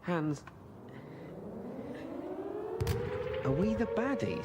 Hans, are we the baddies?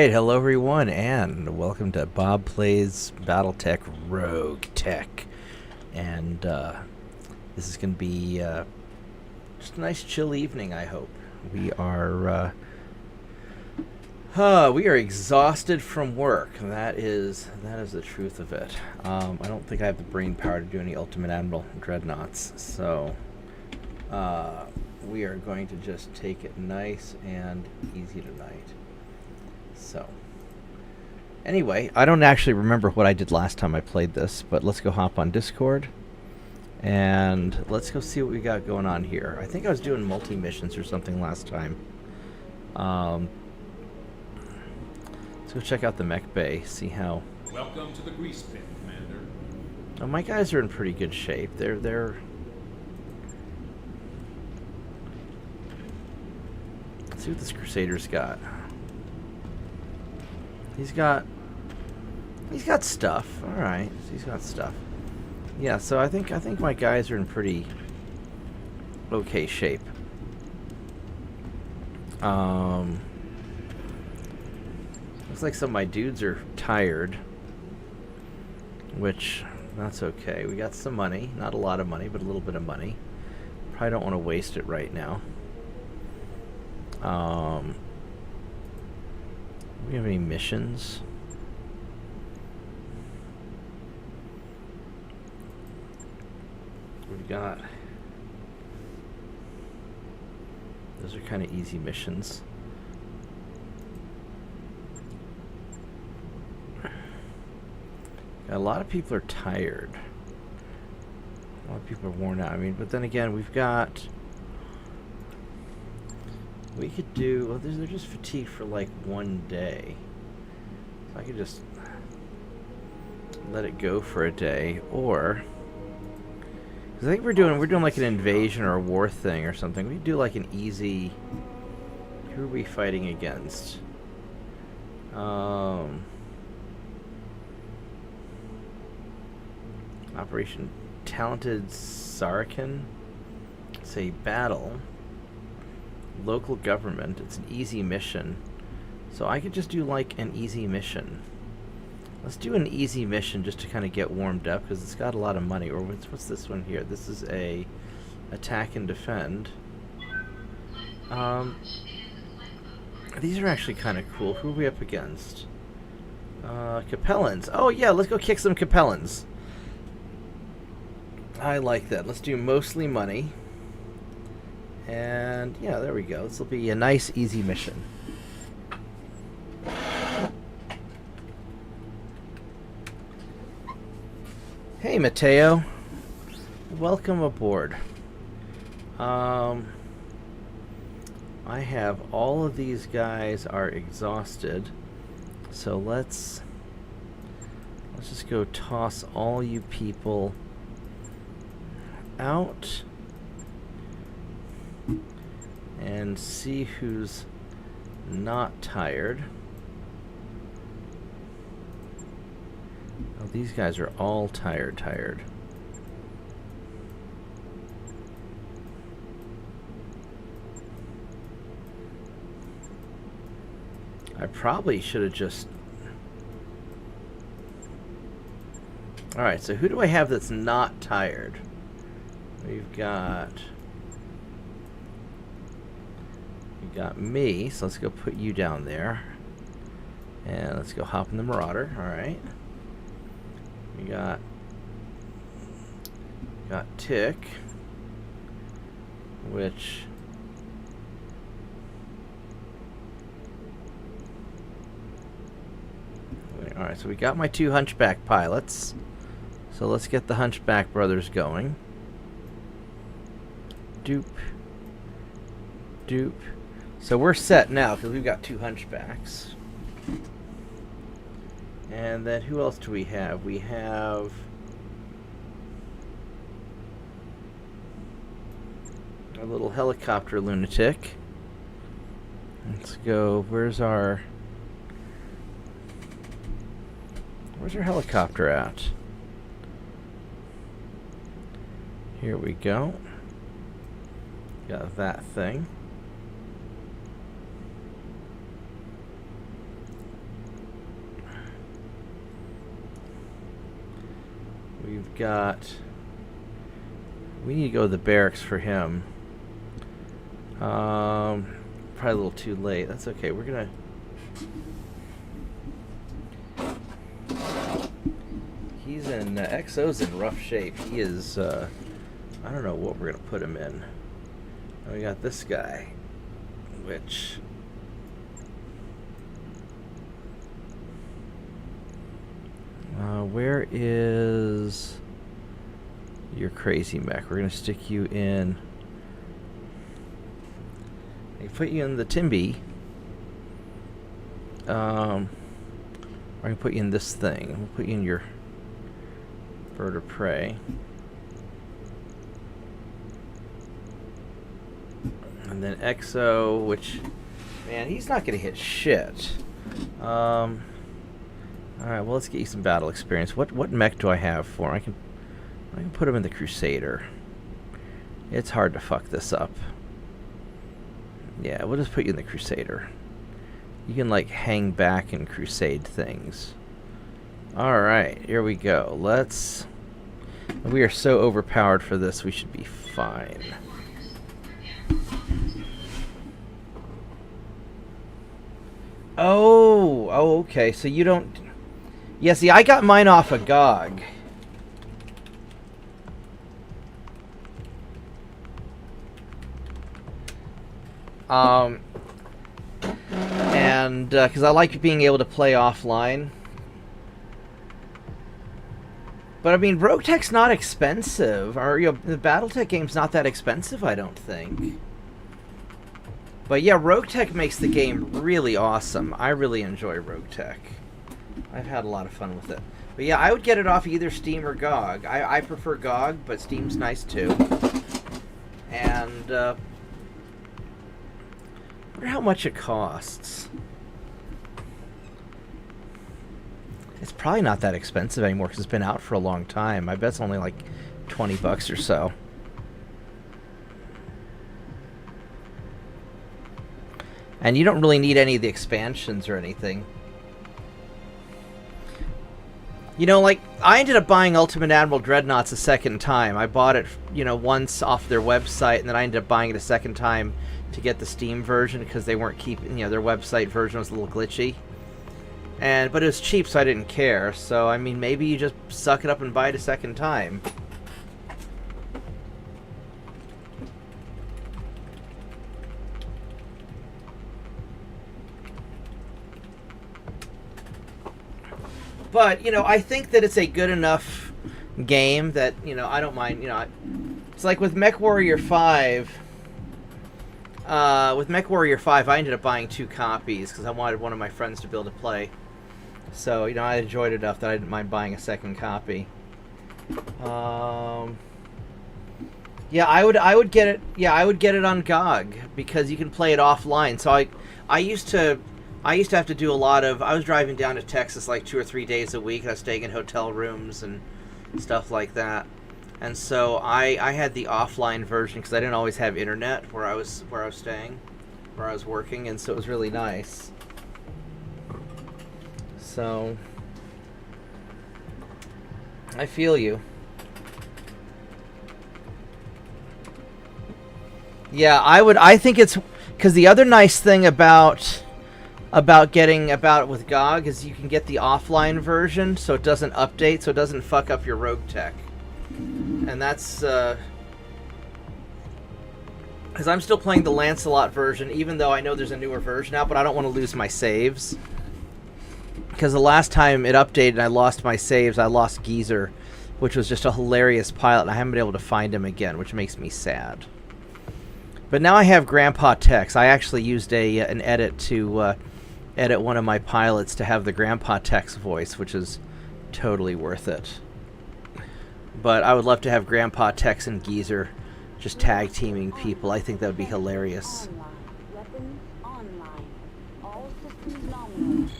Hello everyone, and welcome to Bob Plays Battletech Roguetech. And this is going to be just a nice chill evening, I hope. We are exhausted from work. That is the truth of it. I don't think I have the brain power to do any Ultimate Admiral Dreadnoughts, so we are going to just take it nice and easy tonight. So, anyway, I don't actually remember what I did last time I played this, but let's go hop on Discord, and let's go see what we got going on here. I think I was doing multi-missions or something last time. Let's go check out the mech bay, see how... Welcome to the grease pit, Commander. Oh, my guys are in pretty good shape. They're... Let's see what this Crusader's got. He's got stuff. All right, he's got stuff. Yeah, so I think my guys are in pretty okay shape. Looks like some of my dudes are tired, which that's okay. We got some money, not a lot of money, but a little bit of money. Probably don't want to waste it right now. Do we have any missions? We've got... Those are kind of easy missions. A lot of people are tired. A lot of people are worn out. I mean, but then again, we've got... We could do... Well, they're just fatigued for like one day. So I could just let it go for a day, or... Because I think we're doing like an invasion or a war thing or something. We could do like an easy... Who are we fighting against? Operation Talented Saracen. Say battle. Local government. It's an easy mission. So I could just do like an easy mission. Let's do an easy mission just to kind of get warmed up, because it's got a lot of money. Or what's this one here? This is a attack and defend. These are actually kind of cool. Who are we up against? Capellans. Oh yeah, let's go kick some Capellans. I like that. Let's do mostly money. And yeah, there we go. This will be a nice, easy mission. Hey, Mateo. Welcome aboard. I have all of these guys are exhausted, so let's just go toss all you people out and see who's not tired. Oh, these guys are all tired. I probably should have just... Alright, so who do I have that's not tired? We've got me, so let's go put you down there. And let's go hop in the Marauder, alright. We got Tick, which... Alright, so we got my 2 Hunchback pilots. So let's get the Hunchback brothers going. Doop. Doop. So we're set now because we've got 2 Hunchbacks. And then who else do we have? We have a little helicopter lunatic. Let's go. Where's our helicopter at? Here we go. Got that thing. We've got... We need to go to the barracks for him. Probably a little too late. That's okay. We're gonna... He's in... XO's in rough shape. He is... I don't know what we're gonna put him in. And we got this guy, which... where is your crazy mech? We're gonna stick you in. I put you in the Timby. We're gonna put you in this thing. We'll put you in your bird of prey. And then XO, which, man, he's not gonna hit shit. Alright, well, let's get you some battle experience. What mech do I have for him? I can put him in the Crusader. It's hard to fuck this up. Yeah, we'll just put you in the Crusader. You can, like, hang back and crusade things. Alright, here we go. Let's... We are so overpowered for this, we should be fine. Oh, okay, so you don't... Yeah, see, I got mine off of GOG. And, because I like being able to play offline. But, I mean, Roguetech's not expensive. Or, you know, the Battletech game's not that expensive, I don't think. But, yeah, Roguetech makes the game really awesome. I really enjoy Roguetech. I've had a lot of fun with it. But yeah, I would get it off either Steam or GOG. I prefer GOG, but Steam's nice too. And, I wonder how much it costs. It's probably not that expensive anymore because it's been out for a long time. I bet it's only like 20 bucks or so. And you don't really need any of the expansions or anything. You know, like, I ended up buying Ultimate Admiral Dreadnoughts a second time. I bought it, you know, once off their website, and then I ended up buying it a second time to get the Steam version because they weren't keeping, you know, their website version was a little glitchy. But it was cheap, so I didn't care. So, I mean, maybe you just suck it up and buy it a second time. But, you know, I think that it's a good enough game that, you know, I don't mind, you know. It's like with MechWarrior 5. With MechWarrior 5, I ended up buying 2 copies because I wanted one of my friends to be able to play. So, you know, I enjoyed it enough that I didn't mind buying a second copy. Yeah, I would get it. Yeah, I would get it on GOG because you can play it offline. So I used to have to do a lot of. I was driving down to Texas like 2 or 3 days a week. And I was staying in hotel rooms and stuff like that. And so I had the offline version because I didn't always have internet where I was staying, where I was working, and so it was really nice. So I feel you. Yeah, I think it's because the other nice thing about with GOG is you can get the offline version, so it doesn't update, so it doesn't fuck up your Roguetech. And that's because I'm still playing the Lancelot version, even though I know there's a newer version out, but I don't want to lose my saves. Because the last time it updated and I lost my saves, I lost Geezer, which was just a hilarious pilot, and I haven't been able to find him again, which makes me sad. But now I have Grandpa Tex. I actually used an edit to edit one of my pilots to have the Grandpa Tex voice, which is totally worth it. But I would love to have Grandpa Tex and Geezer just tag teaming people. I think that would be hilarious. Weapons online. All systems nominal.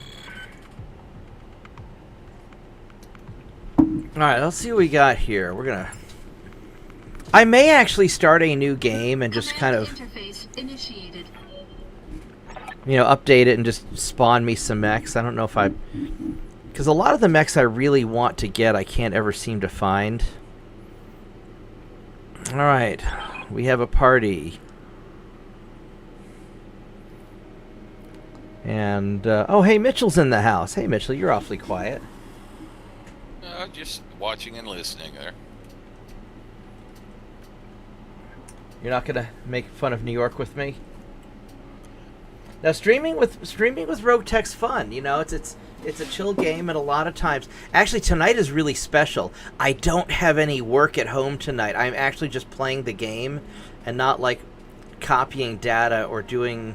Alright, let's see what we got here. I may actually start a new game and just kind of, you know, update it and just spawn me some mechs. I don't know if because a lot of the mechs I really want to get, I can't ever seem to find. Alright, we have a party. And, oh, hey, Mitchell's in the house. Hey, Mitchell, you're awfully quiet. Just watching and listening there. You're not gonna make fun of New York with me? Now, streaming with Roguetech's fun. You know, it's a chill game, and a lot of times, actually, tonight is really special. I don't have any work at home tonight. I'm actually just playing the game, and not like copying data or doing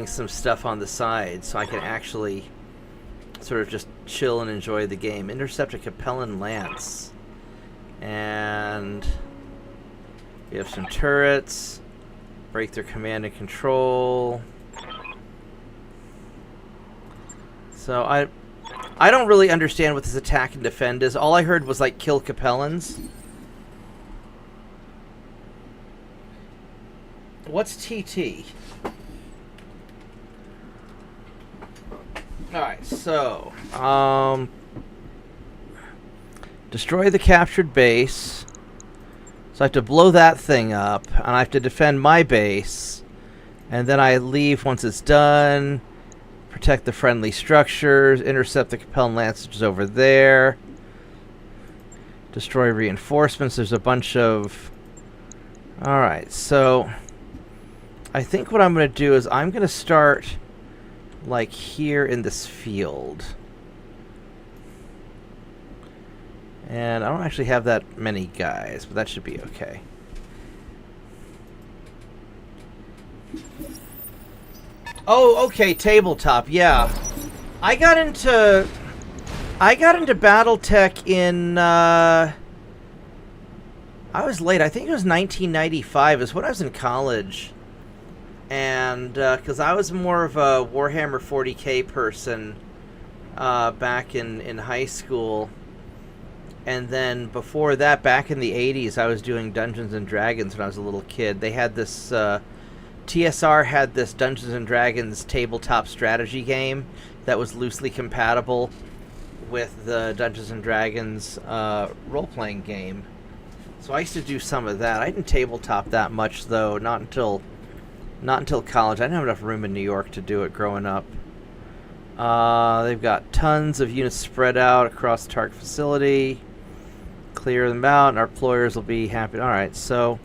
some stuff on the side, so I can actually sort of just chill and enjoy the game. Intercept a Capellan Lance, and we have some turrets. Break their command and control. So I don't really understand what this attack and defend is. All I heard was like kill Capellans. What's TT? Alright, so destroy the captured base. So I have to blow that thing up, and I have to defend my base, and then I leave once it's done. Protect the friendly structures, intercept the Capellan Lance, which is over there. Destroy reinforcements. There's a bunch of... Alright, so I think what I'm going to do is I'm going to start like here in this field. And I don't actually have that many guys, but that should be okay. Oh, okay, tabletop, yeah. I got into Battletech in I was late. I think it was 1995 is when I was in college. And because I was more of a Warhammer 40K person back in high school. And then before that, back in the 80s, I was doing Dungeons & Dragons when I was a little kid. They had this... TSR had this Dungeons & Dragons tabletop strategy game that was loosely compatible with the Dungeons & Dragons role-playing game. So I used to do some of that. I didn't tabletop that much, though, not until college. I didn't have enough room in New York to do it growing up. They've got tons of units spread out across the target facility. Clear them out, and our employers will be happy. Alright, so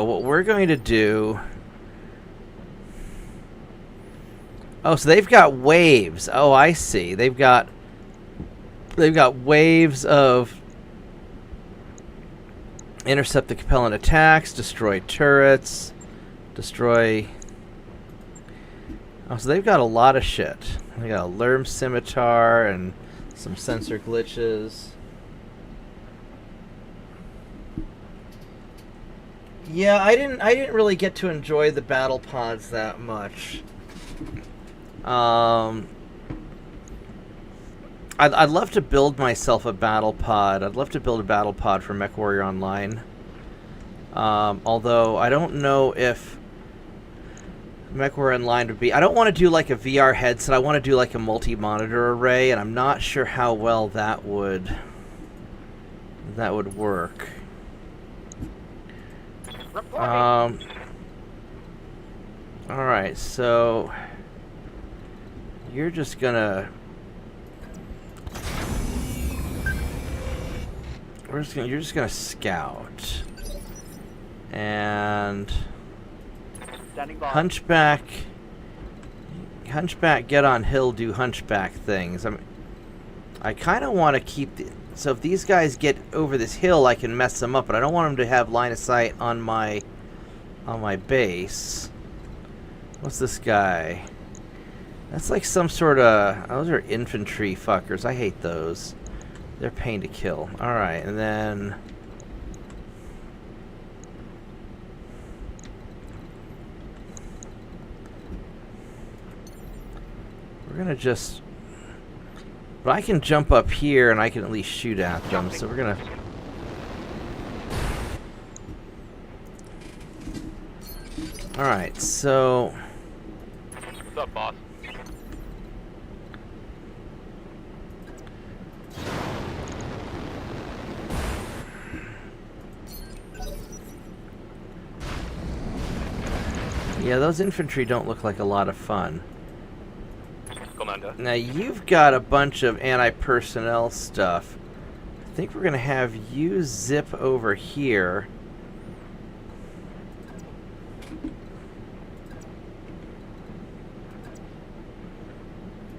what we're going to do... Oh, so they've got waves. Oh, I see. They've got They've got waves of intercept the Capellan attacks, destroy turrets, destroy... Oh, so they've got a lot of shit. They got a Lerm Scimitar and some sensor glitches. Yeah, I didn't really get to enjoy the battle pods that much. I'd love to build myself a battle pod. I'd love to build a battle pod for MechWarrior Online. Although I don't know if MechWarrior Online would be... I don't want to do like a VR headset. I want to do like a multi-monitor array, and I'm not sure how well that would work. Alright, so you're just gonna... You're just gonna scout. And Hunchback, get on hill, do Hunchback things. I kind of want to keep the... So if these guys get over this hill, I can mess them up, but I don't want them to have line of sight on my base. What's this guy? That's like some sort of... Those are infantry fuckers. I hate those. They're pain to kill. Alright, and then... We're gonna just... But I can jump up here and I can at least shoot at them, so we're gonna... Alright, so... What's up, boss? Yeah, those infantry don't look like a lot of fun. Commander. Now, you've got a bunch of anti-personnel stuff. I think we're going to have you zip over here.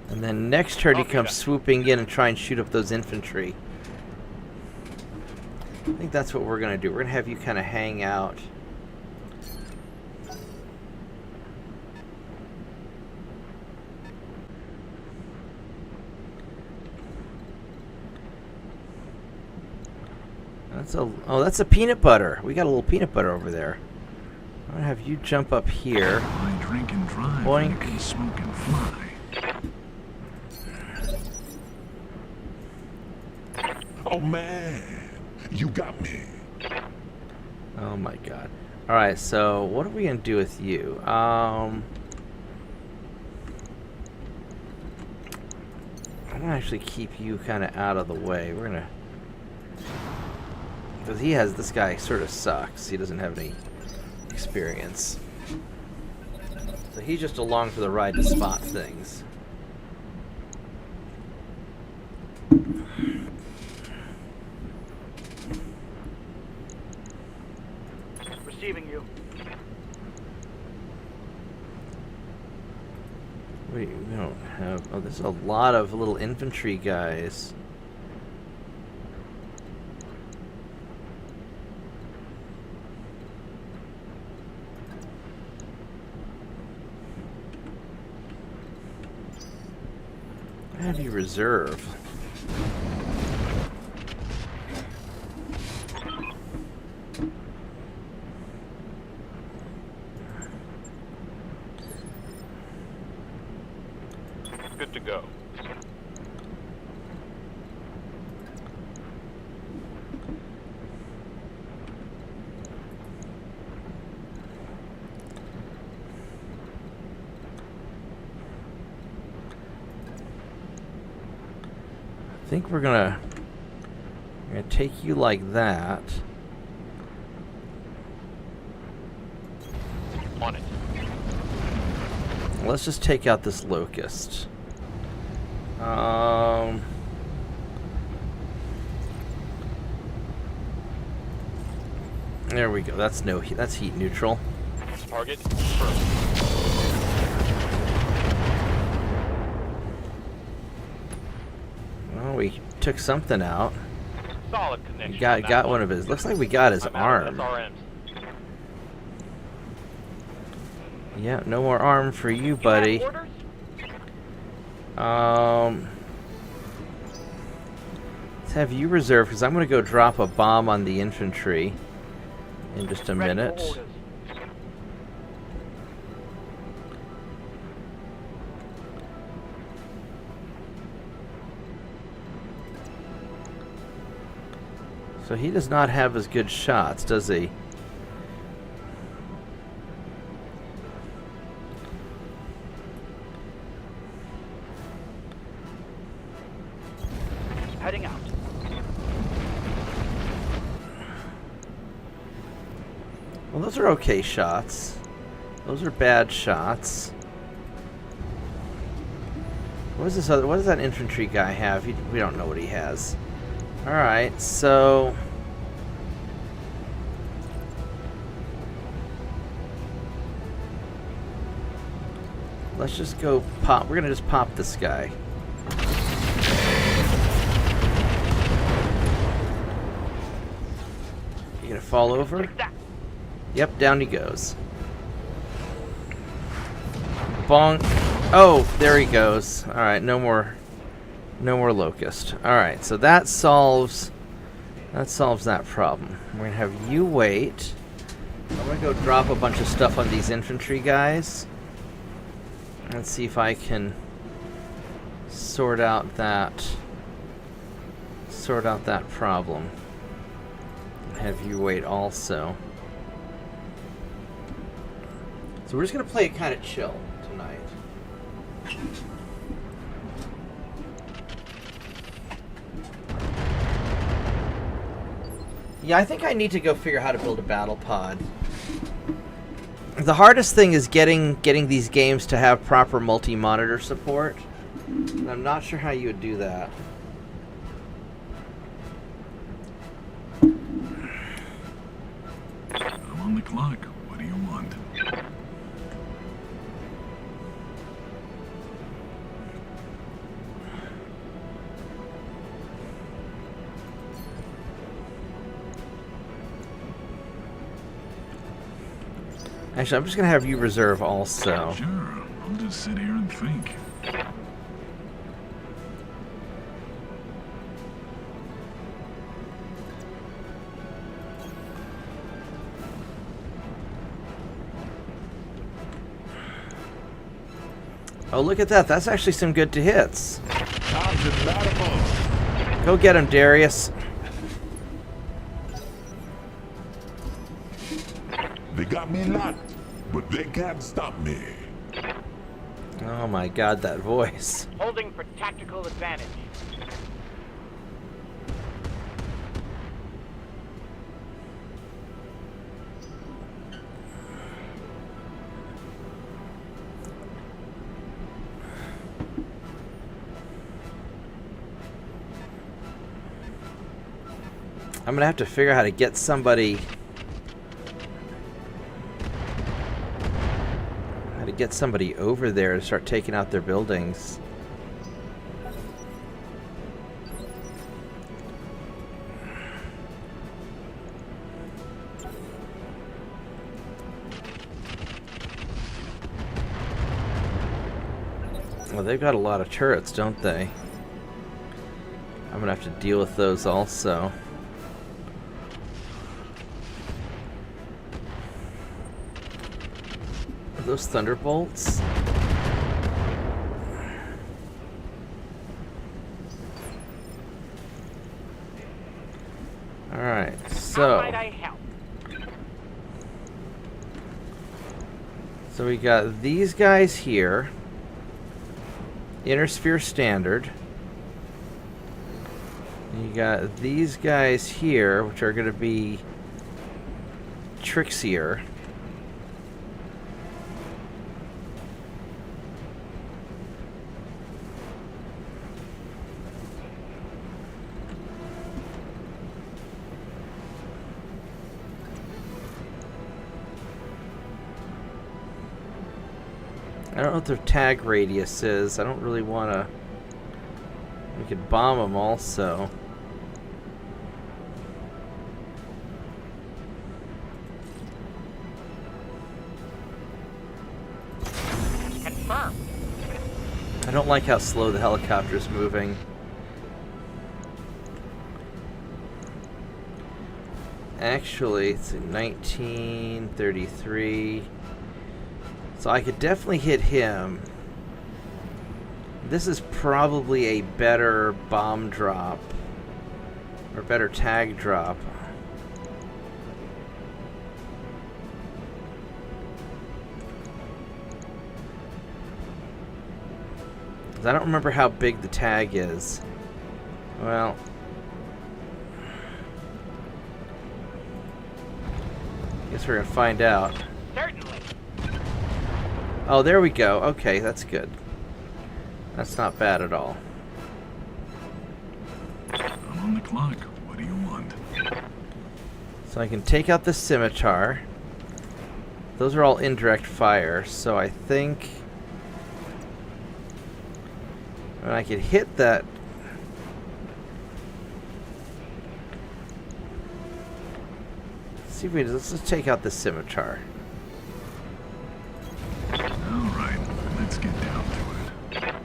And then next turn he comes swooping in and try and shoot up those infantry. I think that's what we're going to do. We're going to have you kind of hang out. Oh, that's a peanut butter. We got a little peanut butter over there. I'm gonna have you jump up here. I drink and drive. Boink. You can smoke and fly. Oh man, you got me. Oh my god. All right, so what are we gonna do with you? I'm gonna actually keep you kind of out of the way. We're gonna. Because this guy sort of sucks. He doesn't have any experience. So he's just along for the ride to spot things. Receiving you. We don't have... Oh, there's a lot of little infantry guys. Heavy reserve. Good to go. I think we're gonna take you like that. On it. Let's just take out this locust. There we go. That's that's heat neutral. Target first. Well, we took took something out. Solid connection. We got one of his. Looks like we got his I'm out of arm. SRMs. Yeah, no more arm for you, You have buddy. orders? Let's have you reserve, because I'm going to go drop a bomb on the infantry in just a Ready for minute. orders. So he does not have as good shots, does he? Heading out. Well, those are okay shots. Those are bad shots. What is this other? What does that infantry guy have? We don't know what he has. All right, so let's just go pop. We're gonna just pop this guy. You gonna fall over? Take that. Yep, down he goes. Bonk. Oh, there he goes. All right, no more locust. All right, so that solves that problem. We're gonna have you wait. I'm gonna go drop a bunch of stuff on these infantry guys. Let's see if I can sort out that problem. Have you wait also. So we're just gonna play it kind of chill tonight. Yeah, I think I need to go figure out how to build a battle pod. The hardest thing is getting these games to have proper multi-monitor support. And I'm not sure how you would do that. I'm on the clock. What do you want? Actually, I'm just gonna have you reserve also. Sure, I'll just sit here and think. Oh, look at that. That's actually some good to hits. Target battle. Go get him, Darius. They got me locked, but they can't stop me. Oh my god, that voice. Holding for tactical advantage. I'm gonna have to figure out how to get somebody over there to start taking out their buildings. Well, they've got a lot of turrets, don't they? I'm gonna have to deal with those also. Are those thunderbolts? Alright, How so might I help? we got these guys here. Inner Sphere Standard. You got these guys here, which are going to be Trixier. I don't know what their tag radius is. I don't really want to We could bomb them also. Confirmed. I don't like how slow the helicopter's moving. Actually, it's in 1933. So I could definitely hit him. This is probably a better bomb drop. Or better tag drop. 'Cause I don't remember how big the tag is. Well... guess we're gonna find out. Certainly. Oh, there we go. Okay, that's good. That's not bad at all. I'm on the clock. What do you want? So I can take out the scimitar. Those are all indirect fire, so I think... when I could hit that... see if we... let's just take out the scimitar. Alright, let's get down to it.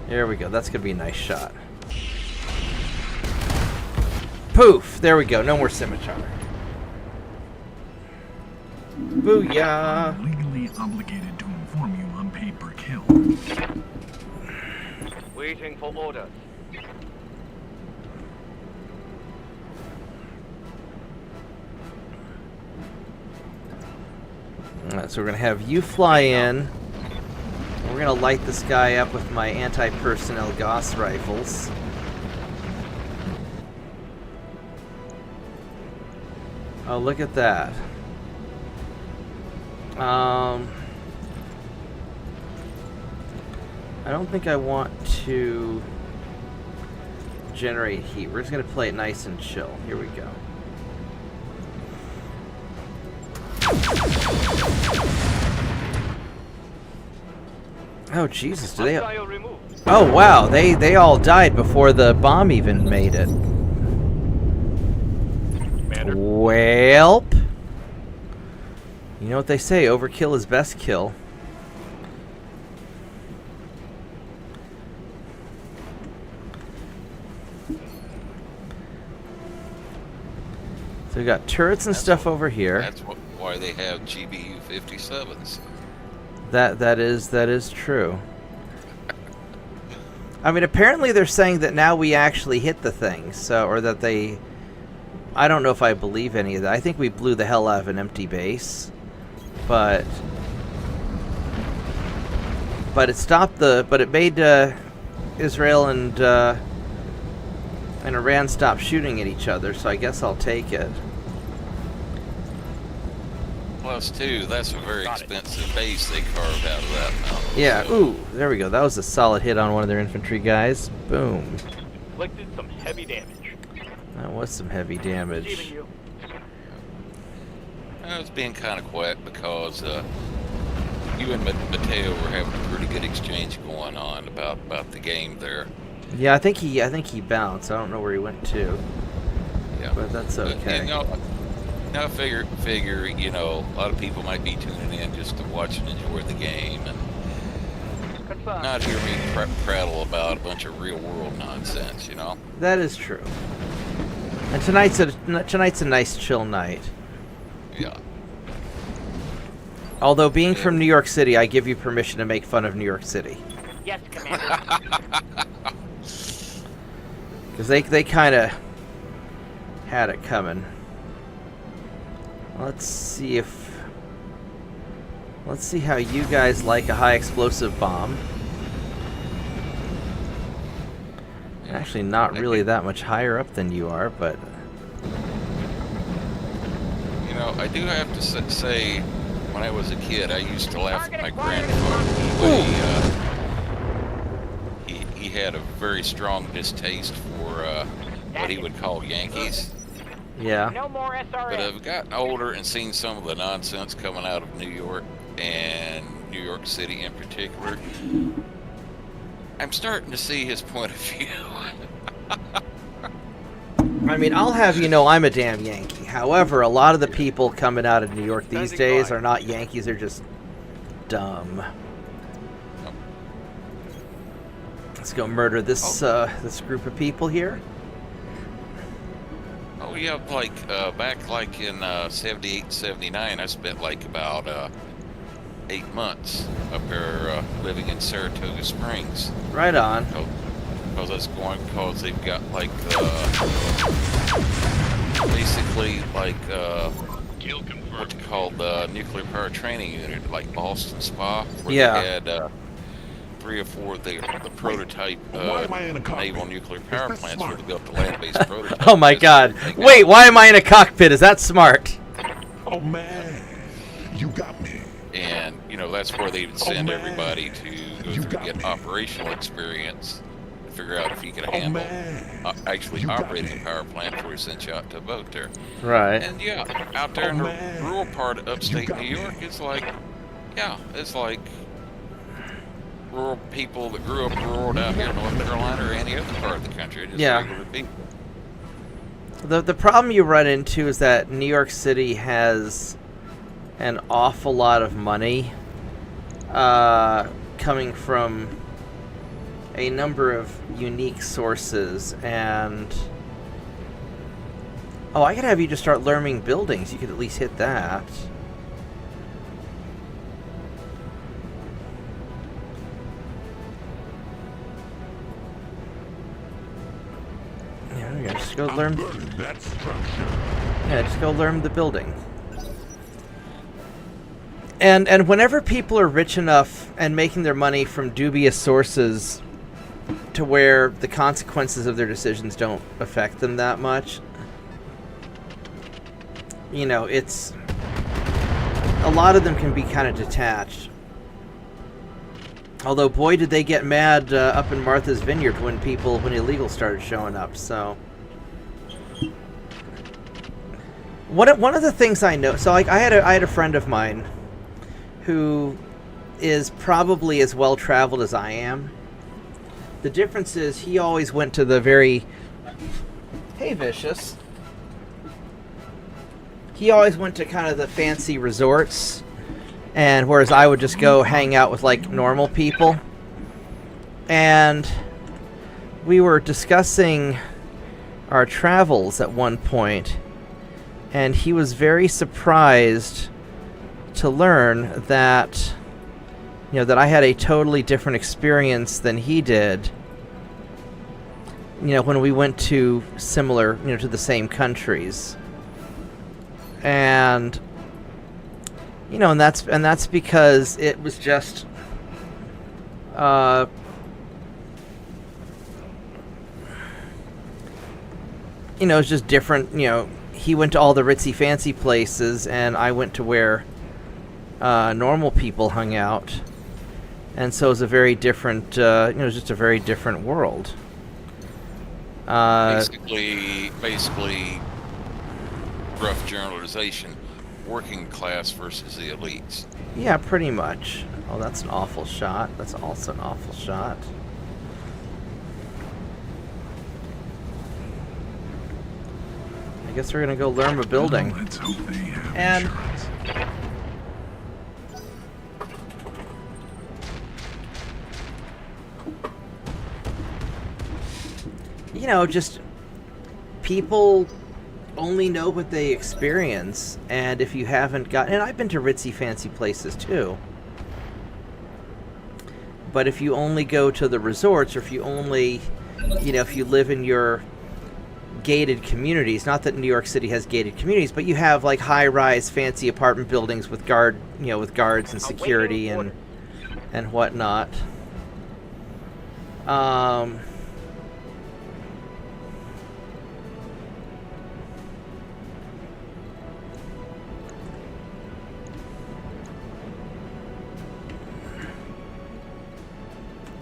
There we go. That's going to be a nice shot. Poof! There we go. No more scimitar. Booyah! I'm legally obligated to inform you on pay per kill. Waiting for orders. Alright, so we're going to have you fly in. We're going to light this guy up with my anti-personnel Gauss rifles. Oh, look at that. I don't think I want to generate heat. We're just going to play it nice and chill. Here we go. Oh Jesus! Do they? Hostile removed. Oh wow! They all died before the bomb even made it. Commander. Welp. You know what they say? Overkill is best kill. So we got turrets and stuff over here. That's why they have GBU 57s. That is true. I mean, apparently they're saying that now we actually hit the thing, so or that they. I don't know if I believe any of that. I think we blew the hell out of an empty base, but it stopped the. But it made Israel and Iran stop shooting at each other. So I guess I'll take it. Plus, too, that's a very expensive base they carved out of that mountain. Yeah. So. Ooh, there we go. That was a solid hit on one of their infantry guys. Boom. Inflicted some heavy damage. That was some heavy damage. Receiving you. I was being kind of quiet because you and Mateo were having a pretty good exchange going on about the game there. Yeah, I think he bounced. I don't know where he went to. Yeah, but that's okay. Now figure, you know, a lot of people might be tuning in just to watch and enjoy the game and Confirmed. not hear me prattle about a bunch of real world nonsense, you know. That is true. And tonight's a nice chill night. Yeah. Although being from New York City, I give you permission to make fun of New York City. Yes, Commander. Because they kind of had it coming. Let's see how you guys like a high explosive bomb. Actually, not really that much higher up than you are, but... You know, I do have to say, when I was a kid, I used to laugh at my grandfather. He had a very strong distaste for what he would call Yankees. Yeah. No more SRS. But I've gotten older and seen some of the nonsense coming out of New York, and New York City in particular, I'm starting to see his point of view. I mean, I'll have you know I'm a damn Yankee. However, a lot of the people coming out of New York these days are not Yankees, they're just dumb. Let's go murder this this group of people here. Oh yeah, like back like in 78, 79, I spent like about 8 months up there living in Saratoga Springs. Right on. Because that's going because they've got like basically like what's called the nuclear power training unit, like Boston Spa, where Yeah. they had 3 or 4 of the prototype Why am I in a cockpit? naval nuclear Is power this plants smart? where they built the land-based prototype. Oh my god. That's Wait, why am I in a cockpit? Is that smart? Oh man, you got me. And you know that's where they would send man. everybody to go You through got get me. operational experience to figure out if you could Oh handle man, actually You got operating me. a power plant before you sent you out to a boat there. Right. And yeah, out there Oh, in the man. rural part of upstate got New me. York, it's like, yeah, it's like rural people that grew up rural down here in North Carolina or any other part of the country. Just Yeah. regular people. The problem you run into is that New York City has an awful lot of money coming from a number of unique sources, and oh, I could have you just start learning buildings. You could at least hit that. Yeah, there you go. Just go learn. Burn that structure. Yeah, just go learn the building. And whenever people are rich enough and making their money from dubious sources to where the consequences of their decisions don't affect them that much, you know, it's a lot of them can be kind of detached. Although, boy, did they get mad up in Martha's Vineyard when illegals started showing up. So, one of the things I know, so like I had a friend of mine who is probably as well traveled as I am. The difference is he always went to the very, hey Vicious. He always went to kind of the fancy resorts, and whereas I would just go hang out with like normal people. And we were discussing our travels at one point, and he was very surprised to learn that, you know, that I had a totally different experience than he did, you know, when we went to similar, you know, to the same countries. And, you know, and that's because it was just, you know, it's just different. You know, he went to all the ritzy fancy places, and I went to where normal people hung out, and so it's a very different, you know, it's just a very different world. Basically, rough generalization, working class versus the elites. Yeah, pretty much. Oh, that's an awful shot. That's also an awful shot. I guess we're gonna go learn a building. Let's hope they have And- insurance. You know, just people only know what they experience, and if you haven't got, and I've been to ritzy fancy places too, but if you only go to the resorts, or if you only, you know, if you live in your gated communities, not that New York City has gated communities, but you have like high-rise fancy apartment buildings with guards and security and whatnot.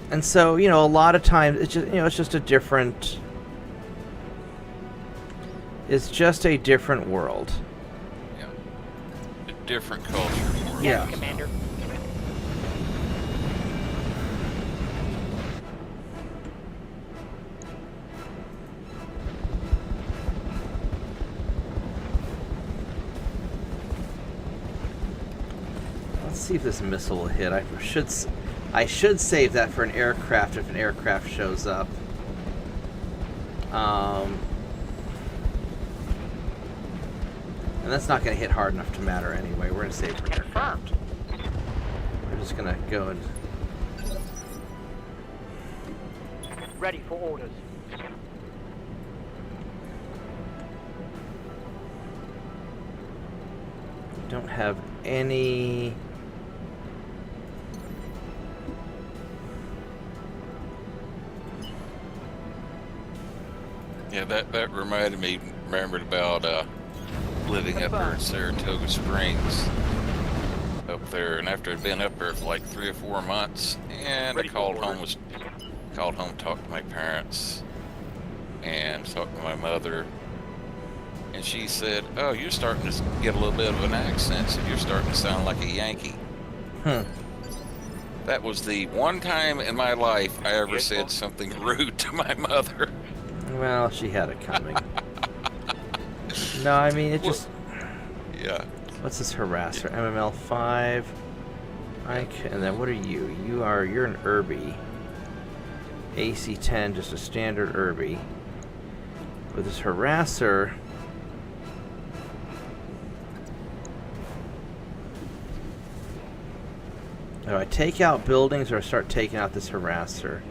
And so, you know, a lot of times it's just, you know, it's just a different world. Yeah. A different culture. More or Yeah. less. Commander. see if this missile will hit. I should save that for an aircraft if an aircraft shows up. And that's not going to hit hard enough to matter anyway. We're going to save for an aircraft. We're just going to go and... Ready for orders. Don't have any... Yeah, that remembered about living up there in Saratoga Springs up there, and after I'd been up there for like 3 or 4 months, and I called home, talked to my parents, and talked to my mother, and she said, "Oh, you're starting to get a little bit of an accent, so you're starting to sound like a Yankee." That was the one time in my life I ever said something rude to my mother. Well, she had it coming. No, I mean, it just... Yeah. What's this harasser? MML 5. And then what are you? You're an Irby. AC 10, just a standard Irby. With this harasser... Do I take out buildings or I start taking out this harasser?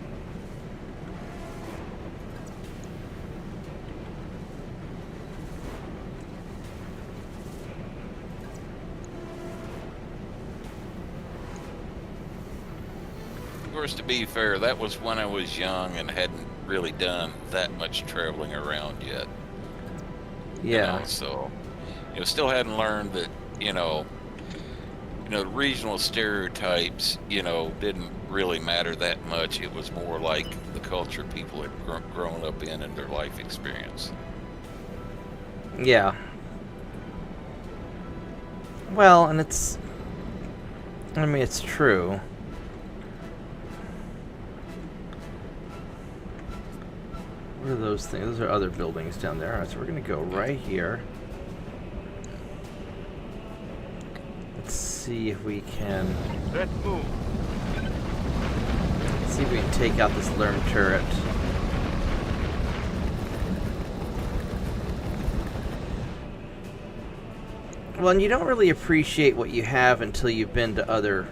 Of course, to be fair, that was when I was young and hadn't really done that much traveling around yet. Yeah. You know, so, still hadn't learned that, the regional stereotypes, didn't really matter that much. It was more like the culture people had grown up in and their life experience. Yeah. Well, and it's true. What are those things? Those are other buildings down there. All right, so we're going to go right here. Let's see if we can... Let's move. See if we can take out this Lerm turret. Well, and you don't really appreciate what you have until you've been to other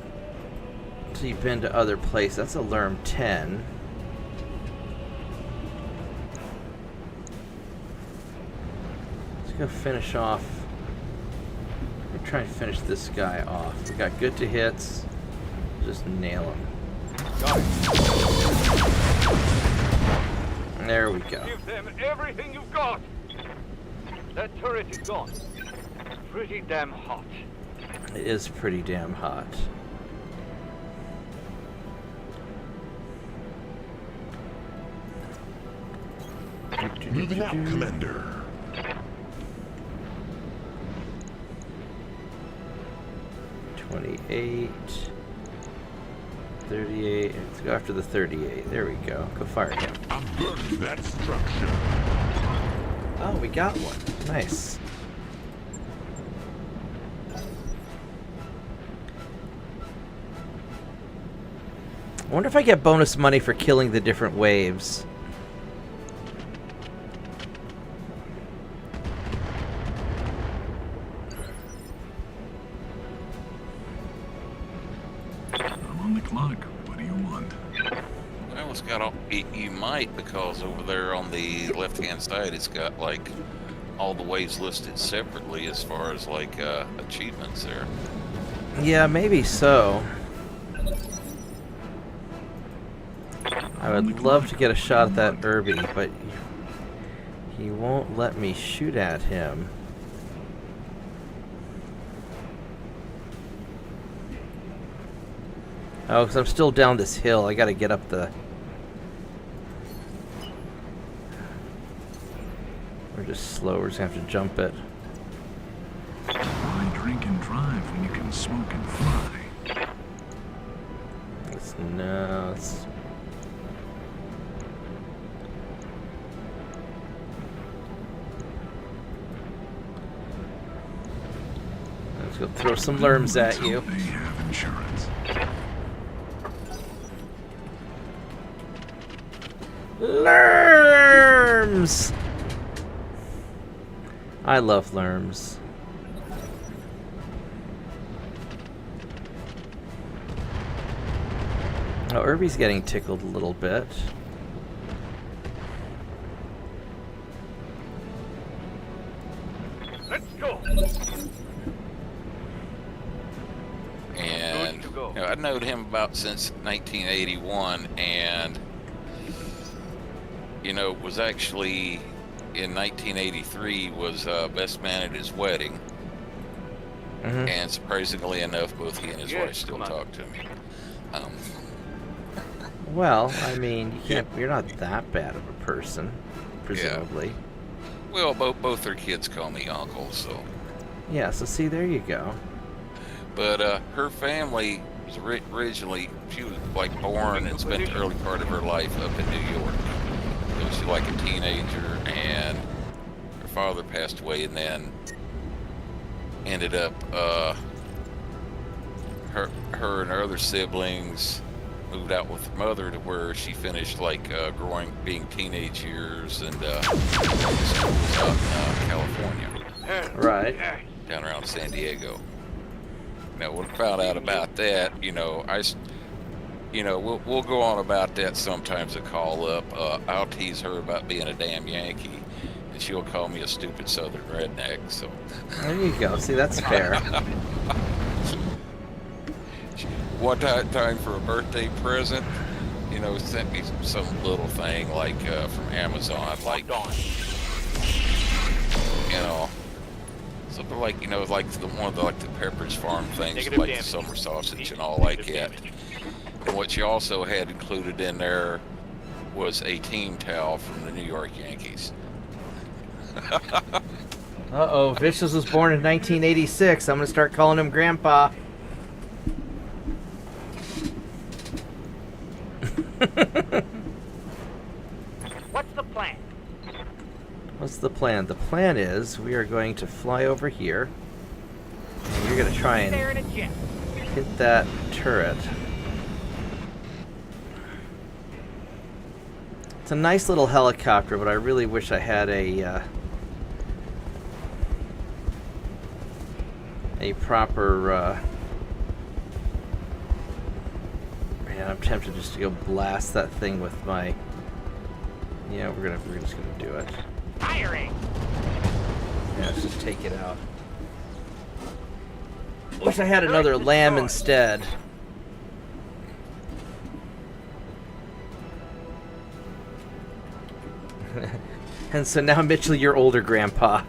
places. That's a Lerm 10. Let's go finish off. We're trying to finish this guy off. We got good to hits. Just nail him. There we go. Give them everything you've got. That turret is gone. Pretty damn hot. It is pretty damn hot. Moving out, Commander. $28, $38. Let's go after the 38. There we go. Go fire him. I'm burning that structure. Oh, we got one. Nice. I wonder if I get bonus money for killing the different waves. I'm on the clock. What do you want? Well, it's got all, you might, because over there on the left-hand side, it's got like all the waves listed separately as far as like achievements there. Yeah, maybe so. I would love to get a shot at that Irby, but he won't let me shoot at him. Oh, because I'm still down this hill. I gotta get up the... We're just slow. We're just gonna have to jump it. Why drink and drive when you can smoke and fly? Let's... Let's go throw some lerms at you. They have in insurance. Lerms! I love lerms. Oh, Irby's getting tickled a little bit. Let's go. And Good to go. you know, I'd known him about since 1981, and you know, was actually in 1983 was best man at his wedding. And surprisingly enough, both he and his Yes, wife still come on. talk to me. Well, I mean, you can't. You're not that bad of a person, presumably. Well, both their kids call me uncle, so. Yeah. So see, there you go. But her family was originally, she was like born and spent the early part of her life up in New York. So she was like a teenager, and her father passed away, and then ended up her and her other siblings moved out with her mother to where she finished like being teenage years, and school was out in California, Right. down around San Diego. Now, when I found out about that, you know, we'll go on about that sometimes. A call up, I'll tease her about being a damn Yankee, and she'll call me a stupid Southern redneck. So There you go. See, that's fair. one time for a birthday present, you know, sent me some little thing like from Amazon, like you know. Something like, you know, like the Pepperidge Farm things, Negative like damage. the summer sausage and all like that. And what she also had included in there was a team towel from the New York Yankees. Uh-oh, Vicious was born in 1986. I'm gonna start calling him Grandpa. What's the plan? What's the plan? The plan is we are going to fly over here, and you're gonna try and There in a jet. hit that turret. It's a nice little helicopter, but I really wish I had a proper. Man, I'm tempted just to go blast that thing with my. Yeah, we're just gonna do it. Firing. Yeah, let's just take it out. Wish I had another lamb instead. And so now, Mitchell, you're older, Grandpa.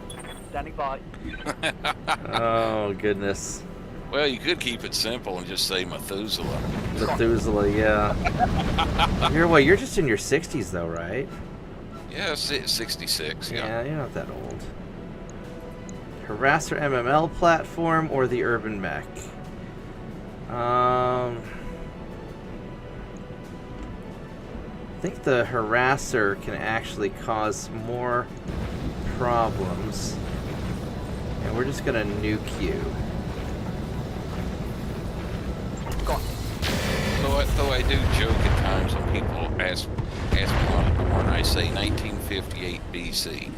Standing by. Oh, goodness. Well, you could keep it simple and just say Methuselah. Methuselah, yeah. You're just in your 60s, though, right? Yeah, 66, yeah. Yeah, you're not that old. Harasser MML platform or the Urban Mech? I think the Harasser can actually cause more problems. And we're just gonna nuke you. Though I do joke at times when people ask me when I was born, I say 1958 BC.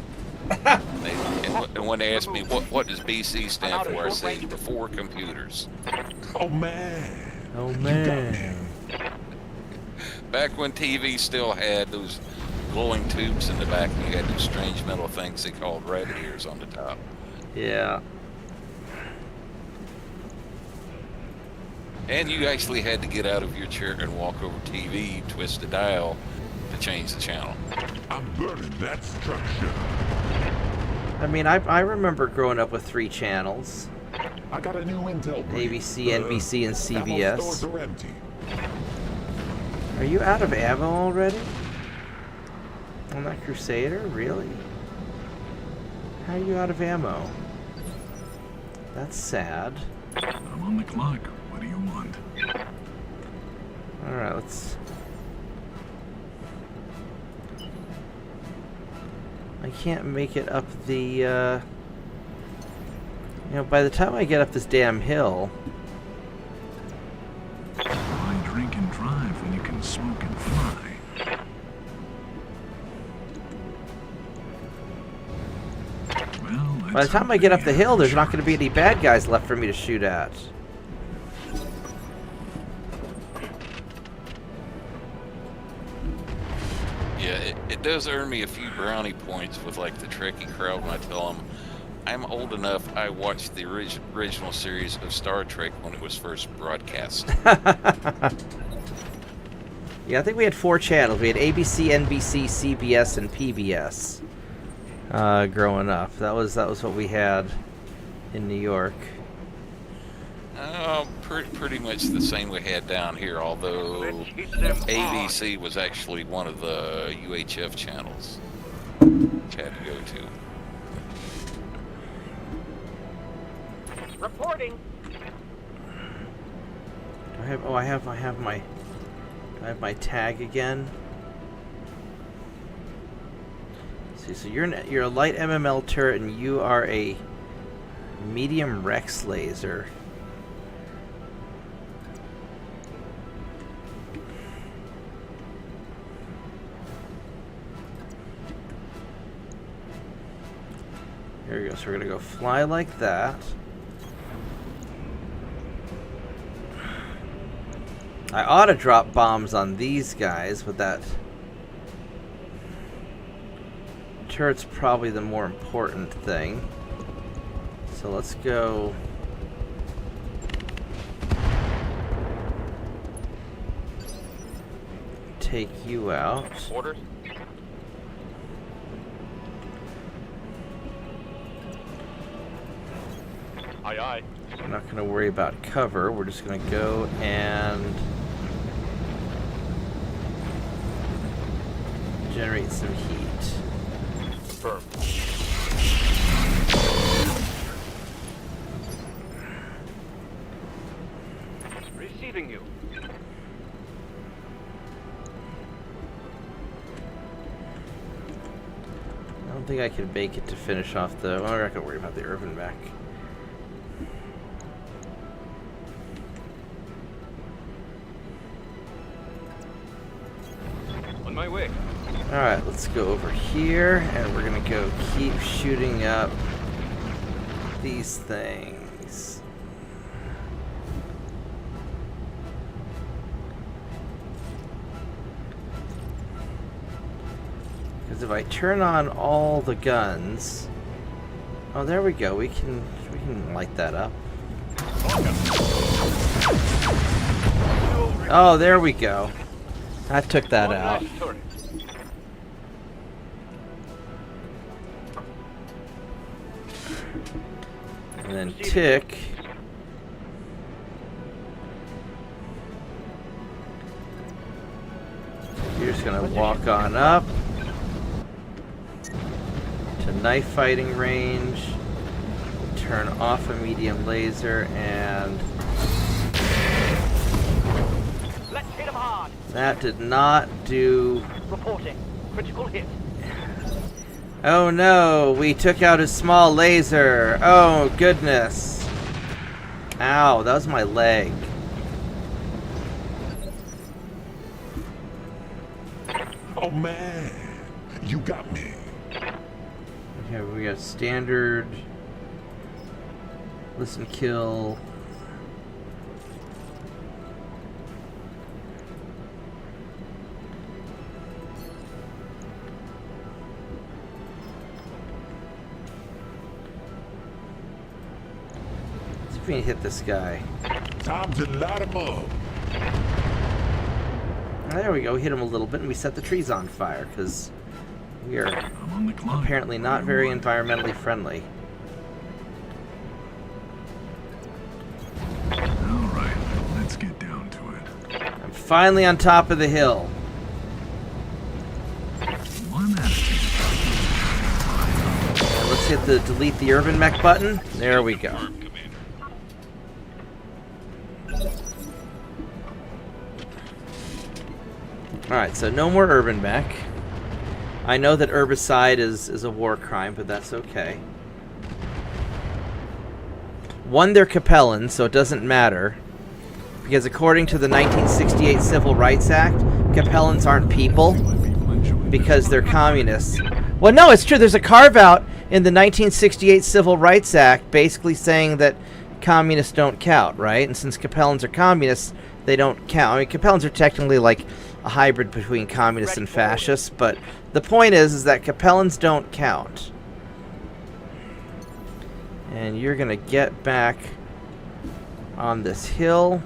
And when they ask me what does BC stand for, I say before computers. Oh man. Oh, You got man. me. Back when TV still had those glowing tubes in the back, and you had those strange metal things they called rabbit ears on the top. Yeah. And you actually had to get out of your chair and walk over TV, twist the dial to change the channel. I'm burning that structure. I mean, I remember growing up with 3 channels. I got a new intel brief. ABC, NBC, and Ammo CBS. stores are empty. Are you out of ammo already? On that Crusader? Really? How are you out of ammo? That's sad. I'm on the clock. What do you want? Alright, let's... I can't make it up the, You know, by the time I get up this damn hill... drive when you can smoke and fly? Well, By the time I get up the hill, there's not going to be any bad guys left for me to shoot at. Yeah, it does earn me a few brownie points with like the Trekkie crowd when I tell them I'm old enough. I watched the original series of Star Trek when it was first broadcast. Yeah, I think we had 4 channels. We had ABC, NBC, CBS, and PBS. Growing up, that was what we had in New York. Pretty much the same we had down here, although ABC was actually one of the UHF channels which I had to go to. Reporting. Do I have? Oh, I have my. Do I have my tag again? See, so you're a light MML turret, and you are a medium Rex laser. Here we go. So we're gonna go fly like that. I ought to drop bombs on these guys, but that turret's probably the more important thing. So let's go. Take you out. Orders. Aye, aye. We're not going to worry about cover. We're just going to go and generate some heat. Confirmed. Receiving you. I don't think I can make it to finish off the... Well, I'm not going to worry about the urban mech. On my way. Alright, let's go over here, and we're gonna go keep shooting up these things. Because if I turn on all the guns... Oh, there we go. We can light that up. Oh, there we go. I took that out. And then tick. You're just gonna walk on up to knife fighting range. Turn off a medium laser and Let's hit him hard. that did not do. Reporting. Critical hit. Oh no, we took out his small laser. Oh goodness. Ow, that was my leg. Oh man, you got me. Okay, we got standard. Listen, kill. We can hit this guy. Time to light him up. There we go. We hit him a little bit, and we set the trees on fire because we are I'm on the clock. apparently not very environmentally friendly. All right, let's get down to it. I'm finally on top of the hill. One attitude. And let's hit the delete the urban mech button. There we go. Alright, so no more urban mech. I know that herbicide is a war crime, but that's okay. One, they're Capellans, so it doesn't matter. Because according to the 1968 Civil Rights Act, Capellans aren't people because they're communists. Well, no, it's true. There's a carve-out in the 1968 Civil Rights Act basically saying that communists don't count, right? And since Capellans are communists, they don't count. I mean, Capellans are technically like a hybrid between communists and fascists, but the point is that Capellans don't count. And you're going to get back on this hill.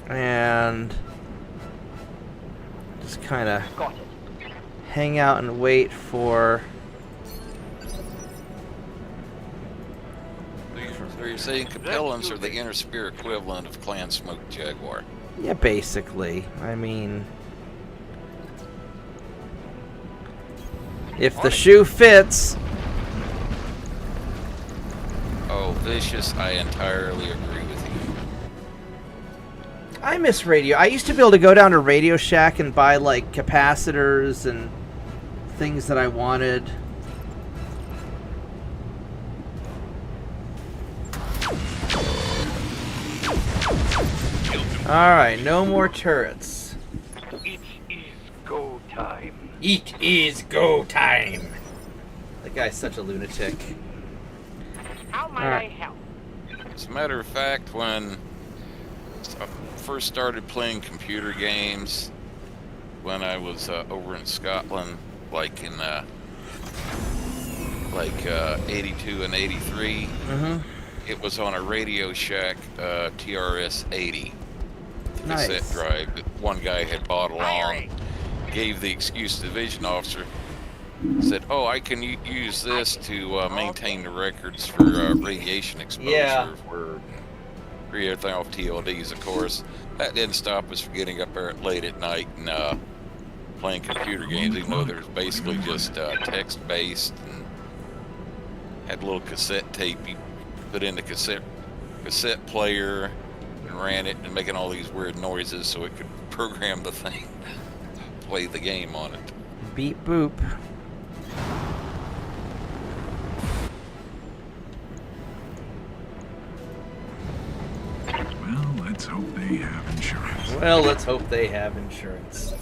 And just kind of hang out and wait for... So you're saying Capellans are the inner spear equivalent of Clan Smoke Jaguar? Yeah, basically. I mean... if the shoe fits... Oh, Vicious, I entirely agree with you. I miss radio. I used to be able to go down to Radio Shack and buy, like, capacitors and things that I wanted. Alright, no more turrets. It is go time. It is go time. That guy's such a lunatic. How might I help? As a matter of fact, when I first started playing computer games, when I was over in Scotland, like in 82 and 83, it was on a Radio Shack TRS-80 cassette drive that one guy had bought along, gave the excuse to the division officer, said, "Oh, I can use this to maintain the records for radiation exposure for everything off TLDs, of course." That didn't stop us from getting up there late at night and playing computer games, even though there's basically just text-based, and had a little cassette tape you put in the cassette player and ran it and making all these weird noises so it could program the thing, play the game on it. Beep boop. Well, let's hope they have insurance. Well, let's hope they have insurance.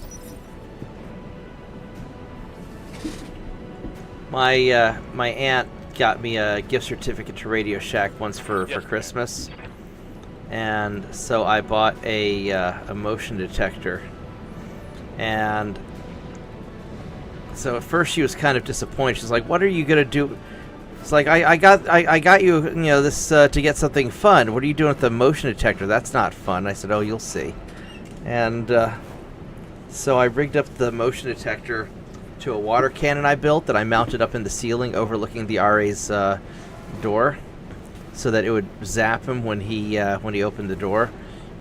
My aunt got me a gift certificate to Radio Shack once for Christmas, and so I bought a motion detector. And so at first she was kind of disappointed. She's like, "What are you gonna do?" It's like, I got you, you know, this to get something fun. What are you doing with the motion detector? That's not fun. I said, "Oh, you'll see." And so I rigged up the motion detector to a water cannon I built that I mounted up in the ceiling overlooking the RA's door, so that it would zap him when he opened the door.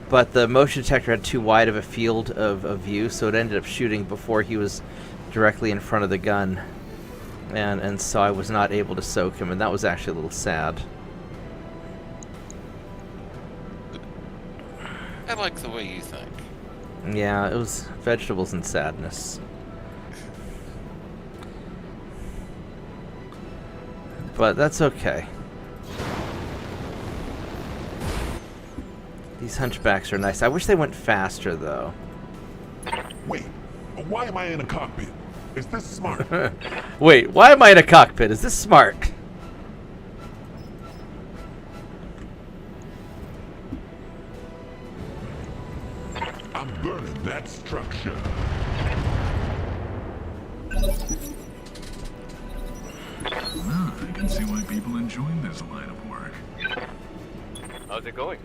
But the motion detector had too wide of a field of view, so it ended up shooting before he was directly in front of the gun. And so I was not able to soak him, and that was actually a little sad. I like the way you think. Yeah, it was vegetables and sadness. But that's okay. These hunchbacks are nice. I wish they went faster, though. Wait, why am I in a cockpit? Is this smart? Wait, why am I in a cockpit? Is this smart? I'm burning that structure. Well, I can see why people enjoy this line of work. How's it going?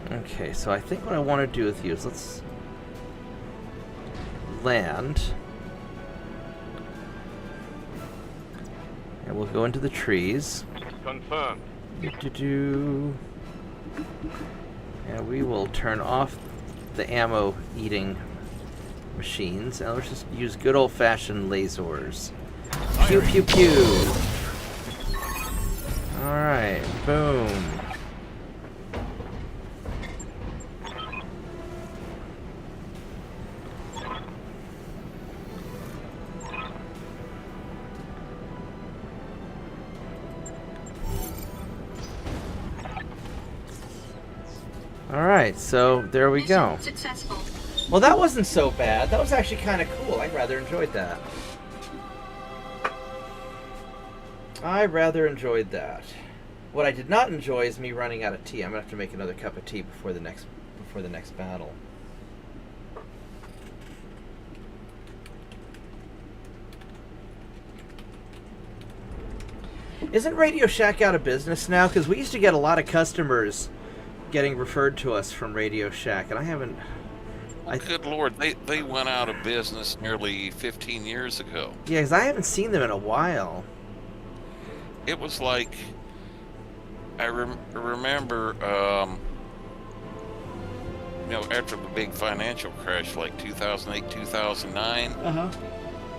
Okay, so I think what I want to do with you is let's land. And we'll go into the trees. Confirmed. And we will turn off the ammo eating machines, and let's just use good old-fashioned lasers. Pew pew pew. Alright, boom. Alright, so there we go. Successful. Well, that wasn't so bad. That was actually kind of cool. I rather enjoyed that. I rather enjoyed that. What I did not enjoy is me running out of tea. I'm gonna have to make another cup of tea before the next battle. Isn't Radio Shack out of business now? Because we used to get a lot of customers getting referred to us from Radio Shack, and I haven't. Good Lord, they went out of business nearly 15 years ago. Yeah, because I haven't seen them in a while. It was like, I remember, after the big financial crash, like 2008, 2009. Uh-huh.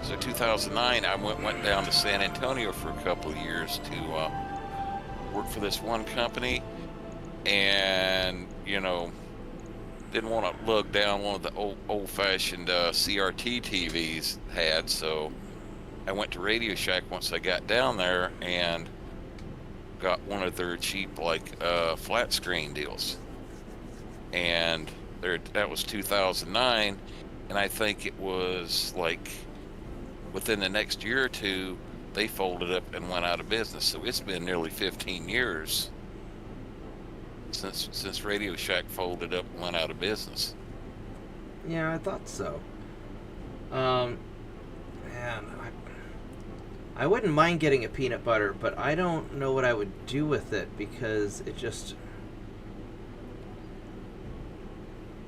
So 2009, I went down to San Antonio for a couple of years to work for this one company, and didn't want to lug down one of the old-fashioned CRT TVs had, so I went to Radio Shack once I got down there and got one of their cheap flat screen deals, and that was 2009, and I think it was like within the next year or two they folded up and went out of business. So it's been nearly 15 years since Radio Shack folded up and went out of business. Yeah, I thought so. Man, I wouldn't mind getting a peanut butter, but I don't know what I would do with it because it just...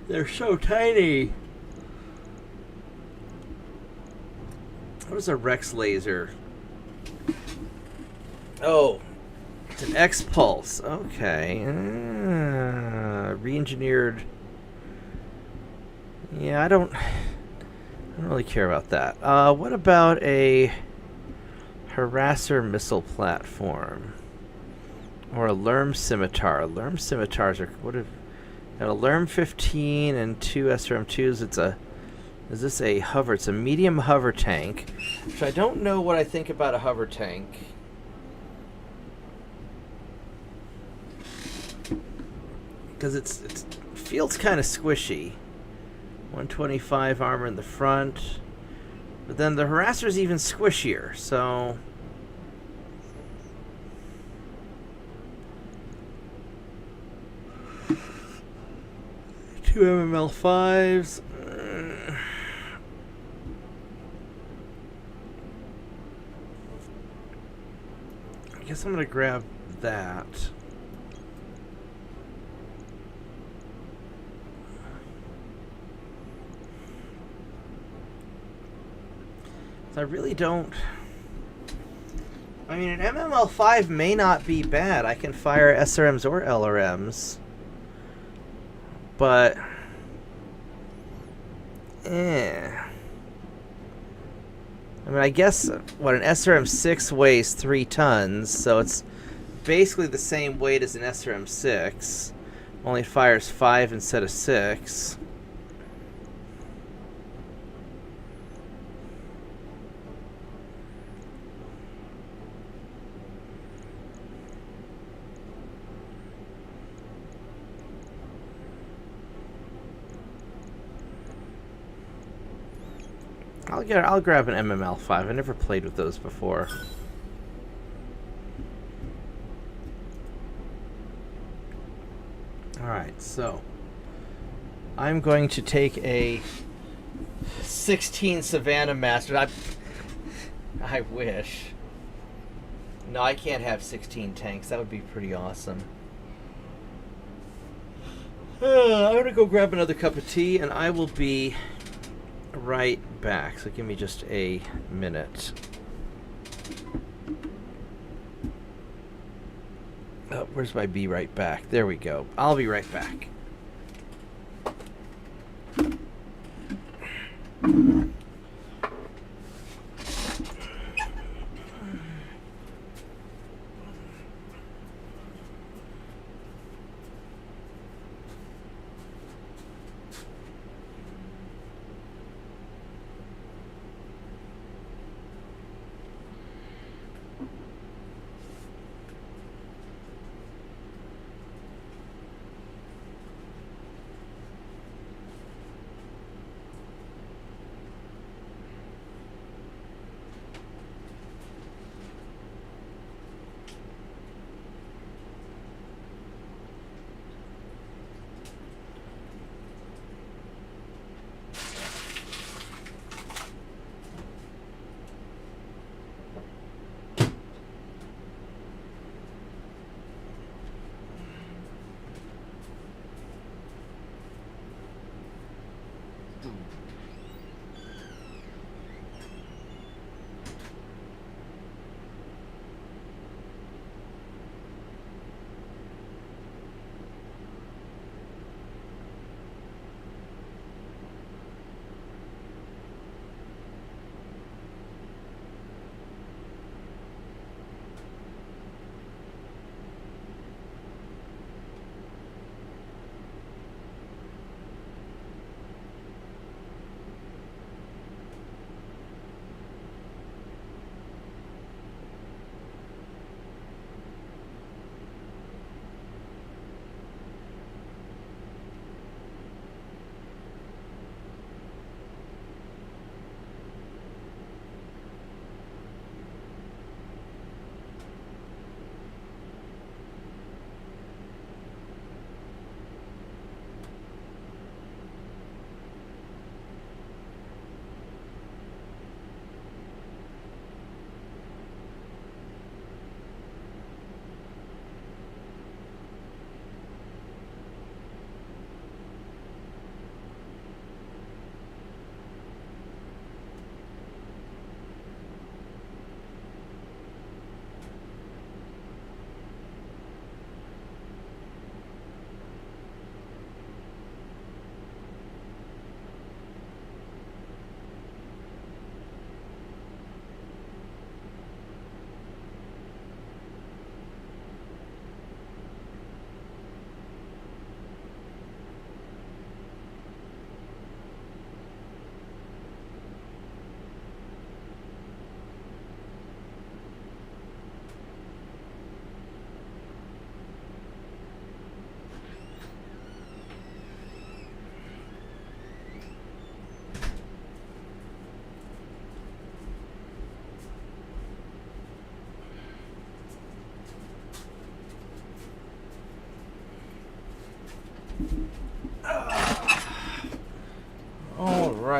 They're so tiny. What is a Rex laser? Oh, it's an X-Pulse. Okay. Re-engineered. Yeah, I don't really care about that. What about a harasser missile platform? Or a Lerm scimitar? Lerm scimitars are... What if... Got a Lerm 15 and 2 SRM2s. Is this a hover? It's a medium hover tank. Which I don't know what I think about a hover tank. Because it feels kind of squishy. 125 armor in the front. But then the harasser's even squishier, so... Two MML5s. I guess I'm gonna grab that. So I really don't... I mean, an MML5 may not be bad. I can fire SRMs or LRMs. But... I mean, I guess, what, an SRM6 weighs 3 tons, so it's basically the same weight as an SRM6. Only fires 5 instead of 6. I'll grab an MML5. I never played with those before. Alright, so I'm going to take a 16 Savannah Master. I wish. No, I can't have 16 tanks. That would be pretty awesome. I'm gonna go grab another cup of tea, and I will be right back. So give me just a minute. Oh, where's my be right back? There we go. I'll be right back.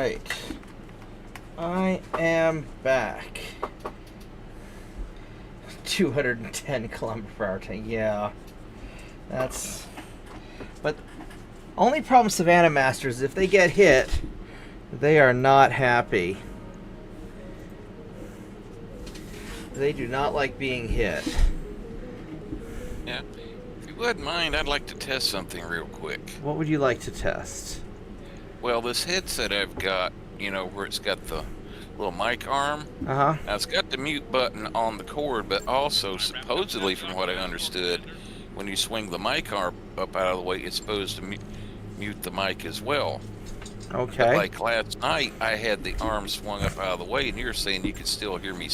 Alright. I am back. 210 kilometers per hour. Yeah. That's... But only problem with Savannah Masters is if they get hit, they are not happy. They do not like being hit. Yeah. If you wouldn't mind, I'd like to test something real quick. What would you like to test? Well, this headset I've got, you know, where it's got the little mic arm. Uh-huh. Now, it's got the mute button on the cord, but also, supposedly, from what I understood, when you swing the mic arm up out of the way, it's supposed to mute the mic as well. Okay. But like last night, I had the arm swung up out of the way, and you're saying you could still hear me,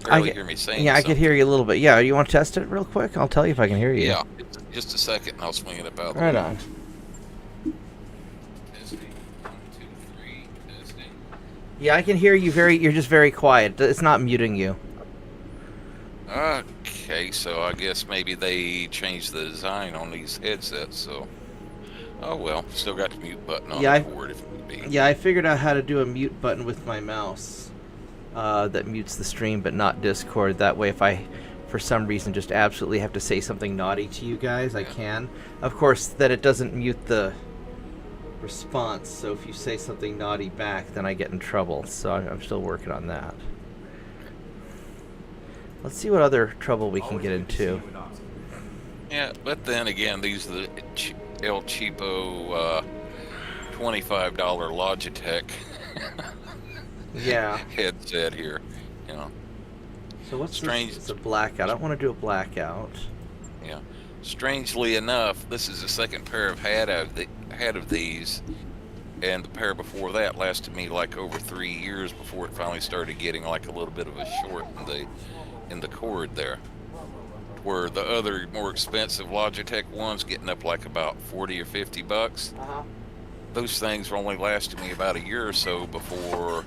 barely hear me saying Yeah, I something. could hear you a little bit. Yeah, you want to test it real quick? I'll tell you if I can hear you. Yeah, just a second, and I'll swing it up out of the way. Right on. Testing. 1, 2, 3, testing. Yeah, I can hear you you're just very quiet. It's not muting you. Okay, so I guess maybe they changed the design on these headsets, so... Oh well, still got the mute button on the cord if need be. Yeah, I figured out how to do a mute button with my mouse that mutes the stream but not Discord. That way if I, for some reason, just absolutely have to say something naughty to you guys, I can. Of course, that it doesn't mute the response, so if you say something naughty back, then I get in trouble. So I'm still working on that. Let's see what other trouble we can get into. Yeah, but then again, these are the El Cheapo $25 Logitech Yeah. headset here, you know. So what's strange? It's a blackout. I don't want to do a blackout. Yeah. Strangely enough, this is the second pair I've had of these, and the pair before that lasted me like over 3 years before it finally started getting like a little bit of a short in the cord there. Where the other more expensive Logitech ones getting up like about 40 or 50 bucks. Uh-huh. Those things were only lasting me about a year or so before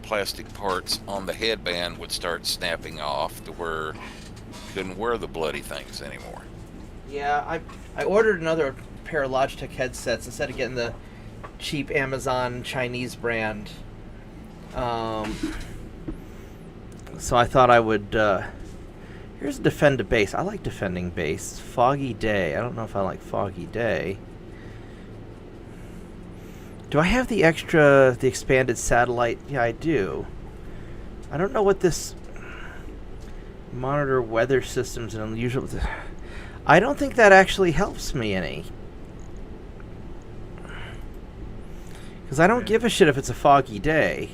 plastic parts on the headband would start snapping off to where you couldn't wear the bloody things anymore. Yeah, I ordered another pair of Logitech headsets instead of getting the cheap Amazon Chinese brand. So I thought I would... Here's defend a base. I like defending base. Foggy day. I don't know if I like foggy day. Do I have the expanded satellite? Yeah, I do. I don't know what this monitor weather systems and unusual. I don't think that actually helps me any. Because I don't give a shit if it's a foggy day.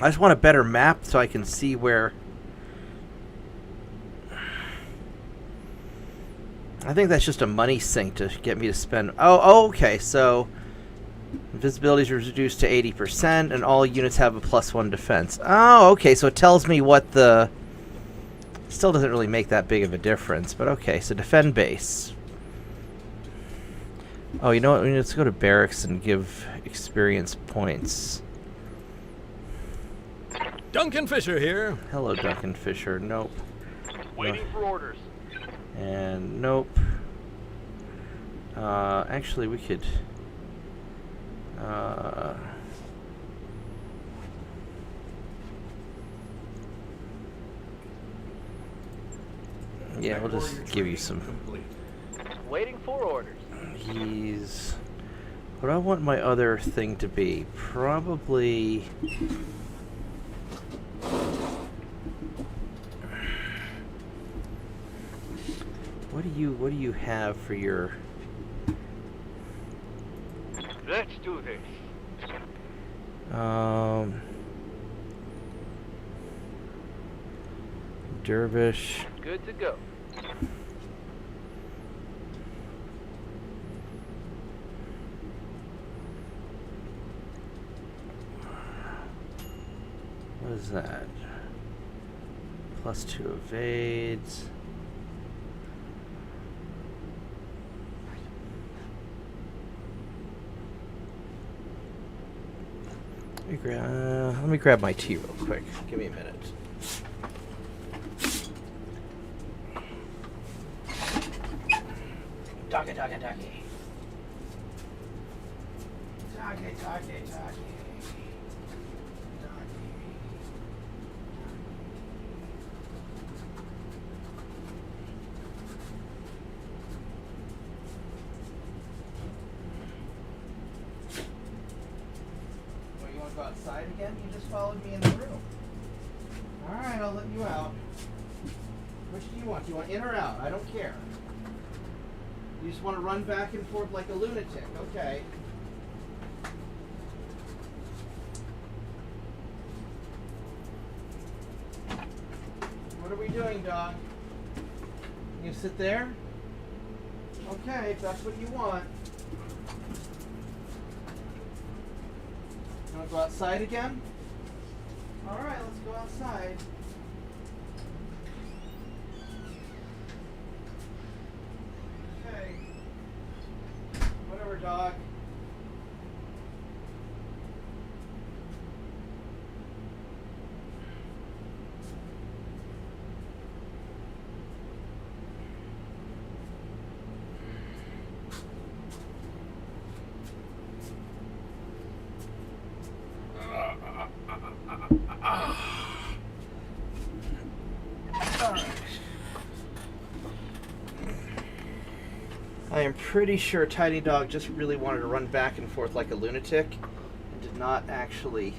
I just want a better map so I can see where... I think that's just a money sink to get me to spend... Oh, okay, so... Visibility is reduced to 80%, and all units have a +1 defense. Oh, okay, so it tells me what the... Still doesn't really make that big of a difference, but okay, so defend base. Oh, you know what? Let's go to barracks and give experience points. Duncan Fisher here. Hello, Duncan Fisher. Nope. Waiting for orders. And nope. Actually, we could... yeah, we'll just give you some... Waiting for orders. He's... What do I want my other thing to be? Probably... What do you have for your... Let's do this. Dervish. Good to go. What is that? +2 evades. Let me grab my tea real quick. Give me a minute. Ducky. Well, you want to go outside again? You just followed me in the room. Alright, I'll let you out. Which do you want? Do you want in or out? I don't care. You just want to run back and forth like a lunatic. Okay. What are we doing, dog? You sit there? Okay, if that's what you want. You want to go outside again? Alright, let's go outside. Okay. Whatever, dog. I am pretty sure Tiny Dog just really wanted to run back and forth like a lunatic and did not actually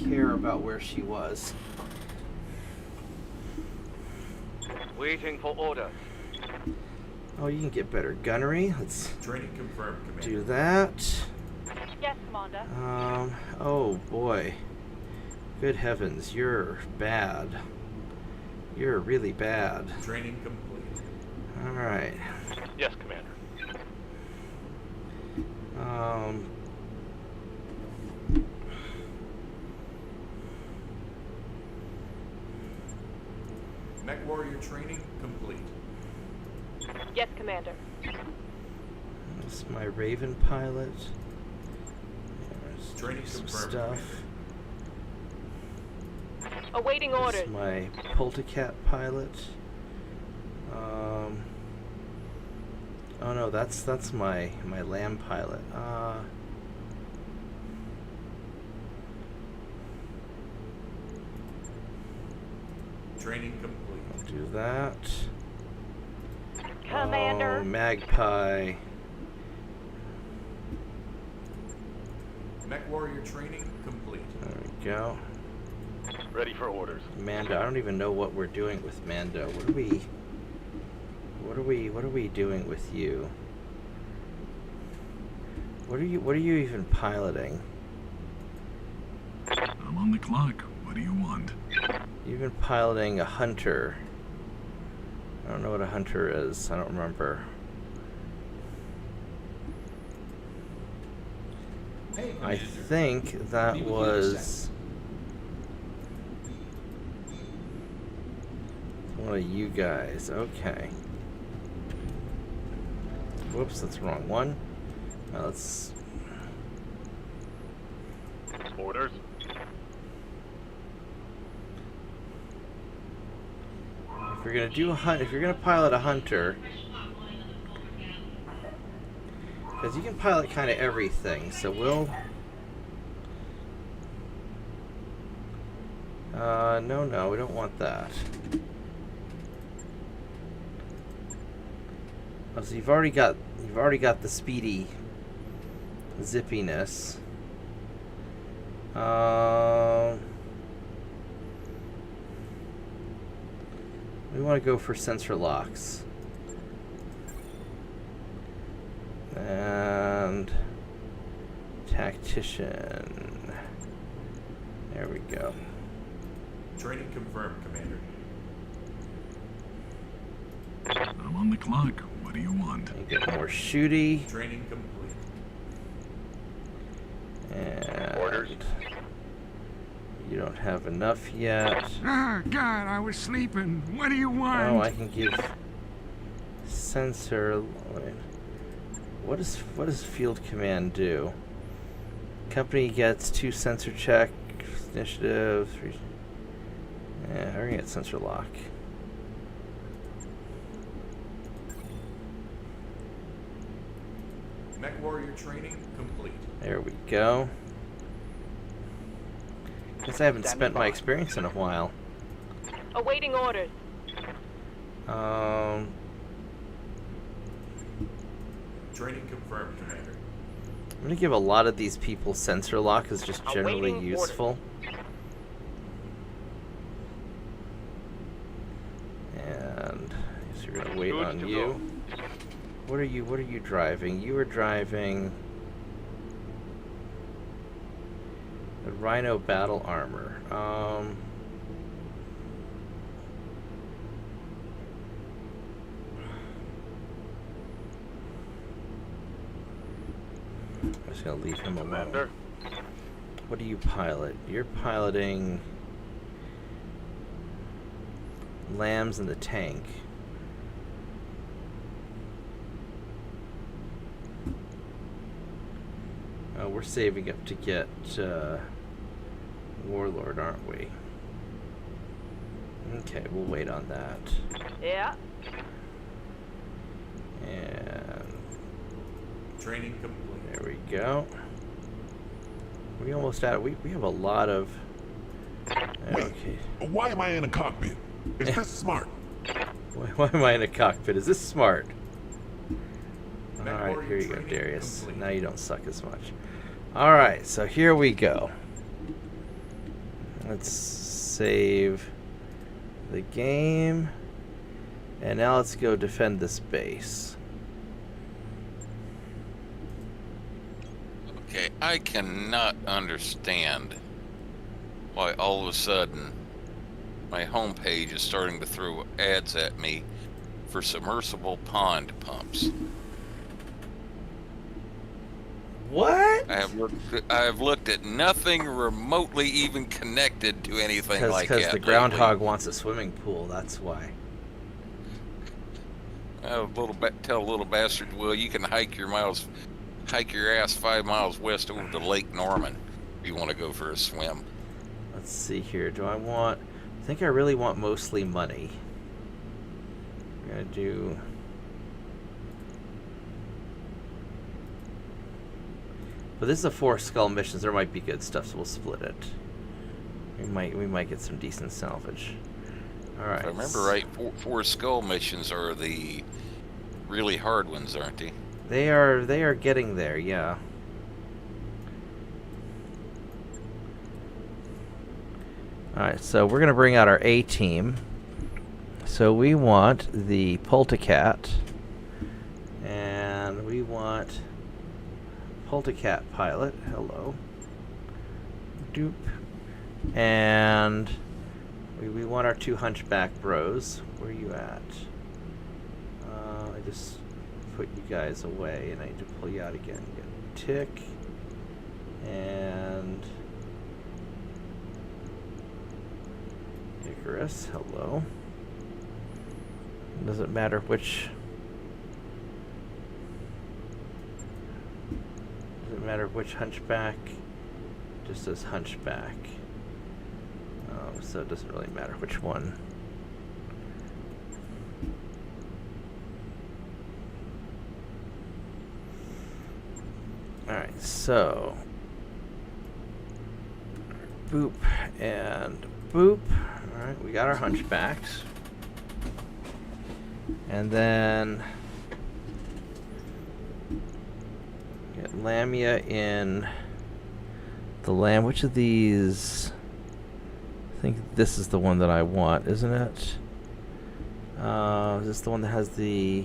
care about where she was. Waiting for orders. Oh, you can get better gunnery. Let's Training confirmed, Commander. do that. Yes, Commander. Oh boy. Good heavens, you're bad. You're really bad. Training complete. Alright. Yes, Commander. Mech warrior training complete. Yes, Commander. This is my Raven pilot. There's Training some confirmed, stuff. Awaiting This orders. is my Poltercat pilot. Oh no, that's my Lamb pilot. Training complete. I'll do that. Commander. Oh, Magpie. Mech warrior training complete. There we go. Ready for orders. Mando. I don't even know what we're doing with Mando. What are we doing with you? What are you even piloting? I'm on the clock. What do you want? You've been piloting a hunter. I don't know what a hunter is. I don't remember. Hey, I Commander. think that Meet with you in a was one of you guys. Okay. Whoops, that's the wrong one. Let's. Orders. If you're gonna do a hunt, if you're gonna pilot a hunter, because you can pilot kind of everything, so we'll. No, we don't want that. Oh, so you've already got the speedy zippiness. We want to go for sensor locks. And tactician. There we go. Training confirmed, Commander. I'm on the clock. What do you want? And get more shooty. Training complete. And Orders. you don't have enough yet. Ah, God, I was sleeping. What do you want? Oh, I can give sensor. Wait. What does field command do? Company gets 2 sensor check, initiative 3. Yeah, we're gonna get sensor lock. Mech warrior training complete. There we go. Guess I haven't Standing spent my by. experience in a while. Awaiting orders. Training confirmed, Commander. I'm gonna give a lot of these people sensor lock is just generally Awaiting useful. And so we're gonna wait Good on to you. go. What are you driving? You are driving the Rhino battle armor. I'm just gonna leave him alone. Commander. What do you pilot? You're piloting lambs in the tank. Oh, we're saving up to get Warlord, aren't we? Okay, we'll wait on that. Yeah. And Training complete. there we go. We almost out. We have a lot of. Wait, Okay. why am I in a cockpit? Is this smart? Why am I in a cockpit? Is this smart? Mech Alright, warrior here you go, training Darius. complete. Now you don't suck as much. Alright, so here we go. Let's save the game. And now let's go defend this base. Okay, I cannot understand why all of a sudden my homepage is starting to throw ads at me for submersible pond pumps. What? I have looked at nothing remotely even connected to anything like that. Because the groundhog wants a swimming pool, that's why. Tell a little bastard, well, you can hike your ass 5 miles west over to Lake Norman if you want to go for a swim. Let's see here. I think I really want mostly money. We're gonna do. But this is a 4 skull missions. There might be good stuff, so we'll split it. We might get some decent salvage. All right. If I remember right, four skull missions are the really hard ones, aren't they? They are getting there. Yeah. All right. So we're gonna bring out our A team. So we want the Poltercat, and we want Poltercat pilot. Hello. Doop. And we want our 2 hunchback bros. Where are you at? I just put you guys away, and I need to pull you out again. You get Tick and Icarus. Hello. Doesn't matter which. Doesn't matter which hunchback. Just says hunchback. So it doesn't really matter which one. Alright, so boop and boop. Alright, we got our hunchbacks. And then get Lamia in the lamb. Which of these? I think this is the one that I want, isn't it? Is this the one that has the...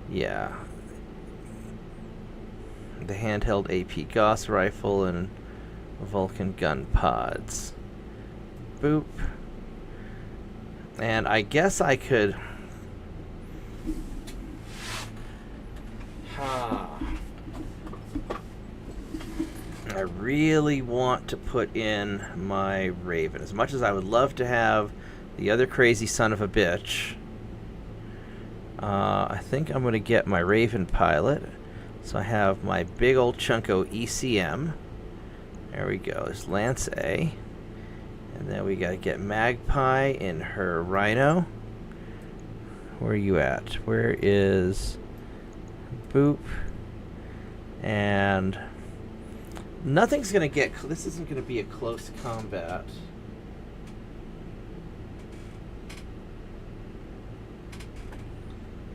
Yeah. The handheld AP Gauss rifle and Vulcan gun pods. Boop. And I guess I could... I really want to put in my Raven. As much as I would love to have the other crazy son of a bitch, I think I'm going to get my Raven pilot. So I have my big old chunko ECM. There we go. There's Lance A. And then we got to get Magpie in her Rhino. Where are you at? Where is... Boop. And nothing's going to get... This isn't going to be a close combat.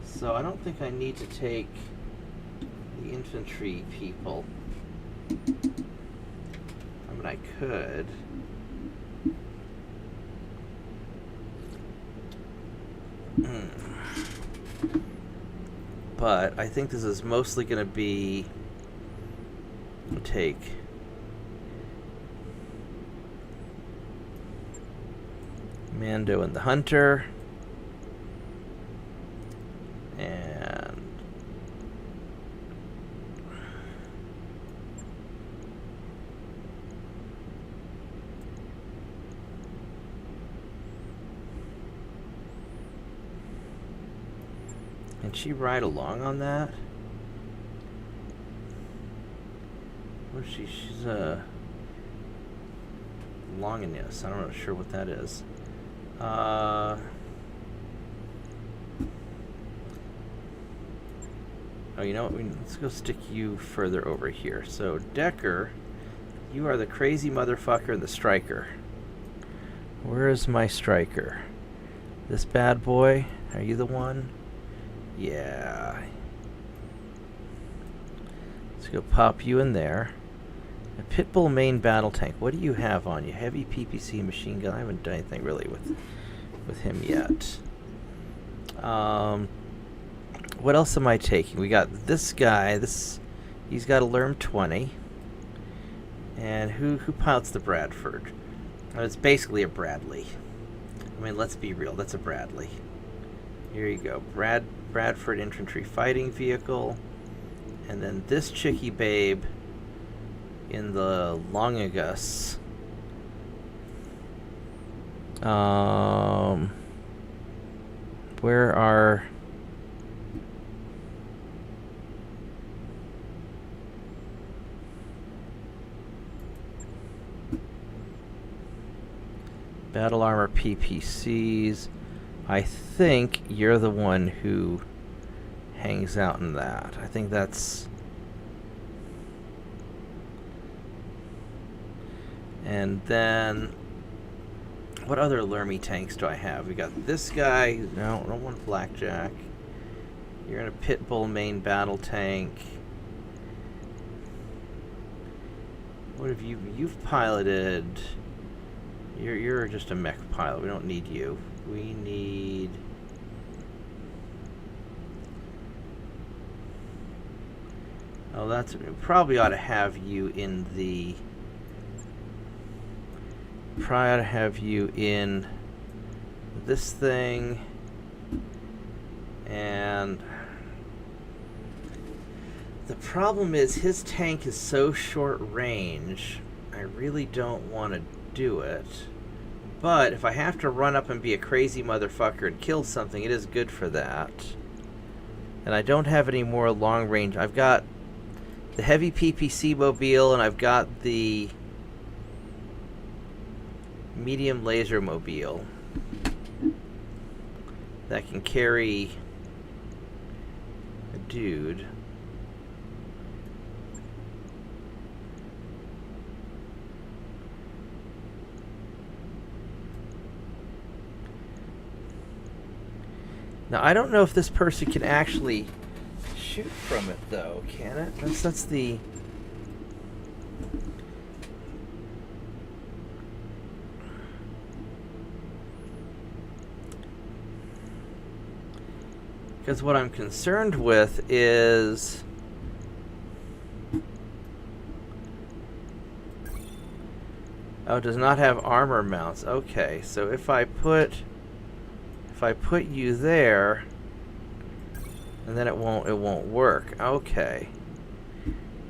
So I don't think I need to take the infantry people. I mean, I could. But I think this is mostly going to be take Mando and the Hunter, and can she ride along on that? She's Longinus. I'm not sure what that is. Oh, you know what? Let's go stick you further over here. So, Decker, you are the crazy motherfucker and the striker. Where is my striker? This bad boy? Are you the one? Yeah. Let's go pop you in there. A Pitbull main battle tank. What do you have on you? Heavy PPC machine gun. I haven't done anything really with him yet. What else am I taking? We got this guy. He's got a Lerm 20. And who pilots the Bradford? Oh, it's basically a Bradley. I mean, let's be real. That's a Bradley. Here you go. Bradford infantry fighting vehicle. And then this chickie babe in the Longinus. Where are... Battle armor PPCs. I think you're the one who hangs out in that. I think that's... And then... What other Lermy tanks do I have? We got this guy. No, I don't want Blackjack. You're in a Pitbull main battle tank. What have you... You've piloted... You're just a mech pilot. We don't need you. We need... Oh, that's... We probably ought to have you in the... Probably ought to have you in this thing. And... The problem is his tank is so short range, I really don't want to do it. But if I have to run up and be a crazy motherfucker and kill something, it is good for that. And I don't have any more long range. I've got the heavy PPC mobile and I've got the medium laser mobile that can carry a dude. Now, I don't know if this person can actually shoot from it, though, can it? That's the... Because what I'm concerned with is... Oh, it does not have armor mounts. Okay, so if I put you there, and then it won't work. Okay.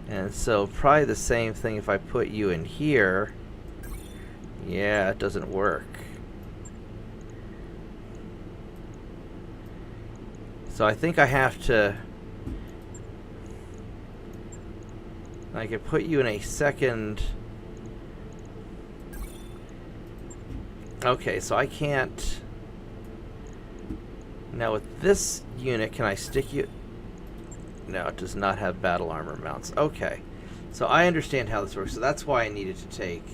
And so probably the same thing if I put you in here. Yeah, it doesn't work. So I think I have to... I could put you in a second... Okay, so I can't... Now with this unit, can I stick you... No, it does not have battle armor mounts. Okay. So I understand how this works. So that's why I needed to take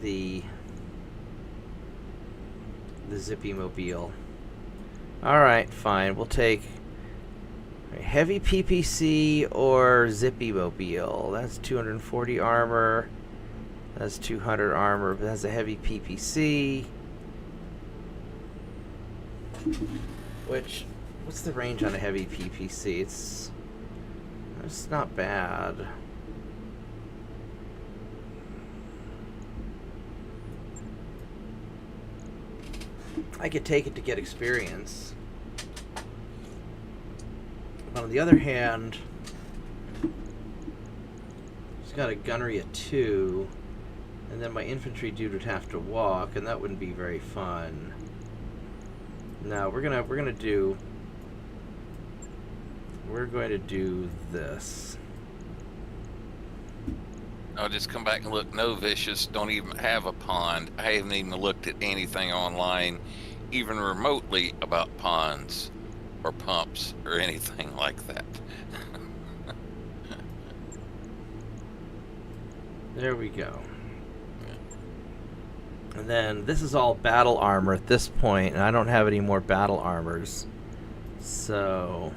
the Zippy Mobile. Alright, fine. We'll take heavy PPC or Zippy Mobile. That's 240 armor. That's 200 armor, but that's a heavy PPC. Which, what's the range on a heavy PPC? It's not bad. I could take it to get experience. But on the other hand, it's got a gunnery at 2, and then my infantry dude would have to walk, and that wouldn't be very fun. No, we're going to do this. I'll just come back and look. No Vicious, don't even have a pond. I haven't even looked at anything online, even remotely, about ponds or pumps or anything like that. There we go. And then this is all battle armor at this point, and I don't have any more battle armors. So,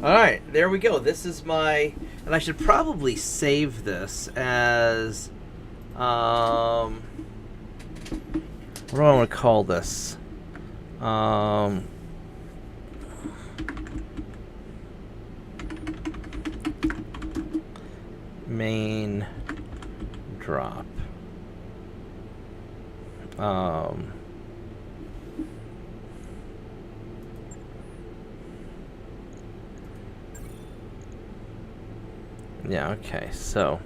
alright, there we go. This is my... And I should probably save this as... what do I want to call this? Main drop. Yeah, okay, so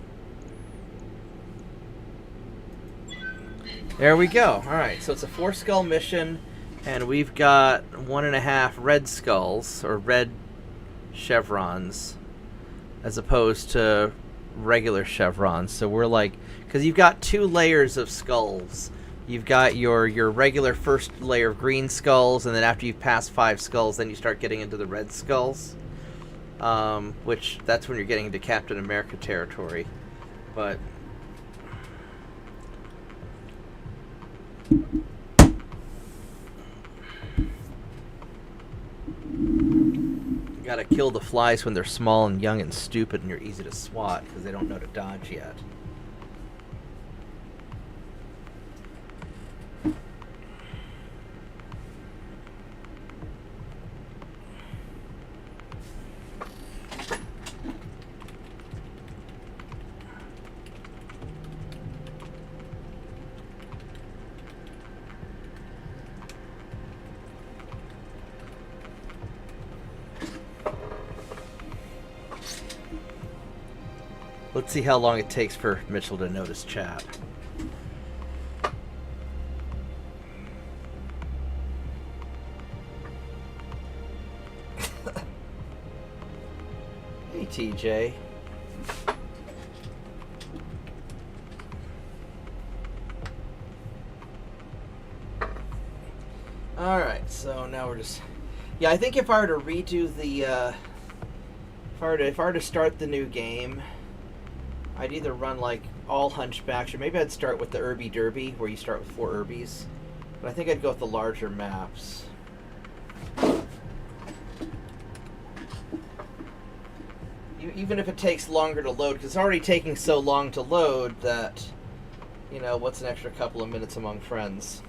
there we go. Alright, so it's a 4-skull mission, and we've got 1.5 red skulls, or red chevrons, as opposed to regular chevrons. So we're like, because you've got 2 layers of skulls. You've got your regular first layer of green skulls, and then after you've passed 5 skulls, then you start getting into the red skulls. Which, that's when you're getting into Captain America territory. But... you gotta kill the flies when they're small and young and stupid and you're easy to swat, because they don't know to dodge yet. Let's see how long it takes for Mitchell to notice chat. Hey, TJ. Alright, so now we're just... Yeah, I think if I were to redo the... If I were to start the new game... I'd either run like all hunchbacks, or maybe I'd start with the Irby Derby, where you start with 4 Irbies. But I think I'd go with the larger maps. Even if it takes longer to load, because it's already taking so long to load that, you know, what's an extra couple of minutes among friends?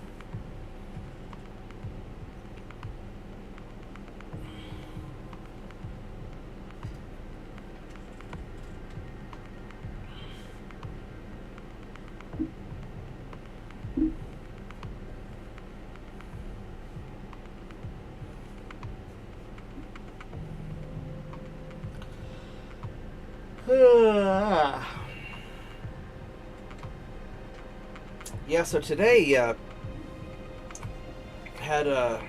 Yeah, so today had a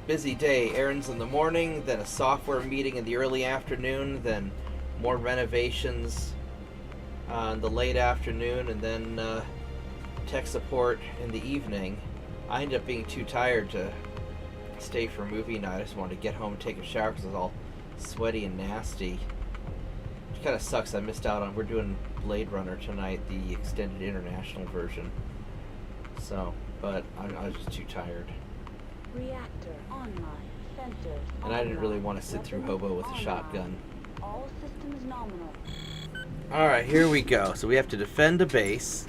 busy day. Errands in the morning, then a software meeting in the early afternoon, then more renovations in the late afternoon, and then tech support in the evening. I ended up being too tired to stay for movie night. I just wanted to get home and take a shower because I was all sweaty and nasty. Which kind of sucks. I missed out on. We're doing Blade Runner tonight, the extended international version. So, but I was just too tired. Reactor online. Sensors And I didn't really online. want to sit through Hobo with a Online. shotgun. All systems nominal. Alright, here we go. So we have to defend a base.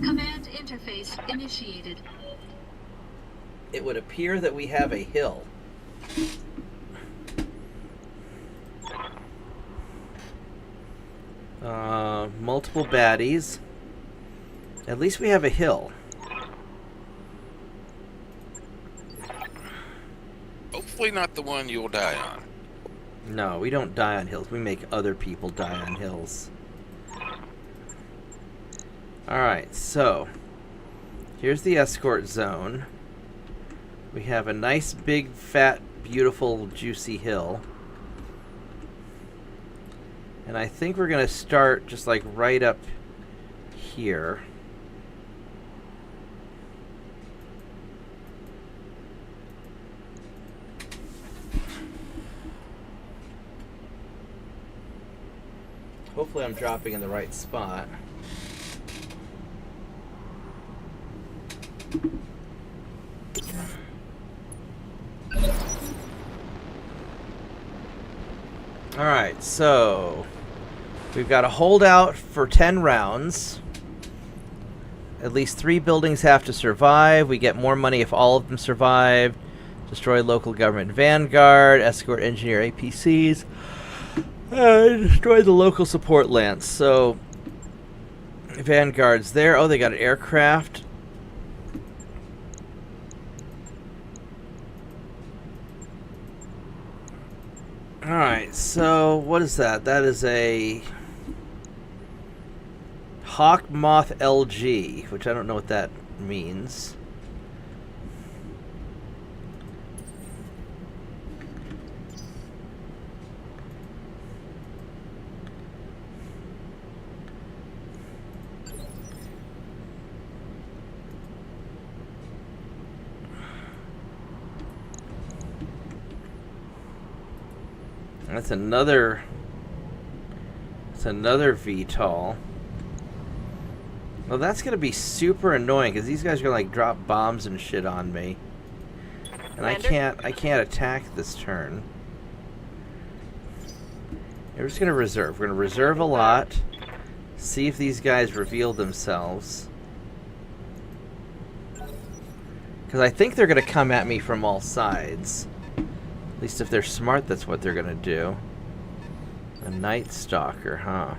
Command interface initiated. It would appear that we have a hill. Multiple baddies. At least we have a hill. Hopefully not the one you'll die on. No, we don't die on hills. We make other people die on hills. Alright, so here's the escort zone. We have a nice, big, fat, beautiful, juicy hill. And I think we're going to start just like right up here. Hopefully I'm dropping in the right spot. Alright, so we've got a holdout for 10 rounds. At least 3 buildings have to survive. We get more money if all of them survive. Destroy local government vanguard, escort engineer APCs, destroy the local support lance. So vanguard's there. Oh, they got an aircraft. Alright, so what is that? That is a Hawk Moth LG, which I don't know what that means. That's another VTOL. Well, that's gonna be super annoying because these guys are gonna like drop bombs and shit on me, and I can't attack this turn. We're just gonna reserve. We're gonna reserve a lot. See if these guys reveal themselves, because I think they're gonna come at me from all sides. At least if they're smart, that's what they're gonna do. A Night Stalker, huh?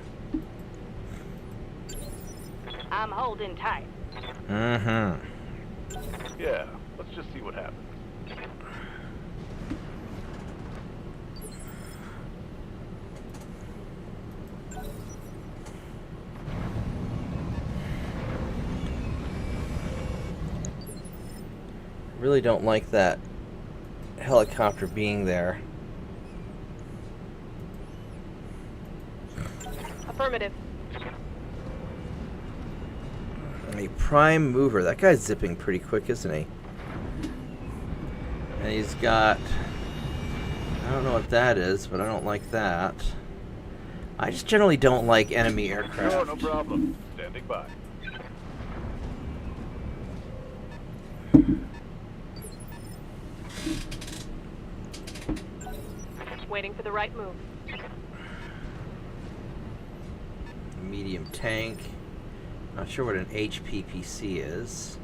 I'm holding tight. Mm-hmm. Yeah, let's just see what happens. Really don't like that helicopter being there. Affirmative. A prime mover. That guy's zipping pretty quick, isn't he? And he's got... I don't know what that is, but I don't like that. I just generally don't like enemy aircraft. Sure, no problem. Standing by. Waiting for the right move. Medium tank. Not sure what an HPPC is.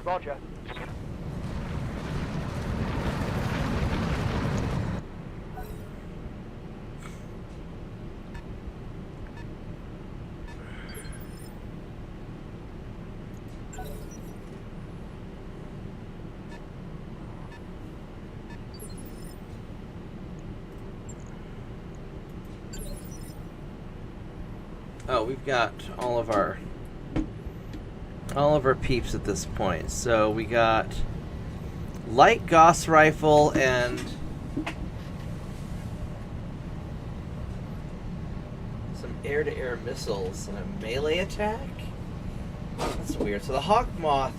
Roger. Oh, we've got all of our peeps at this point. So we got light Gauss rifle and some air-to-air missiles and a melee attack. That's weird. So the hawk moth,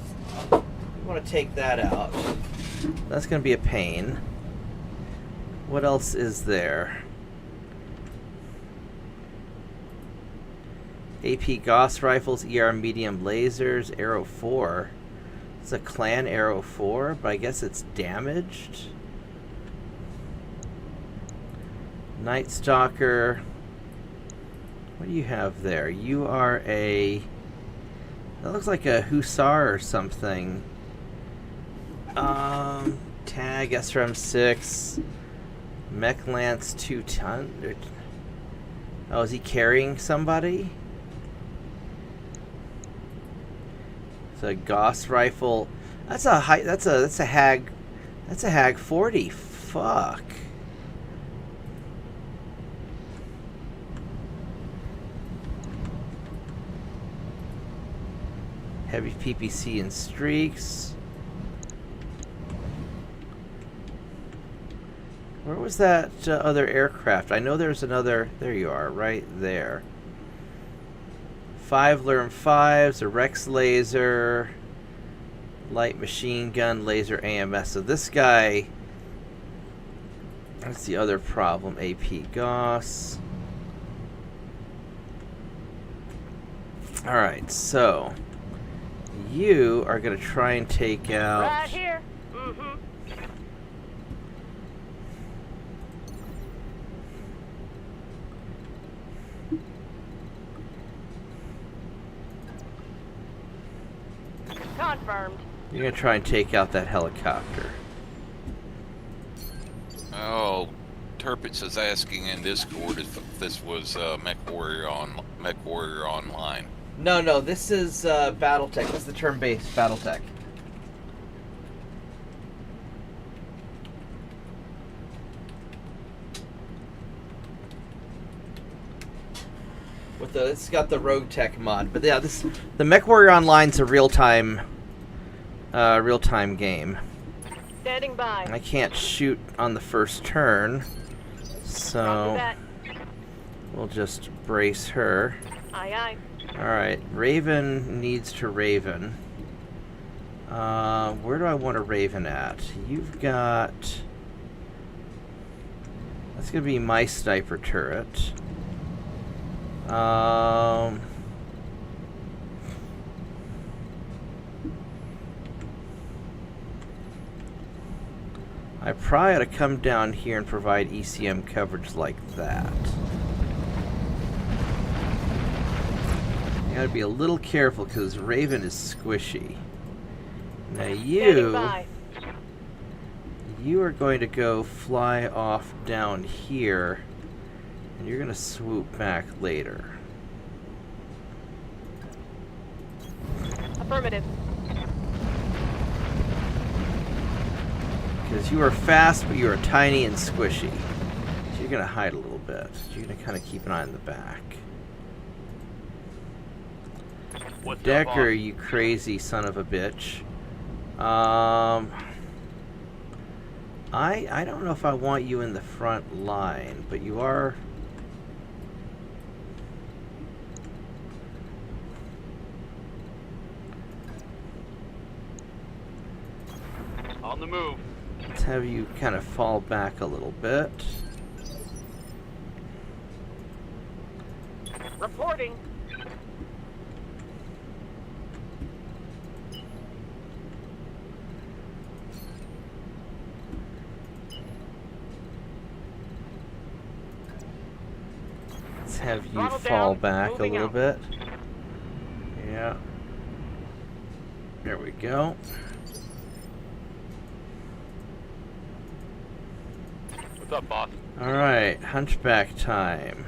you want to take that out. That's going to be a pain. What else is there? AP Gauss rifles, ER medium lasers, Arrow 4. It's a clan Arrow 4, but I guess it's damaged. Night Stalker. What do you have there? You are a... That looks like a Hussar or something. Tag SRM 6. Mech Lance 2 ton. Oh, is he carrying somebody? It's a Gauss rifle. That's a high. That's a Hag. That's a Hag 40. Fuck. Heavy PPC and streaks. Where was that other aircraft? I know there's another. There you are, right there. 5 Lerm 5s, a Rex laser, light machine gun, laser AMS. So this guy, that's the other problem. AP Gauss. Alright, so you are going to try and take out... Right here. Confirmed. You're going to try and take out that helicopter. Oh, Turpitz is asking in Discord if this was Mech Warrior Online. No, this is Battletech. This is the turn-based Battletech. With the, it's got the Roguetech mod, but yeah, the Mech Warrior Online's a real-time game. Standing by. I can't shoot on the first turn, so we'll just brace her. Aye, aye. Alright, Raven needs to Raven. Where do I want to Raven at? You've got... That's going to be my sniper turret. I probably ought to come down here and provide ECM coverage like that. You gotta be a little careful because Raven is squishy. Now you are going to go fly off down here, and you're gonna swoop back later. Affirmative. Because you are fast, but you are tiny and squishy. So you're gonna hide a little bit. You're gonna kind of keep an eye on the back. What's Decker, you crazy son of a bitch. I don't know if I want you in the front line, but you are... On the move. Let's have you kind of fall back a little bit. Reporting. Let's have you Throttle fall down, back a moving little out. bit. Yeah. There we go. What's up, boss? Alright, Hunchback time.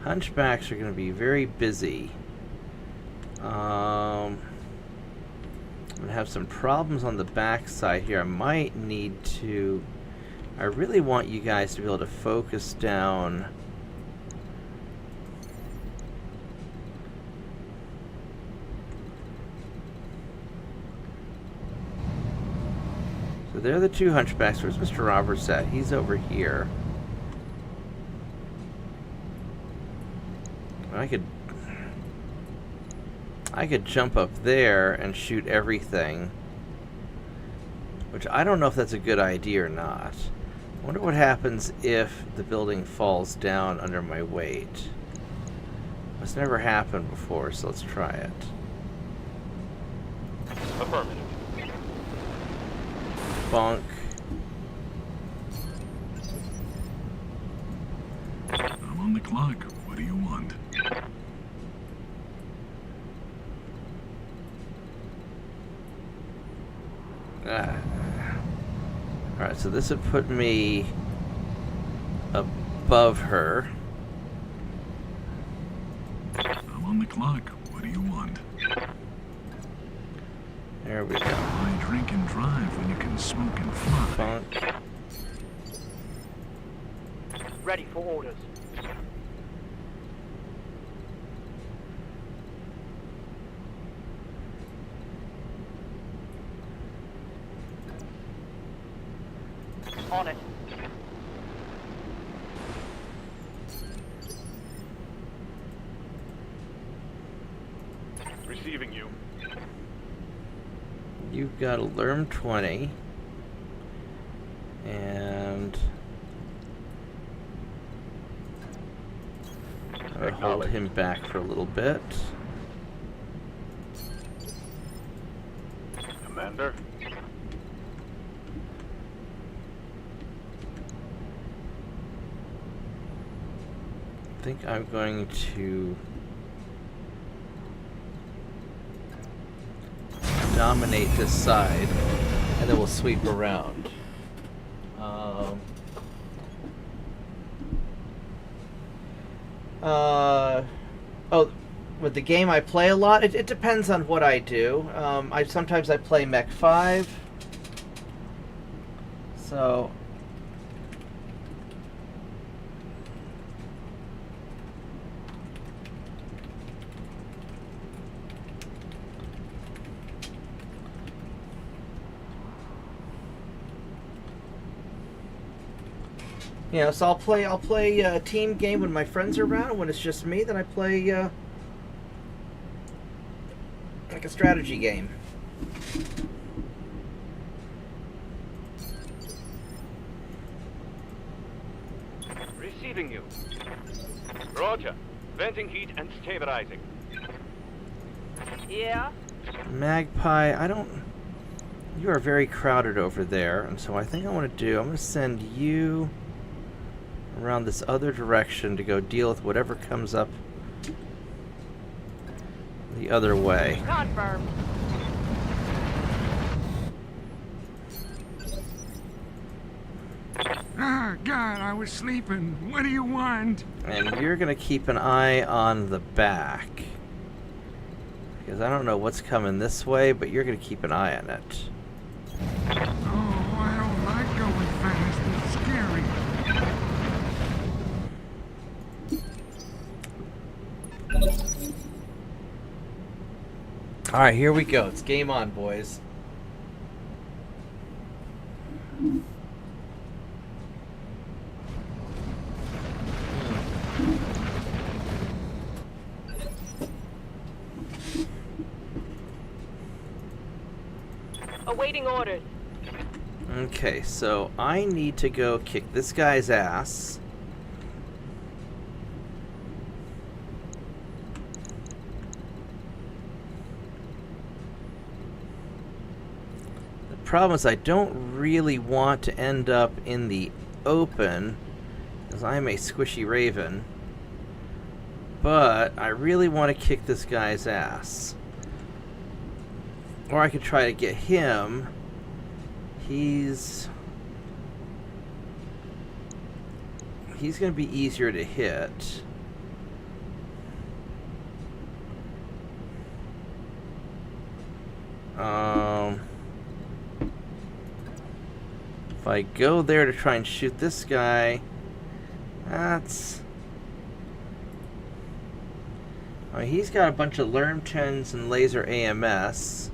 Hunchbacks are going to be very busy. I'm going to have some problems on the back side here. I might need to... I really want you guys to be able to focus down... So they're the two Hunchbacks. Where's Mr. Roberts at? He's over here. I could jump up there and shoot everything. Which I don't know if that's a good idea or not. I wonder what happens if the building falls down under my weight. It's never happened before, so let's try it. Affirmative. Bonk. I'm on the clock. What do you want? Alright, so this would put me above her. I'm on the clock. What do you want? There we go. Why drink and drive when you can smoke and fly? Bonk. Ready for orders. On it. Receiving you. You've got a Lerm 20. And I'll hold him back for a little bit. Commander. I think I'm going to dominate this side, and then we'll sweep around. Oh, with the game I play a lot, it depends on what I do. Sometimes I play Mech 5, so you know, so I'll play a team game when my friends are around, and when it's just me, then I play like a strategy game. Receiving you. Roger. Venting heat and stabilizing. Yeah? Magpie, you are very crowded over there, and so I think I'm going to send you around this other direction to go deal with whatever comes up the other way. Confirmed. Ah, God, I was sleeping. What do you want? And you're going to keep an eye on the back. Because I don't know what's coming this way, but you're going to keep an eye on it. Oh, I don't like going fast. It's scary. Alright, here we go. It's game on, boys. Awaiting orders. Okay, so I need to go kick this guy's ass. The problem is I don't really want to end up in the open, because I'm a squishy raven. But I really want to kick this guy's ass. Or I could try to get him. He's going to be easier to hit. If I go there to try and shoot this guy, that's... I mean, he's got a bunch of Lerm 10s and laser AMS.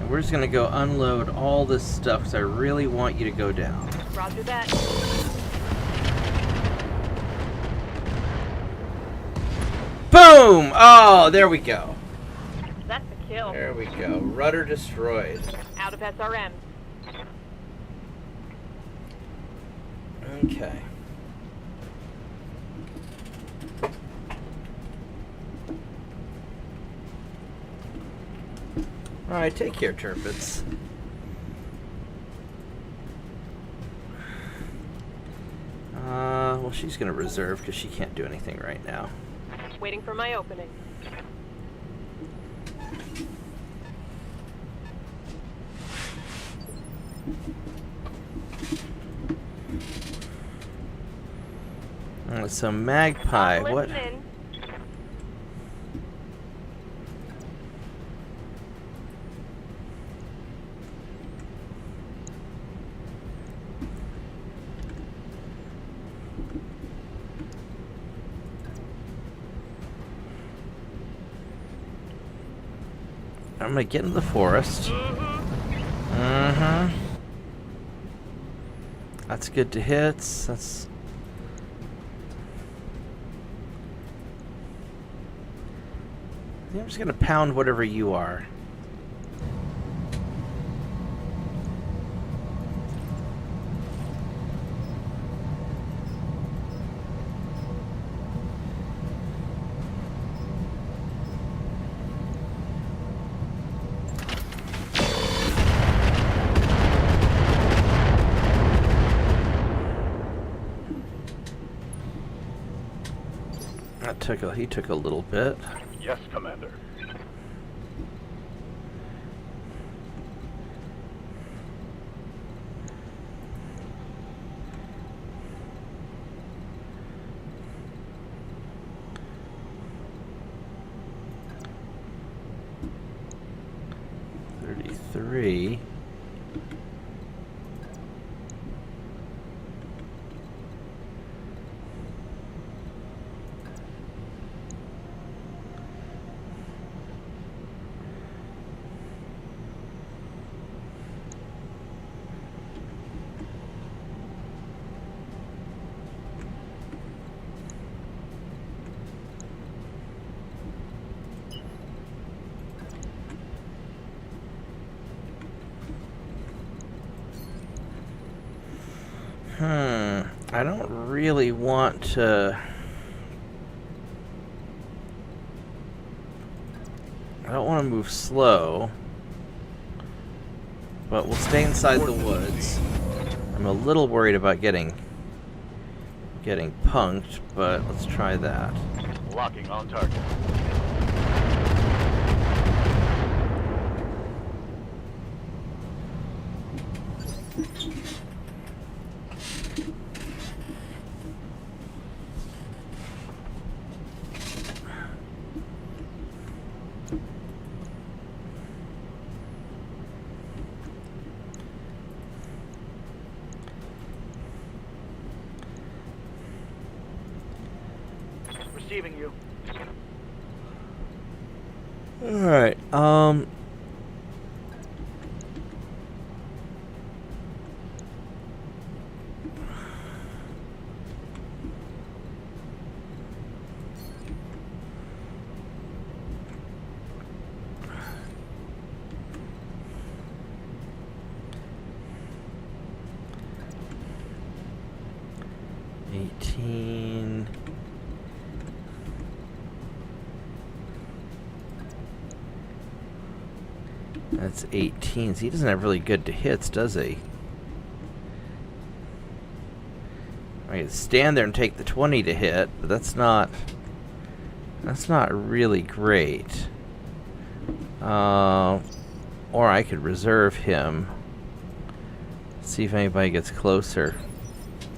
We're just gonna go unload all this stuff because I really want you to go down. Roger that. Boom! Oh, there we go. That's a kill. There we go. Rudder destroyed. Out of SRM. Okay. Alright, take care, Turpits. Well, she's gonna reserve because she can't do anything right now. Waiting for my opening. So Magpie, what? Listening. I'm gonna get into the forest. That's good to hits. That's. I'm just gonna pound whatever you are. He took a little bit. Yes, Commander. $33. I don't really want to. I don't want to move slow, but we'll stay inside the woods. I'm a little worried about getting punked, but let's try that. Locking on target. Receiving you. Alright, 18. That's 18. So he doesn't have really good to hits, does he? I can stand there and take the 20 to hit, but that's not really great. Or I could reserve him. See if anybody gets closer.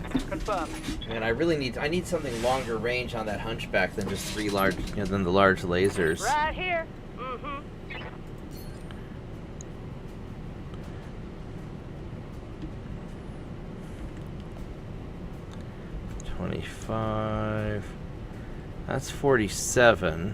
Confirmed. And I need something longer range on that hunchback than just than the large lasers. Right here. 25. That's 47.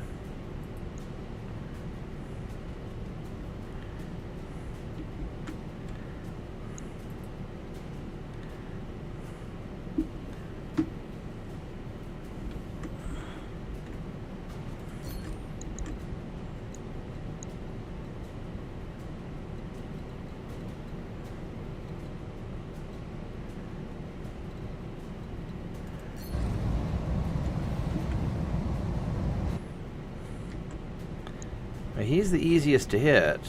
He's the easiest to hit.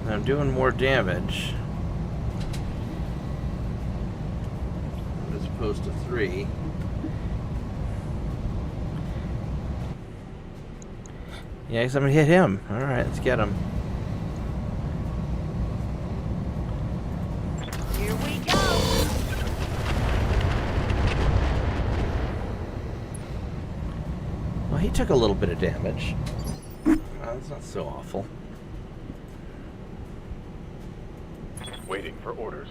I'm doing more damage. As opposed to 3. Yeah, I guess I'm gonna hit him. Alright, let's get him. Here we go. Well, he took a little bit of damage. That's not so awful. Waiting for orders.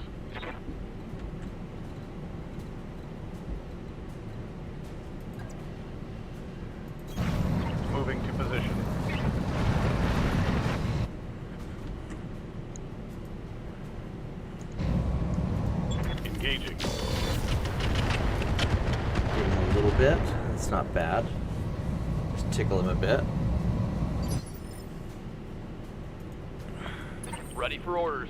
Moving to position. Engaging. Give him a little bit. That's not bad. Just tickle him a bit. Ready for orders.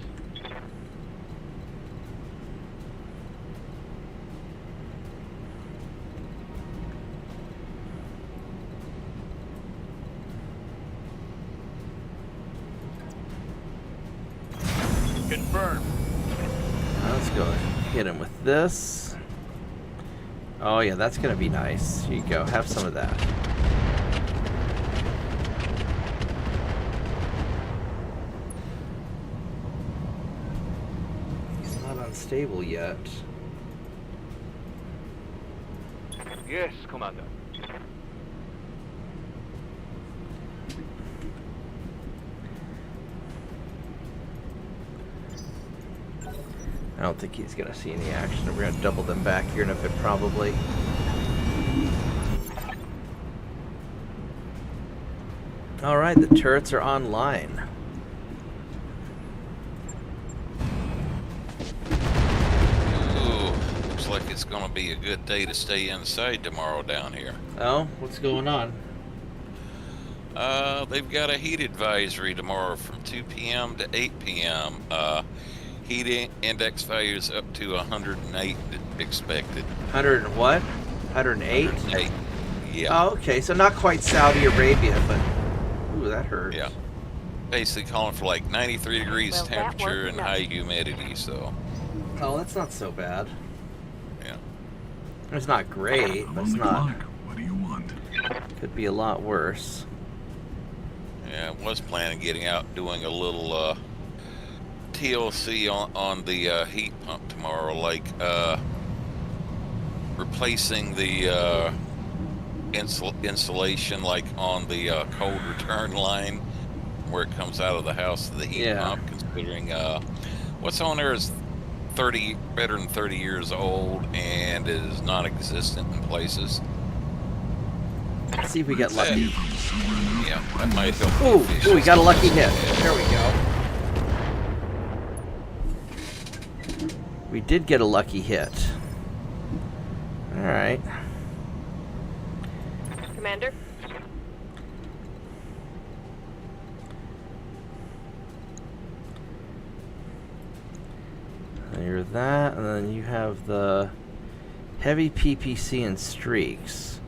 Confirmed. Let's go hit him with this. Oh yeah, that's gonna be nice. Here you go, have some of that. He's not unstable yet. Yes, Commander. I don't think he's gonna see any action. We're gonna double them back here in a bit, probably. Alright, the turrets are online. Ooh, looks like it's gonna be a good day to stay inside tomorrow down here. Oh, what's going on? They've got a heat advisory tomorrow from 2 p.m. to 8 p.m. Heat index values up to 108 expected. 100 and what? 108? 108. Yeah. Oh, okay, so not quite Saudi Arabia, but... Ooh, that hurts. Yeah. Basically calling for like 93 degrees Well, that temperature works and enough. high humidity, so... Oh, that's not so bad. Yeah. It's not great, but I'm it's on the not... clock. What do you want? Could be a lot worse. Yeah, I was planning on getting out and doing a little TLC on the heat pump tomorrow, like replacing the insulation like on the cold return line where it comes out of the house to the heat pump, considering what's on there is better than 30 years old and is non-existent in places. Let's see if we get lucky. Yeah, that might help. Ooh, we got a lucky hit. There we go. We did get a lucky hit. Alright. Commander? You're that, and then you have the heavy PPC and streaks.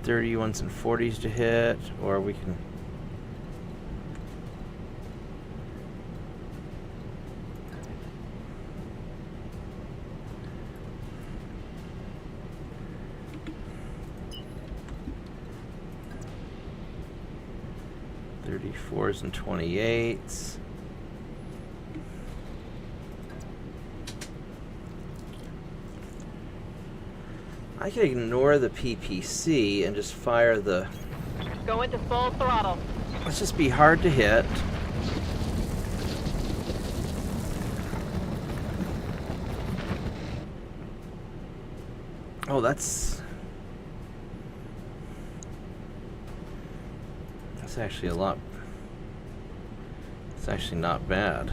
31s and 40s to hit, or we can... .34s and 28s. I can ignore the PPC and just fire the... Go into full throttle. Let's just be hard to hit. Oh, that's actually a lot... It's actually not bad.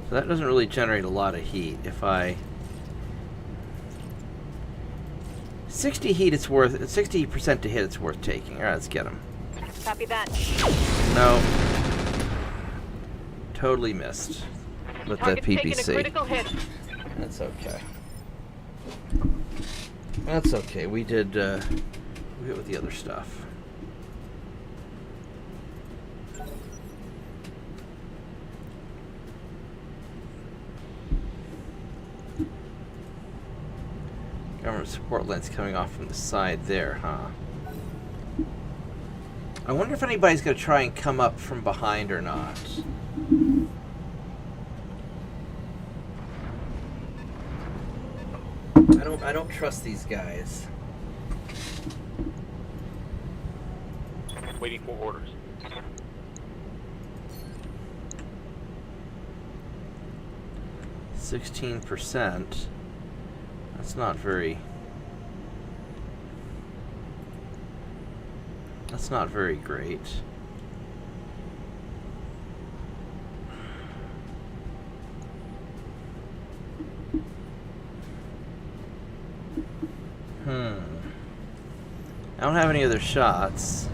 So that doesn't really generate a lot of heat. If I... 60 heat, it's worth... 60% to hit, it's worth taking. Alright, let's get him. Copy that. No. totally missed with the Target's taking a PPC. critical hit. That's okay. That's okay. We did with the other stuff. Government support lines coming off from the side there, huh? I wonder if anybody's going to try and come up from behind or not. I don't trust these guys. Waiting for orders. %16%. That's not very. That's not very great. I don't have any other shots.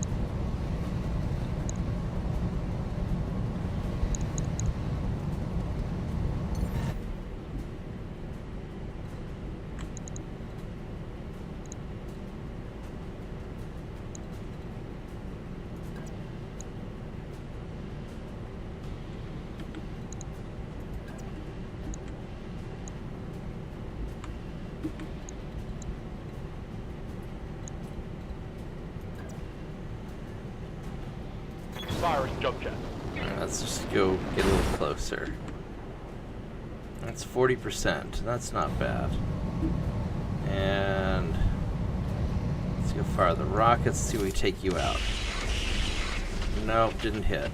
Firing jump jet. Let's just go get a little closer. That's 40%. That's not bad. And let's go fire the rockets, see if we take you out. Nope, didn't hit.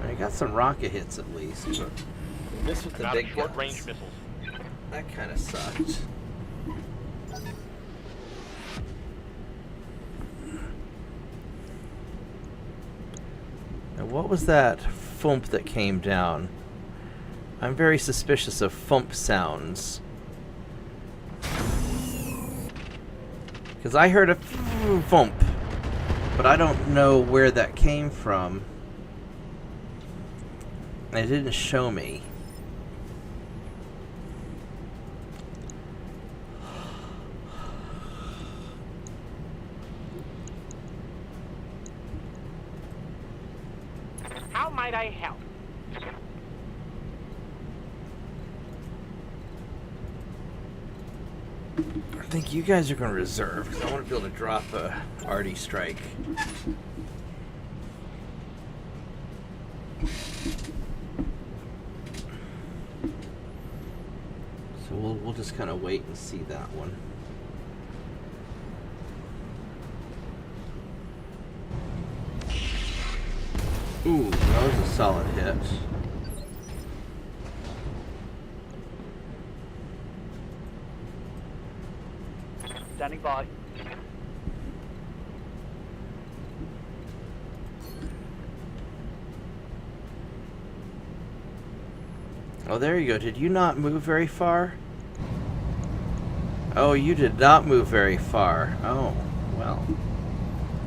I got some rocket hits at least, but this with the Not big short range guns. missiles. That kind of sucked. Now, what was that thump that came down? I'm very suspicious of thump sounds. Because I heard a thump, but I don't know where that came from. And it didn't show me. How might I help? I think you guys are going to reserve, because I want to be able to drop a arty strike. So we'll just kind of wait and see that one. Ooh, that was a solid hit. Standing by. Oh, there you go. Did you not move very far? Oh, you did not move very far. Oh, well.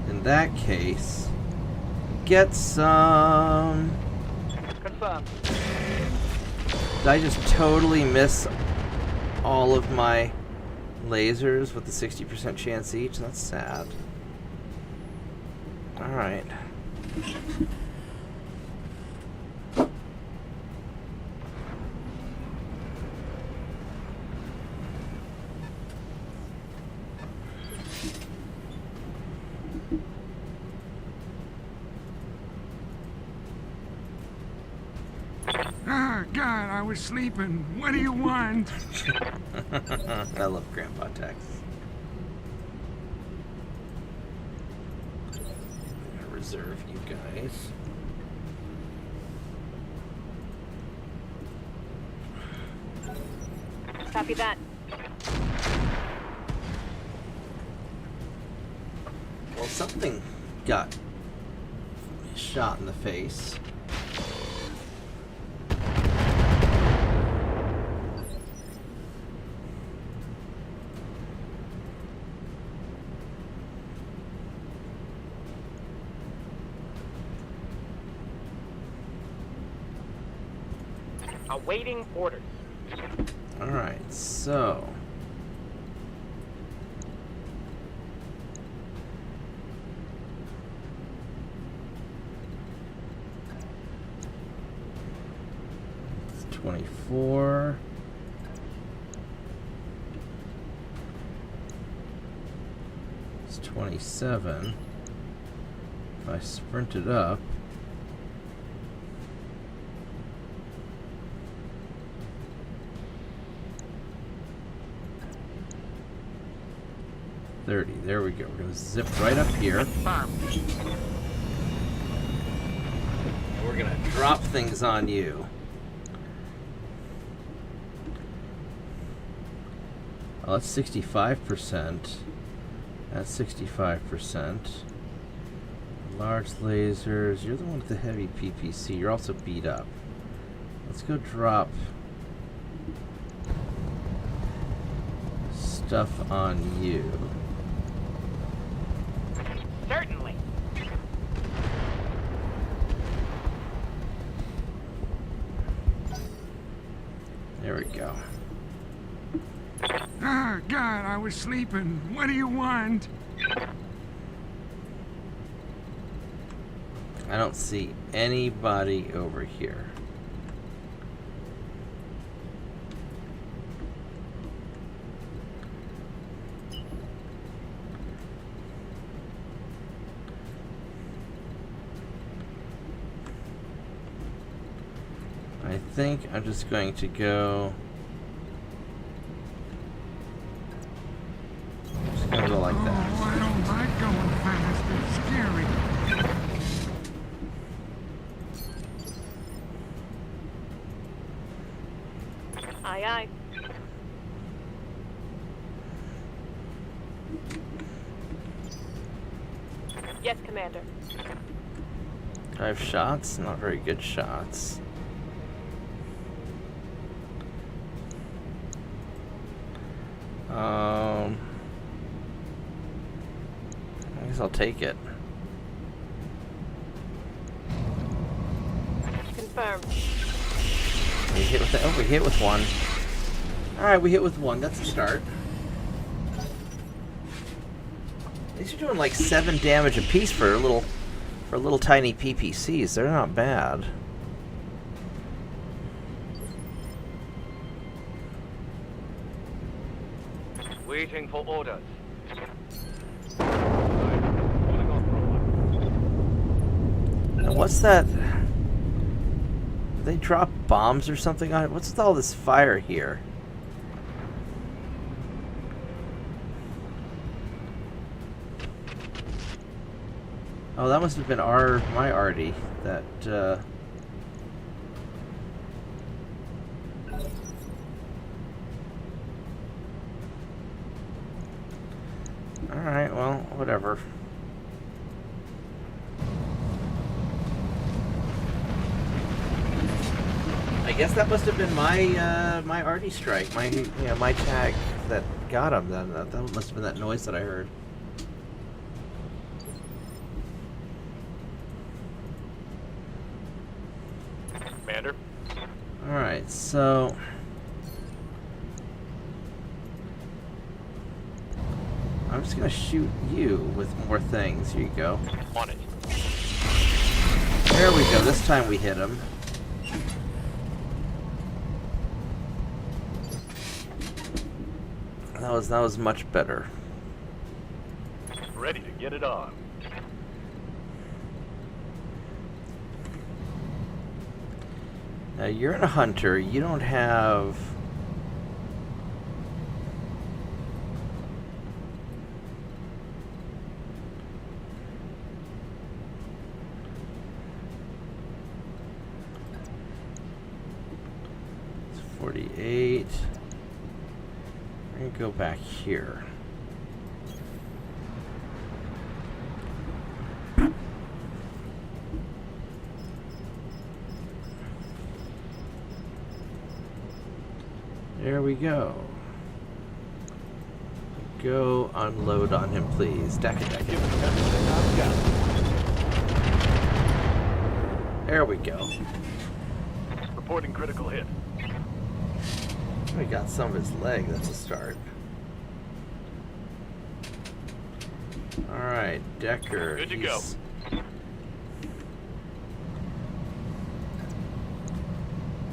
In that case, get some... Confirmed. Did I just totally miss all of my lasers with the 60% chance each? That's sad. Alright. Ah, God, I was sleeping. What do you want? I love Grandpa Tex. I'm gonna reserve you guys. Copy that. Well, something got shot in the face. Awaiting orders. Alright, so... It's 24... It's 27. If I sprint it up... 30. There we go. We're going to zip right up here. And we're going to drop things on you. Oh, that's 65%. That's 65%. Large lasers. You're the one with the heavy PPC. You're also beat up. Let's go drop stuff on you. Certainly. There we go. Ah, God, I was sleeping. What do you want? I don't see anybody over here. I think I'm just going to go... Just gonna go like that. Oh, I don't like going fast. It's scary. Aye, aye. Yes, Commander. 5 shots, not very good shots. I guess I'll take it. Confirmed. We hit with we hit with one. Alright, we hit with one. That's a start. These are doing like 7 damage apiece for little tiny PPCs. They're not bad. Waiting for orders. And what's that? They drop bombs or something on it? What's with all this fire here? Oh, that must have been my Artie that Alright, well, whatever. I guess that must have been my my Artie strike, my tag that got him. That must have been that noise that I heard. Commander. All right, so I'm just gonna shoot you with more things. Here you go. On it. There we go. This time we hit him. That was much better. Ready to get it on. Now you're in a hunter. You don't have. It's 48. We're gonna go back here. There we go. Go unload on him, please. Deck it. There we go. Reporting critical hit. We got some of his leg. That's a start. Alright, Decker. Good to go.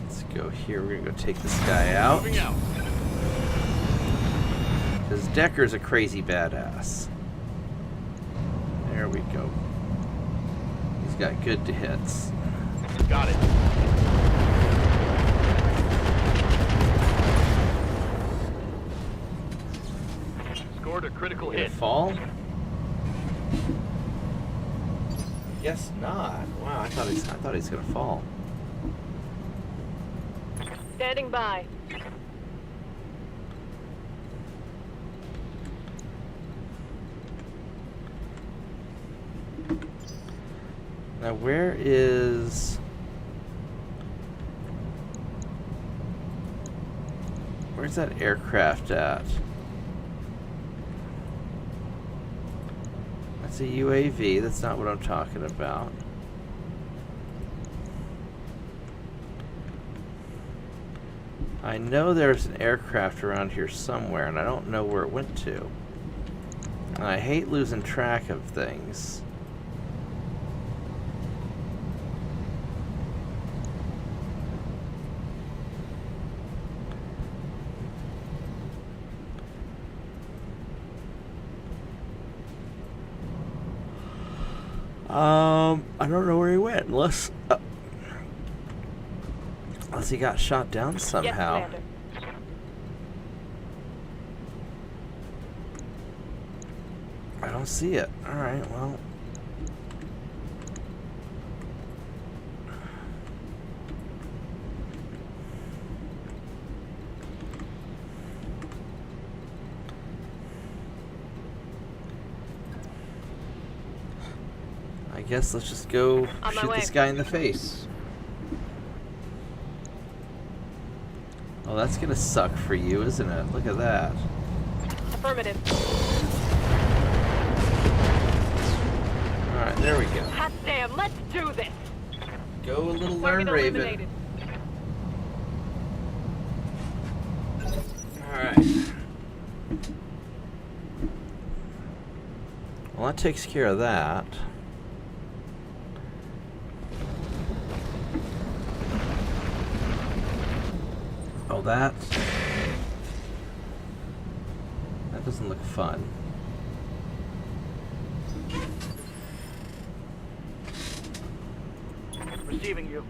Let's go here. We're gonna go take this guy out. Moving out. Because Decker's a crazy badass. There we go. He's got good to hits. Got it. Scored a critical Gonna hit. fall? Guess not. Wow, I thought he's gonna fall. Standing by. Now where's that aircraft at? That's a UAV. That's not what I'm talking about. I know there's an aircraft around here somewhere, and I don't know where it went to. And I hate losing track of things. I don't know where he went, unless he got shot down somehow. Yes, Commander. I don't see it. Alright, well. I guess let's just go On my shoot way. this guy in the face. Oh, that's gonna suck for you, isn't it? Look at that. Affirmative. Alright, there we go. Hot damn, let's do this. Go a little Target learn, Raven. eliminated. Alright. Well, that takes care of that. Oh, that doesn't look fun. Receiving you.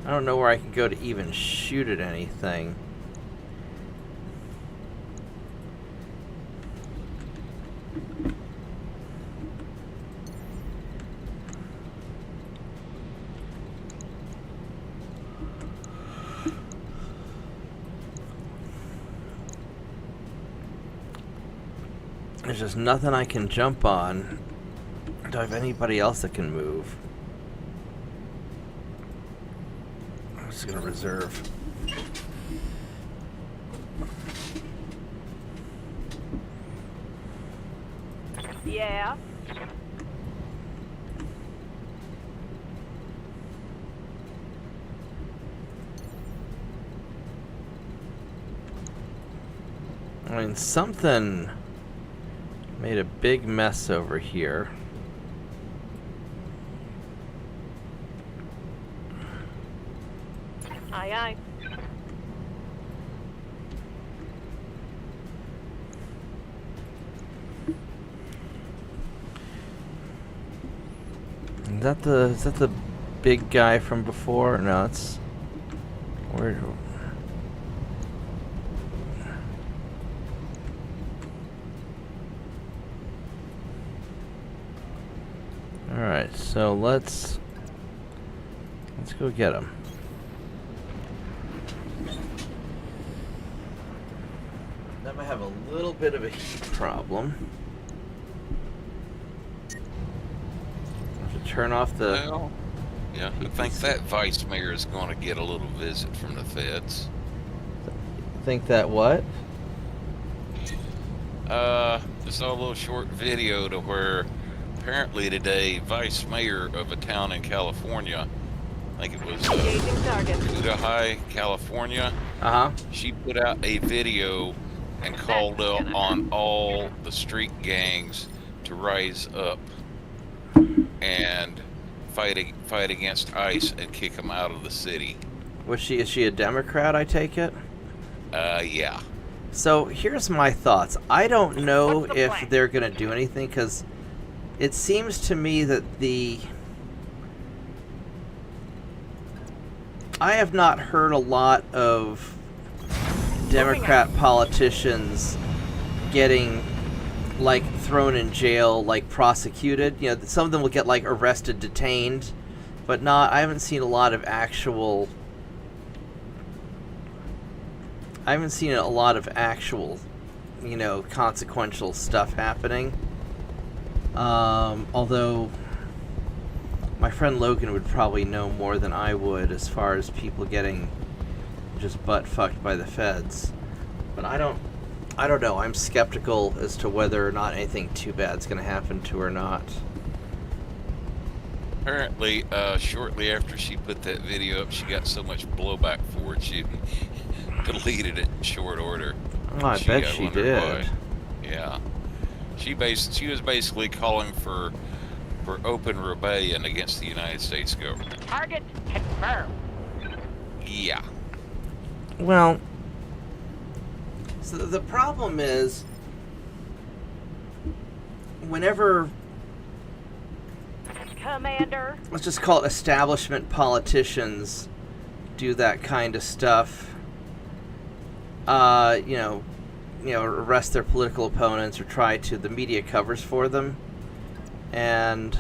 I don't know where I can go to even shoot at anything. There's just nothing I can jump on. Do I have anybody else that can move? I'm just gonna reserve. Yeah. I mean, something made a big mess over here. Aye, aye. Is that the big guy from before? No, it's where. All right, so let's go get him. Then I have a little bit of a heat problem. I have to turn off the. Well, Yeah, I think that vice mayor is going to get a little visit from the feds. Think that what? Just saw a little short video to where apparently today, vice mayor of a town in California, I think it was Engaging target. Cudahy, California. She put out a video and called on all the street gangs to rise up and fight against ICE and kick them out of the city. Is she a Democrat, I take it? Yeah. So here's my thoughts. I don't know if they're going to do anything, because it seems to me that I have not heard a lot of Democrat politicians getting, like, thrown in jail, like, prosecuted. You know, some of them will get, like, arrested, detained, but I haven't seen a lot of actual... you know, consequential stuff happening. Although my friend Logan would probably know more than I would as far as people getting just butt fucked by the feds. But I don't know. I'm skeptical as to whether or not anything too bad's going to happen to her or not. Apparently, shortly after she put that video up, she got so much blowback for it, she deleted it in short order. Oh, I bet she did. Why. Yeah. She was basically calling for open rebellion against the United States government. Target confirmed. Yeah. Well, so the problem is, whenever, Commander. let's just call it establishment politicians do that kind of stuff, you know, arrest their political opponents or the media covers for them. And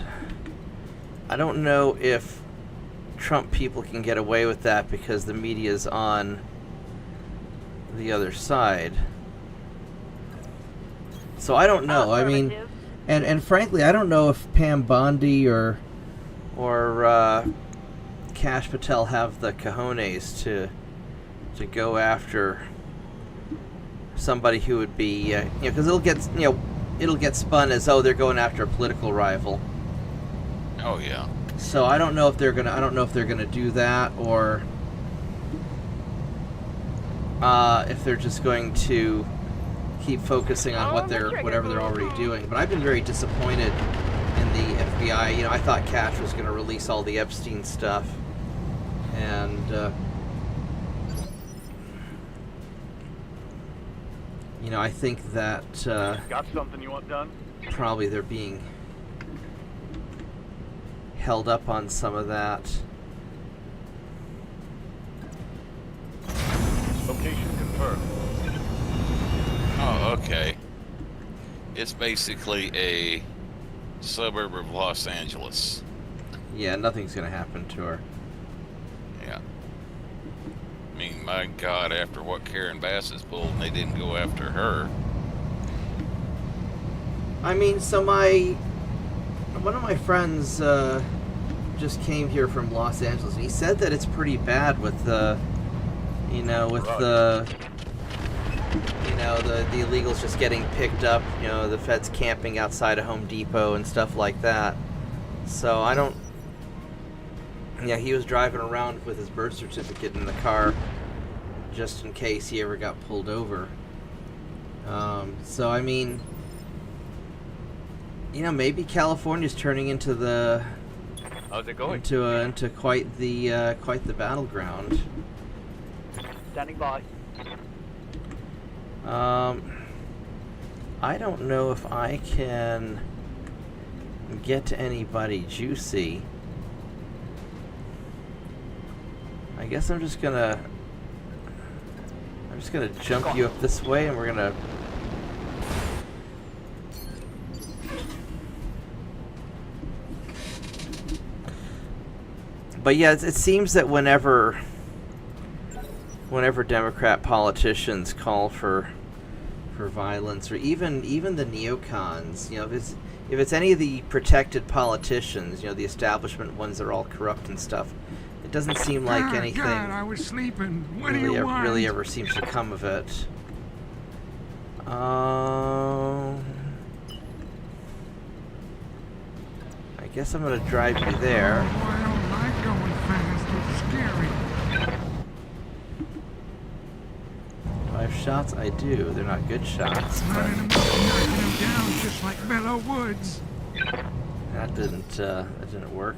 I don't know if Trump people can get away with that because the media's on the other side. So I don't know. I mean, and frankly, I don't know if Pam Bondi or Kash Patel have the cojones to go after somebody who would be, because it'll get spun as, oh, they're going after a political rival. Oh yeah. So I don't know if they're gonna do that, or if they're just going to keep focusing on whatever they're already doing. But I've been very disappointed in the FBI. You know, I thought Kash was going to release all the Epstein stuff, and you know, I think that Got something you want done? probably they're being held up on some of that. Location confirmed. Oh, okay. It's basically a suburb of Los Angeles. Yeah, nothing's gonna happen to her. Yeah. I mean, my God, after what Karen Bass has pulled, they didn't go after her. I mean, so one of my friends just came here from Los Angeles, and he said that it's pretty bad with the illegals just getting picked up, you know, the feds camping outside of Home Depot and stuff like that. So he was driving around with his birth certificate in the car just in case he ever got pulled over. So I mean, you know, maybe California's turning into How's it going? into quite the battleground. Standing by. I don't know if I can get to anybody juicy. I guess I'm just gonna jump you up this way, and we're gonna but yeah, it seems that whenever Democrat politicians call for for violence, or even the neocons. You know, if it's any of the protected politicians, you know, the establishment ones that are all corrupt and stuff, it doesn't seem like anything God, I was sleeping. What really, do you want? really ever seems to come of it. I guess I'm gonna drive you there. Oh, I don't like going fast. It's scary. 5 shots? I do. They're not good shots. Not in a minute, knocking him down just like Bellow Woods. That didn't work.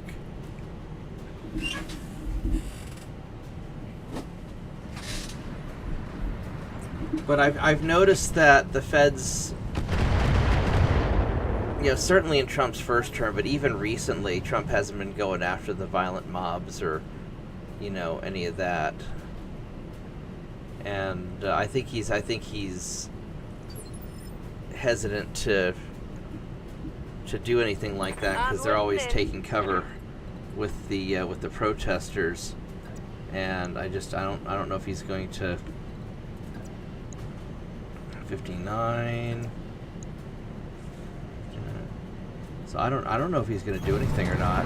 But I've noticed that the feds, you know, certainly in Trump's first term, but even recently, Trump hasn't been going after the violent mobs or, you know, any of that. And I think he's hesitant to do anything like that because they're always taking cover with the protesters, and I don't know if he's going to. 59. So I don't know if he's going to do anything or not.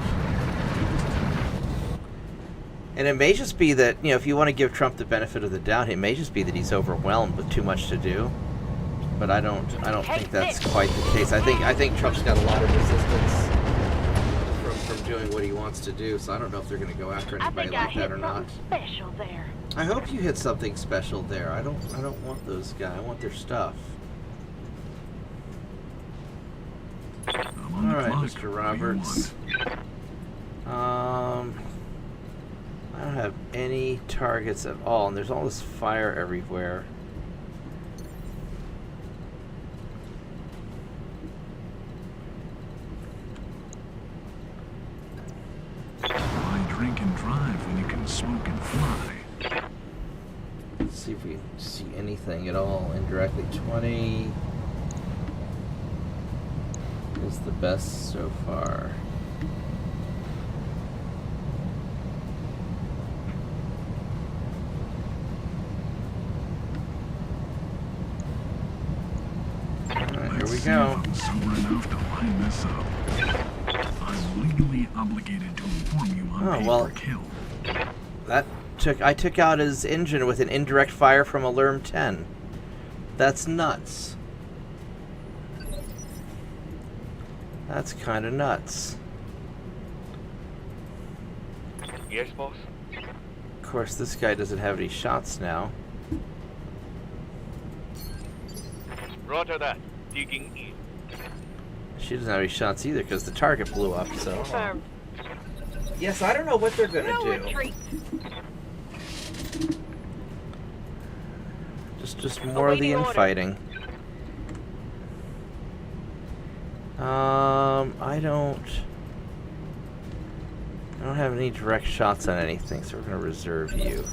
And it may just be that, you know, if you want to give Trump the benefit of the doubt, it may just be that he's overwhelmed with too much to do. But I don't think that's quite the case. I think Trump's got a lot of resistance from doing what he wants to do. So I don't know if they're going to go after anybody like that or not. Special there. I hope you hit something special there. I don't want those guys. I want their stuff. All right, Mr. Roberts. I don't have any targets at all, and there's all this fire everywhere. Why drink and drive when you can smoke and fly? Let's see if we see anything at all indirectly. 20 is the best so far. Alright, here we go. I'm sober enough to line this up. I'm legally obligated to inform you on paid or killed. I took out his engine with an indirect fire from a Lerm 10. That's nuts. That's kind of nuts. Yes, boss? Of course, this guy doesn't have any shots now. Roger that. Digging in. She doesn't have any shots either because the target blew up, so... Confirmed. Yes, I don't know what they're gonna No do. retreat. Just more of the infighting. I don't have any direct shots on anything, so we're gonna reserve you.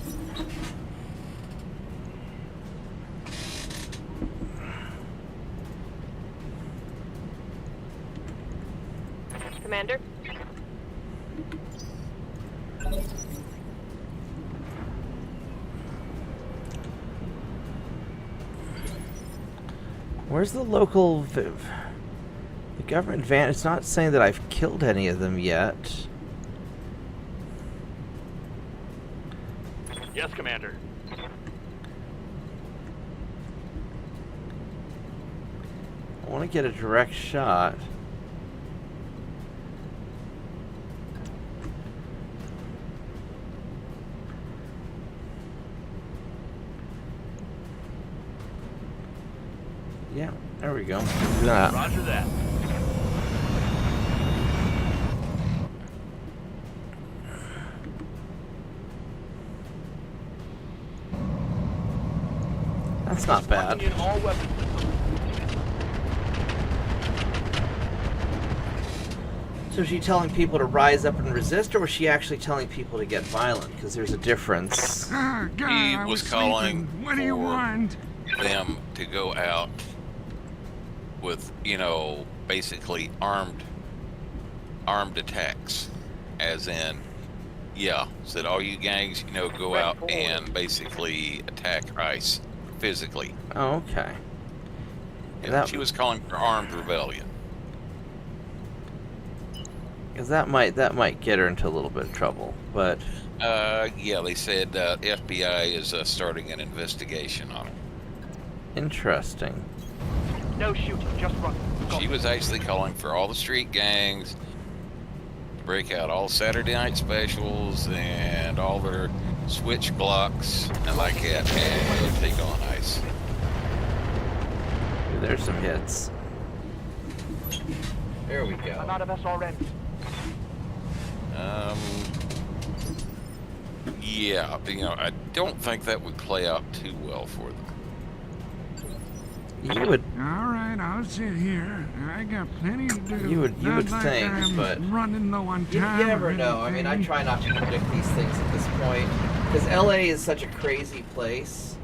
Commander? Where's the local... the government van... It's not saying that I've killed any of them yet. Yes, Commander. I want to get a direct shot. Yeah, there we go. Do that. Roger that. That's not bad. In all weapons. So is she telling people to rise up and resist, or was she actually telling people to get violent? Because there's a difference. Ah, God, He I was was calling sleeping. What do you for- want? Them to go out with, you know, basically armed attacks, as in, yeah, said all you gangs, you know, go out and basically attack ICE physically. Oh, okay. That, she was calling for armed rebellion. because that might get her into a little bit of trouble. But Yeah, they said FBI is starting an investigation on her. interesting. No shooting, just run. She was actually calling for all the street gangs to break out all Saturday night specials and all their switch blocks and like that, and take on ice. Ooh, there's some hits. There we I'm go. out of SRM. Yeah, you know, I don't think that would play out too well for them. You would. All right, I'll sit here. I got plenty to do. You would Not like think, I'm but running low on You time. never or know. I mean, I anything. try not to predict these things at this point because LA is such a crazy place.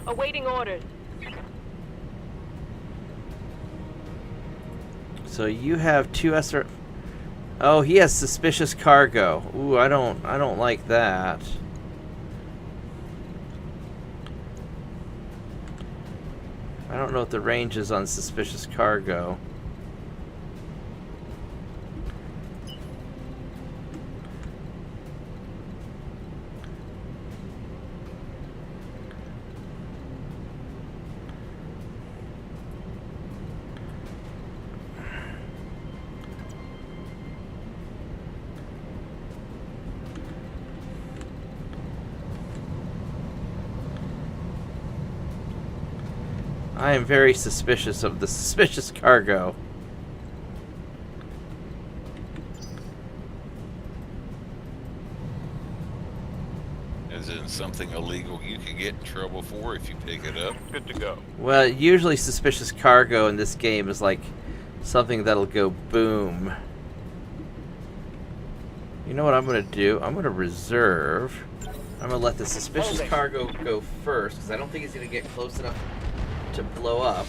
Awaiting orders. So you have 2 SR. Oh, he has suspicious cargo. Ooh, I don't like that. I don't know what the range is on suspicious cargo. I am very suspicious of the suspicious cargo. As in something illegal you could get in trouble for if you pick it up. Good to go. Well, usually suspicious cargo in this game is like something that'll go boom. You know what I'm going to do? I'm going to reserve. I'm going to let the suspicious cargo go first because I don't think he's going to get close enough to blow up.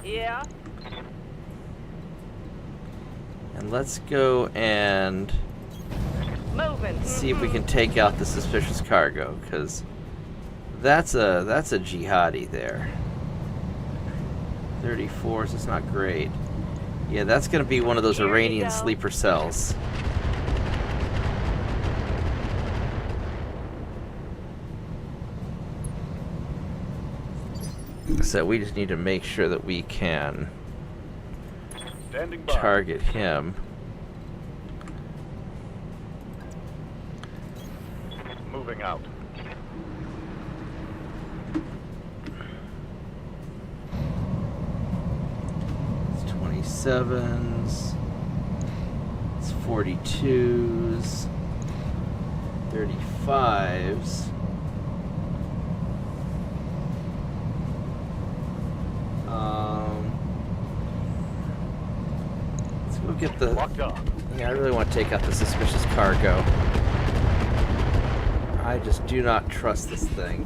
Yeah. And let's go and Moving. see if we can take out the suspicious cargo because that's a jihadi there. 34s, it's not great. Yeah, that's going to be one of those Here we Iranian go. sleeper cells. So we just need to make sure that we can Standing by. target him. Moving out. It's 27s. It's 42s. 35s. Let's go get the. Locked on. Yeah, I really want to take out the suspicious cargo. I just do not trust this thing.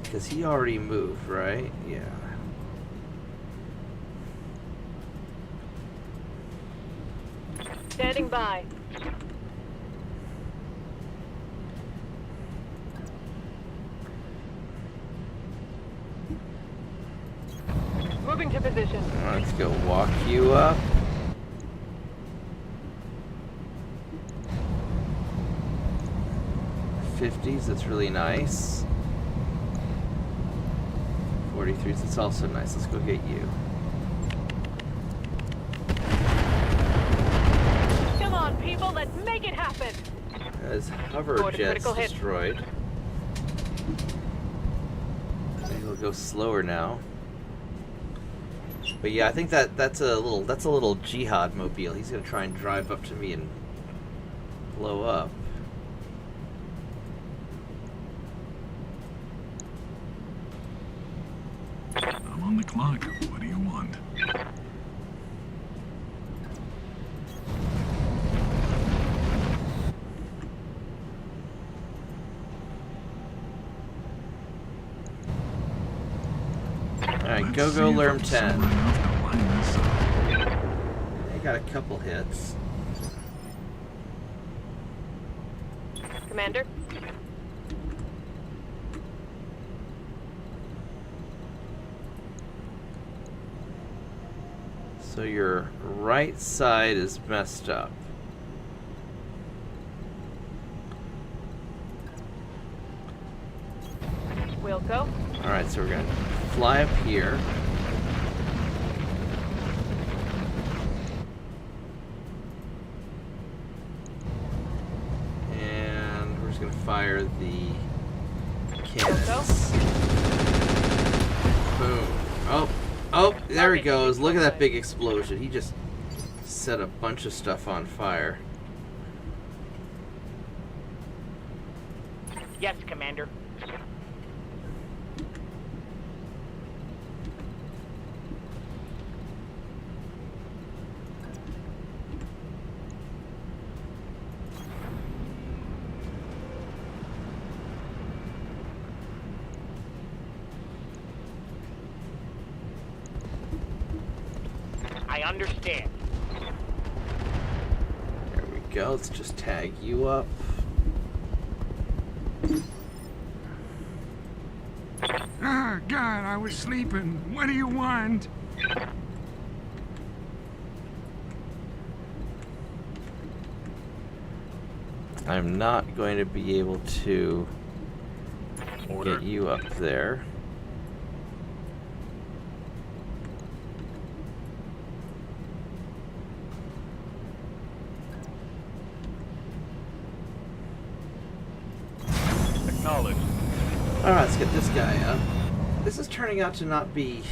Because he already moved, right? Yeah. Standing by. Moving to position. Let's go walk you up. '50s, that's really nice. 43s, that's also nice. Let's go get you. Come on, people, let's make it happen. As hover Go to jets critical hit. destroyed. Maybe we'll go slower now. But yeah, I think that's a little jihad mobile. He's gonna try and drive up to me and blow up. I'm on the clock. What do you want? Alright, Alright, Let's see go if Lerm I'm 10. smart enough to line this up. I got a couple hits. Commander? So your right side is messed up. We'll go. Alright, so we're gonna fly up here. And we're just gonna fire the cannons. Boom. Oh, there he goes. Look at that big explosion. He just set a bunch of stuff on fire. Yes, Commander. I understand. There we go. Let's just tag you up. Ah, God, I was sleeping. What do you want? I'm not going to be able to Order. get you up there. Acknowledged. Alright, let's get this guy up. This is turning out to not be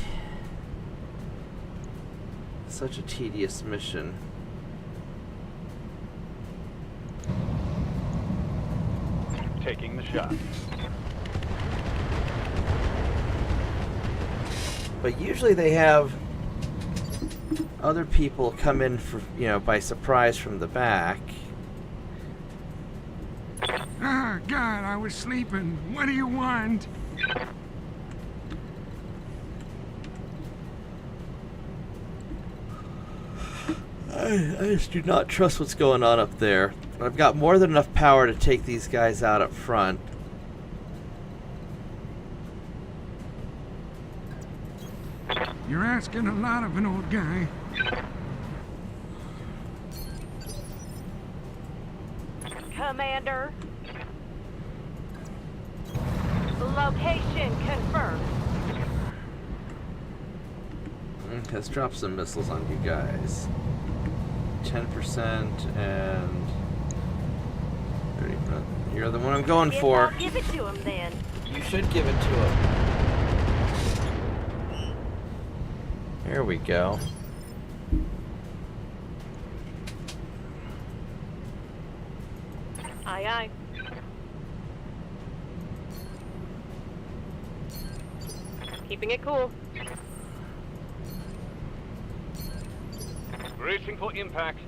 such a tedious mission. Taking the shot. But usually they have other people come in for, by surprise from the back. Ah, God, I was sleeping. What do you want? I just do not trust what's going on up there. I've got more than enough power to take these guys out up front. You're asking a lot of an old guy. Commander? Location confirmed. Let's drop some missiles on you guys. 10% and 30%. You're the one I'm going for. Give it to him then. You should give it to him. There we go. Aye, aye. Keeping it cool. Bracing for impact.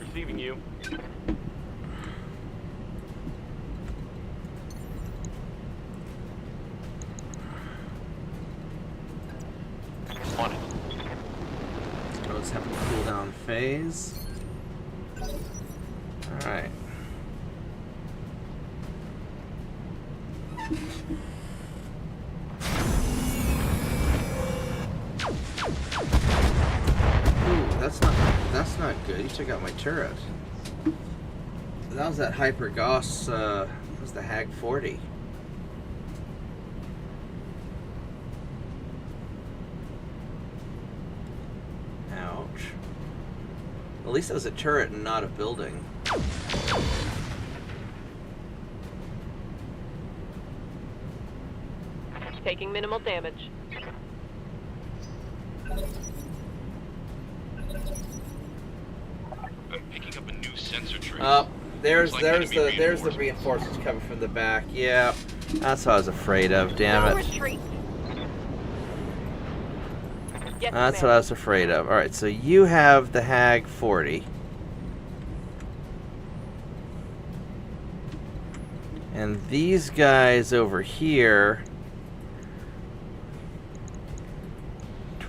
Receiving you. On it. So let's have a cooldown phase. Alright. Ooh, that's not good. You took out my turret. That was that Hyper Gauss, that was the Hag 40. Ouch. At least it was a turret and not a building. Taking minimal damage. I'm picking up a new sensor trace. There's the reinforcements coming from the back. Yeah, that's what I was afraid of. Damn No it. retreat. Yes, That's what I was afraid of. All right, so you have the Hag 40. And these guys over here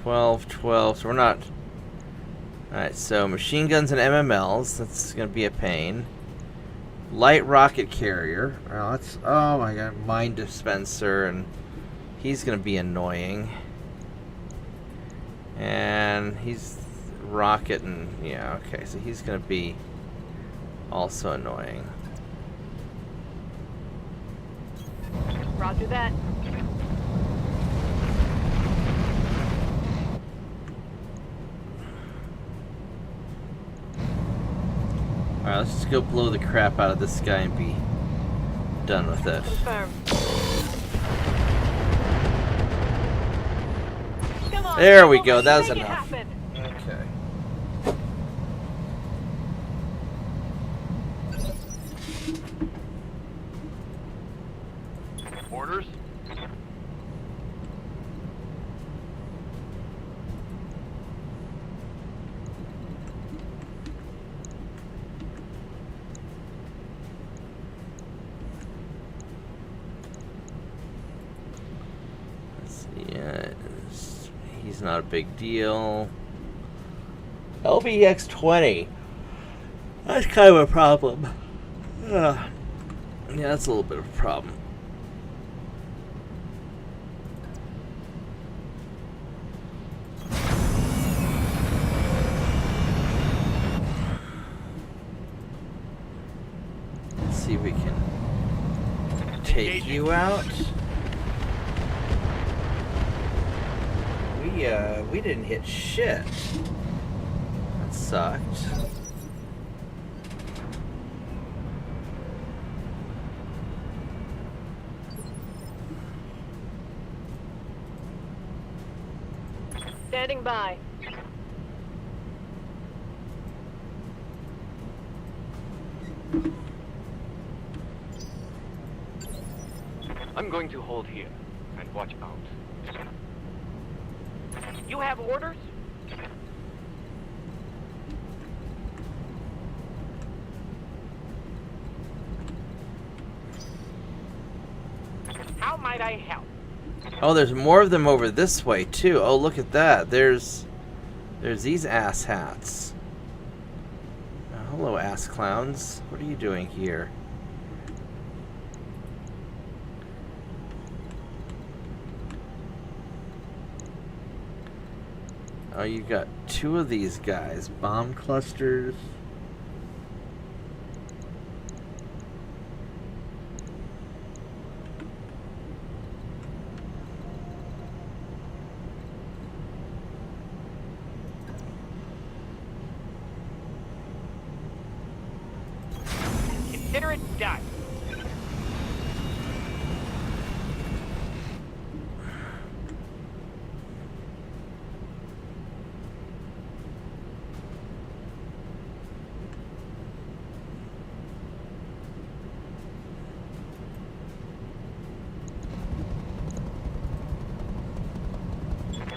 12, 12. So we're not. Alright, so machine guns and MMLs. That's going to be a pain. Light rocket carrier. Oh, that's. Oh my god. Mine dispenser. And he's going to be annoying. And he's rocket and. Yeah, okay. So he's going to be also annoying. Roger that. Alright, let's just go blow the crap out of this guy and be done with it. Confirm. Come on, There we go, let's that was make it enough. happen. Okay. Orders? Yeah, he's not a big deal. LBX 20. That's kind of a problem. Yeah, that's a little bit of a problem. Let's see if we can take you out. We didn't hit shit. That sucked. Standing by. I'm going to hold here and watch out. You have orders? How might I help? Oh, there's more of them over this way too. Oh, look at that. There's these ass hats. Hello, ass clowns. What are you doing here? Oh, you got two of these guys. Bomb clusters. Consider it done.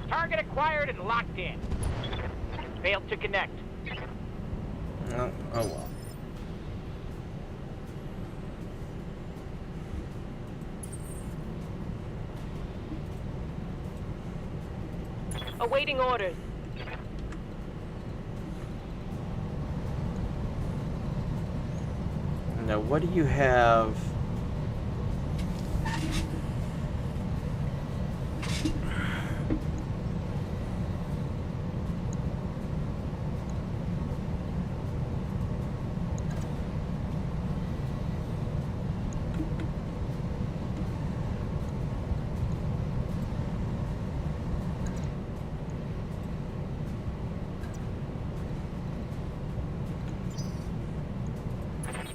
Target acquired and locked in. Failed to connect. Oh well. Awaiting orders. Now, what do you have?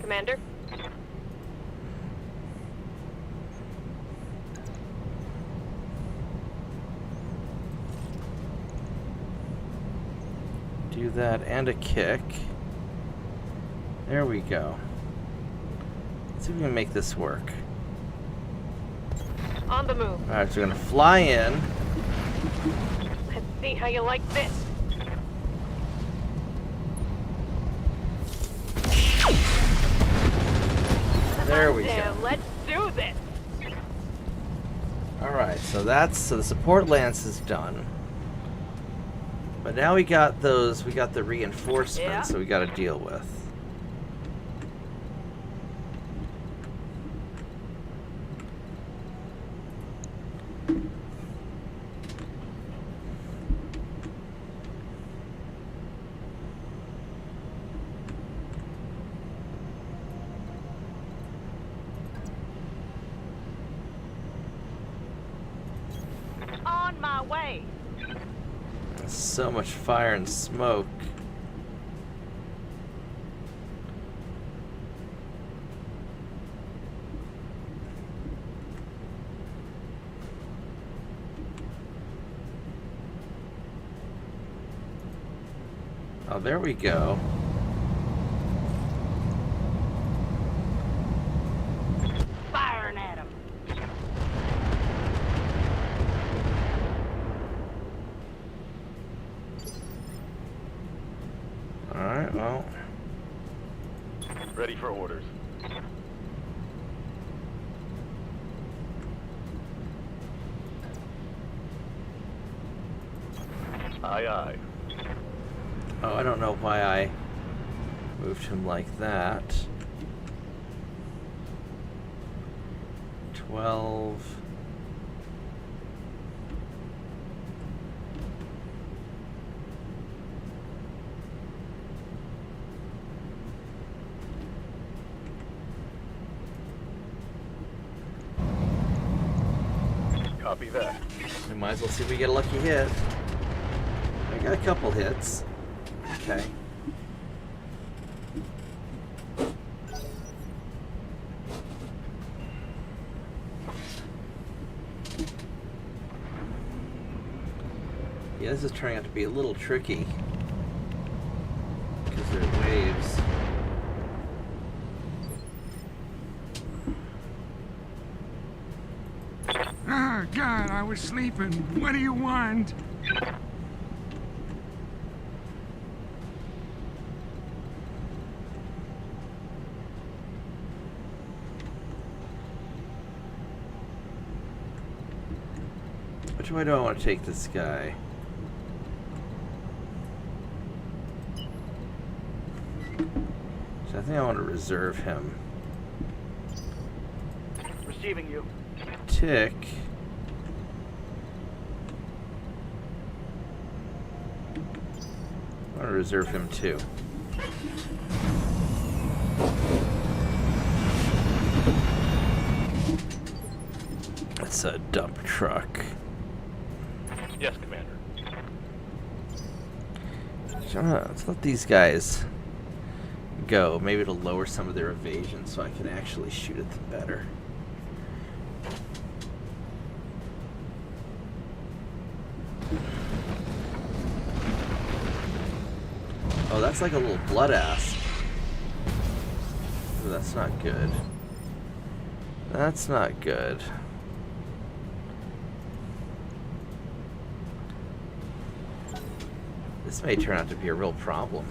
Commander? Do that and a kick. There we go. Let's see if we can make this work. On the move. Alright, so we're gonna fly in. Let's see how you like this. There we go. Let's do this. Alright, so the support lance is done. But now we got those, we got the reinforcements, Yeah. so we got to deal with. On my way. So much fire and smoke. Oh, there we go. Firing at him. Alright, well. Ready for orders. Aye, aye. Oh, I don't know why I moved him like that. 12. Copy that. We might as well see if we get a lucky hit. I got a couple hits. Okay. Yeah, this is turning out to be a little tricky because there are waves. Ah, God, I was sleeping. What do you want? Which way do I want to take this guy? So I think I want to reserve him. Receiving you. Tick. I want to reserve him too. It's a dump truck. Yes, Commander. Let's let these guys go. Maybe it'll lower some of their evasion so I can actually shoot at them better. Oh, that's like a little blood ass. Ooh, that's not good. That's not good. This may turn out to be a real problem.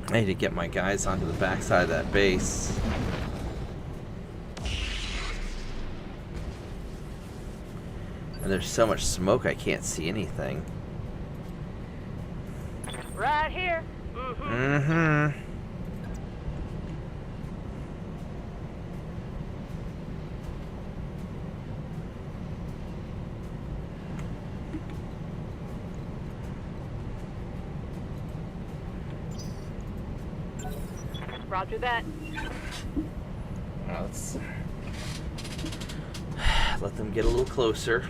I need to get my guys onto the backside of that base. And there's so much smoke I can't see anything. Right here. Mm-hmm. Roger that. Now let's let them get a little closer.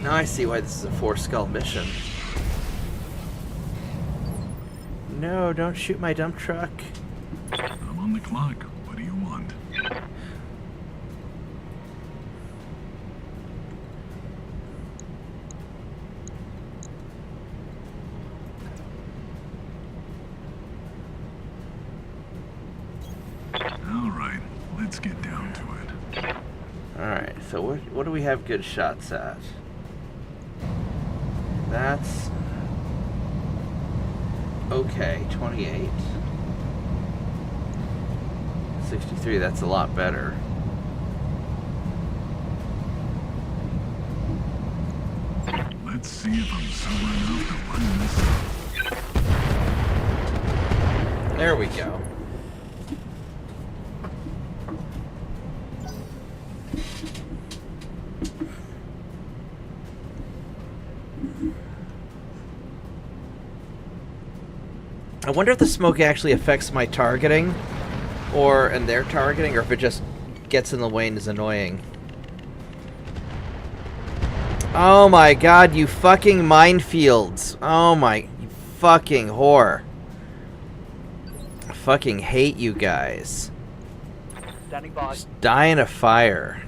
Now I see why this is a 4-skull mission. No, don't shoot my dump truck. I'm on the clock. What do you want? All right, let's get down to it. Alright, so what do we have good shots at? That's okay. 28. 63, that's a lot better. Let's see if I'm sober enough to line this up. There we go. I wonder if the smoke actually affects my targeting, and their targeting, or if it just gets in the way and is annoying. Oh my god, you fucking minefields. Oh my, you fucking whore. I fucking hate you guys. Standing by. Just die in a fire.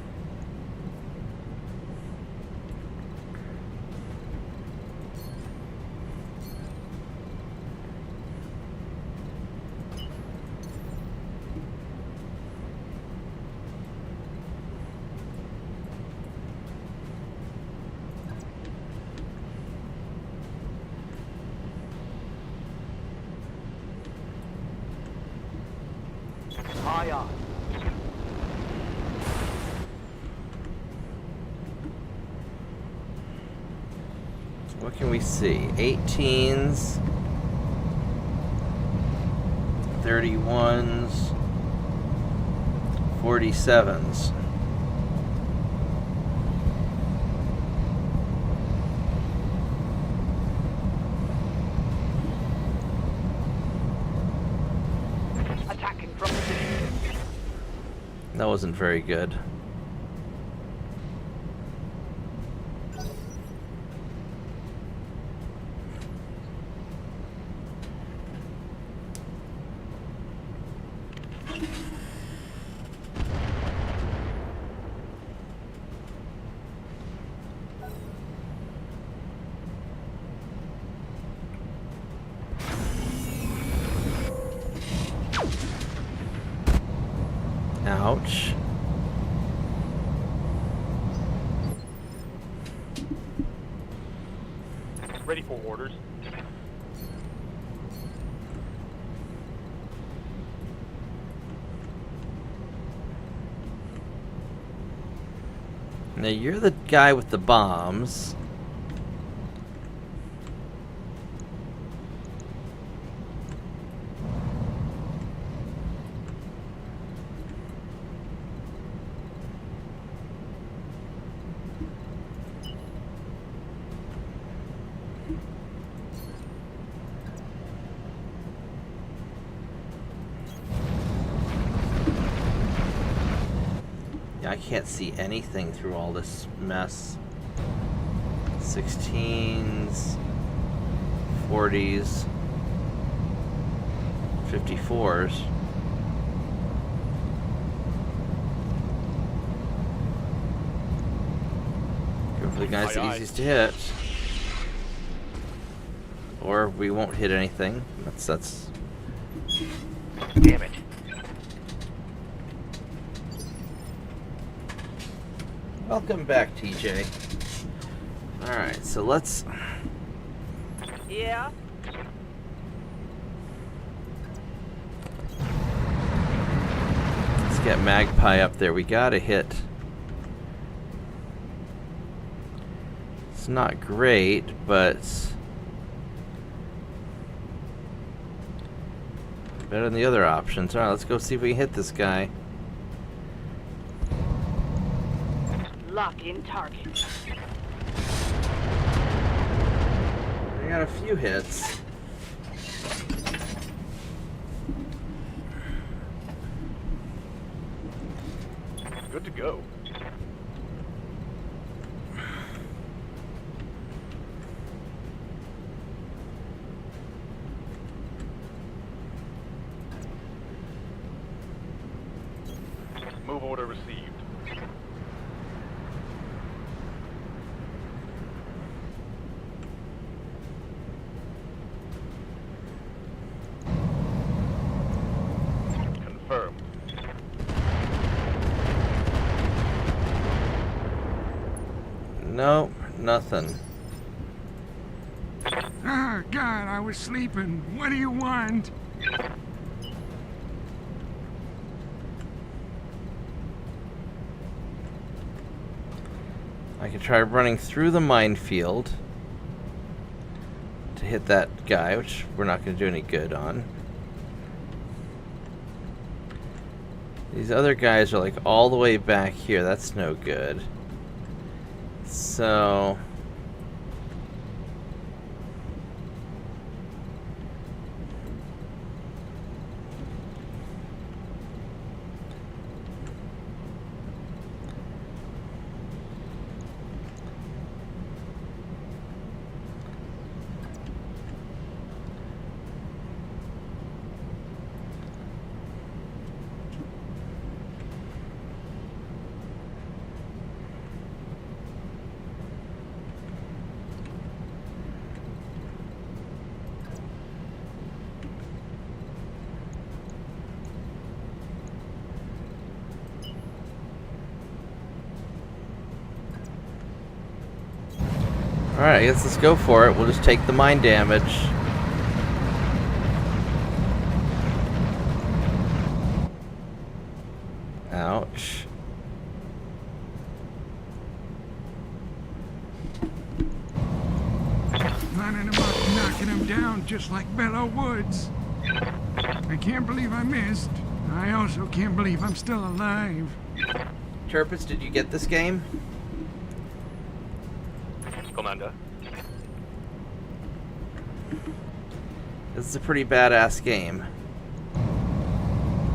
High on. What can we see? 18s, 31s, 47s. Attacking from position. That wasn't very good. Ouch. Ready for orders. Now you're the guy with the bombs. I can't see anything through all this mess. 16s, 40s, 54s. Go for the guys the easiest to hit. Or we won't hit anything. That's Damn it. Welcome back, TJ. Alright, so let's... Yeah. Let's get Magpie up there. We gotta hit. It's not great, but... better than the other options. Alright, let's go see if we can hit this guy. Lock in target. I got a few hits. Good to go. Move order received. Confirmed. Nope, nothing. Ah, God, I was sleeping. What do you want? I could try running through the minefield to hit that guy, which we're not going to do any good on. These other guys are like all the way back here. That's no good. So... Alright, I guess let's go for it. We'll just take the mine damage. Ouch. Lining him up, knocking him down just like Bellow Woods. I can't believe I missed. I also can't believe I'm still alive. Turpitz, did you get this game? Commander. This is a pretty badass game.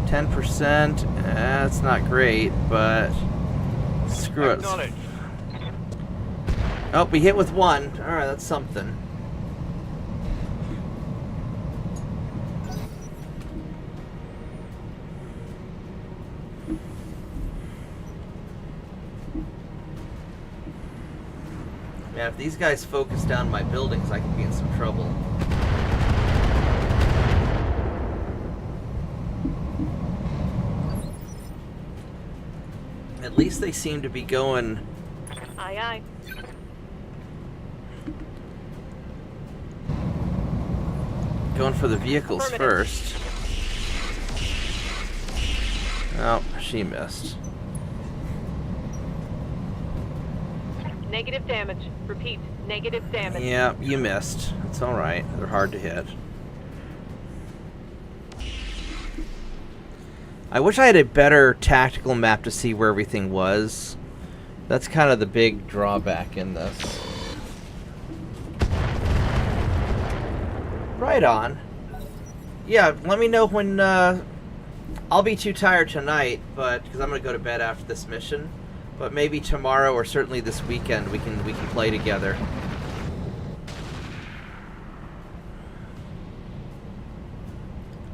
10%, that's not great, but screw it. Oh, we hit with 1. Alright, that's something. Man, if these guys focus down my buildings, I could be in some trouble. At least they seem to be going... Aye, aye. Going for the vehicles first. Oh, she missed. Negative damage. Repeat, negative damage. Yeah, you missed. It's alright. They're hard to hit. I wish I had a better tactical map to see where everything was. That's kind of the big drawback in this. Right on. Yeah, let me know when... I'll be too tired tonight, but because I'm going to go to bed after this mission. But maybe tomorrow or certainly this weekend we can play together.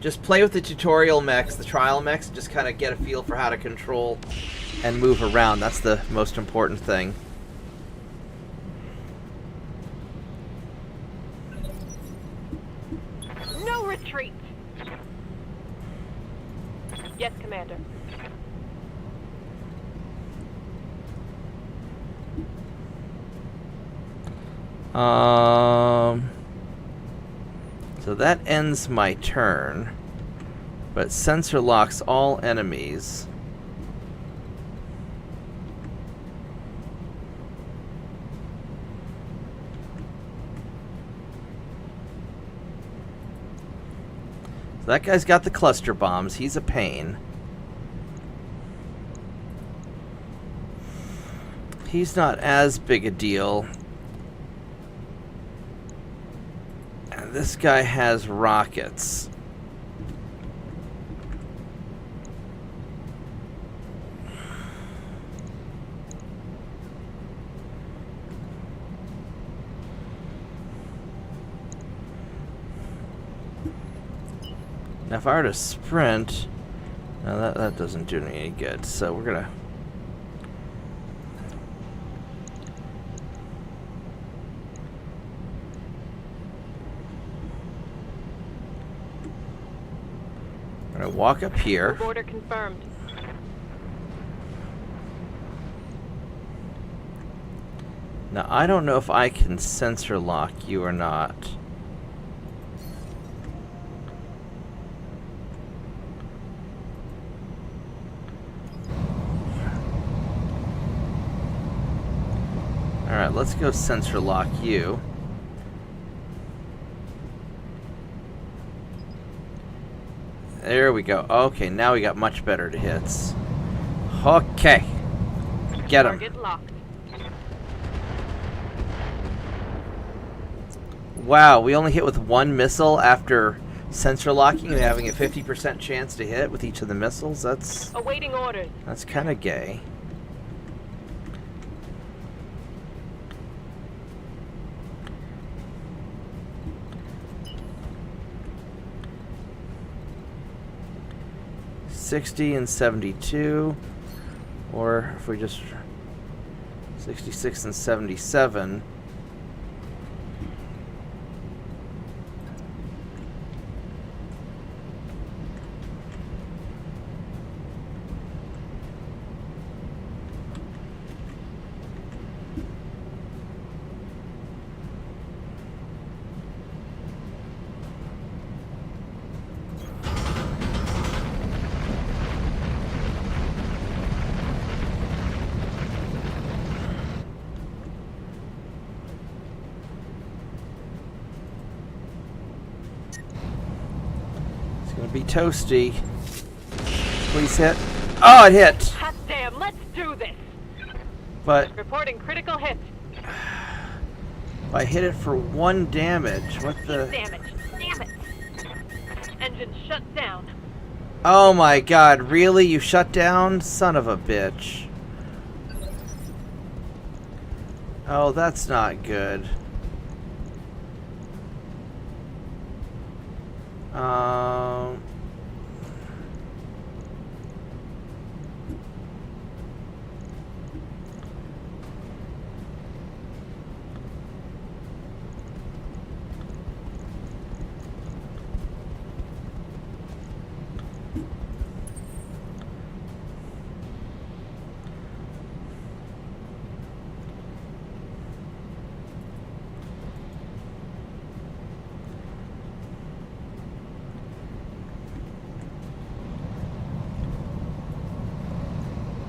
Just play with the tutorial mechs, the trial mechs, and just kind of get a feel for how to control and move around. That's the most important thing. No retreat. Yes, Commander. So that ends my turn, but sensor locks all enemies. So that guy's got the cluster bombs. He's a pain. He's not as big a deal. This guy has rockets. Now if I were to sprint, no, that doesn't do me any good, so we're gonna... walk up here. Border confirmed. Now, I don't know if I can sensor lock you or not. Alright, let's go sensor lock you. There we go. Okay, now we got much better to hits. Okay. Get him. Target locked. Wow, we only hit with one missile after sensor locking and having a 50% chance to hit with each of the missiles. That's Awaiting orders. That's kind of gay. $60 and $72, or if we just 66 and 77. Gonna be toasty. Please hit. Oh, it hit. Hot damn, let's do this. But Reporting critical hit. if I hit it for 1 damage, what the? Damage. Damn it. Engine shut down. Oh my god, really? You shut down? Son of a bitch. Oh, that's not good.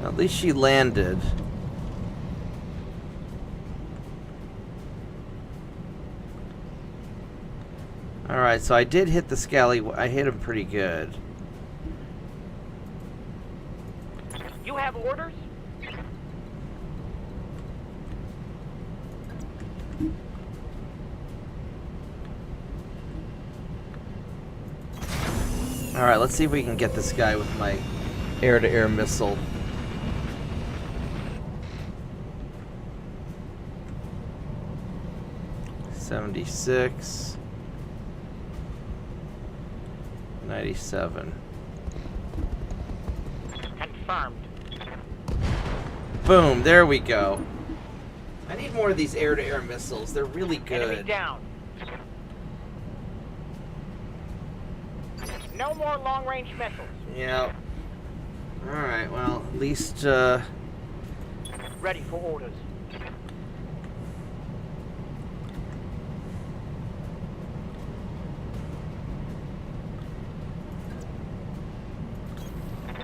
At least she landed. Alright, so I did hit the scally. I hit him pretty good. You have orders? Alright, let's see if we can get this guy with my air-to-air missile. $76, 97. Confirmed. Boom, there we go. I need more of these air-to-air missiles. They're really Enemy good. down. No more long-range missiles. Yeah. Alright, well, at least, Ready for orders.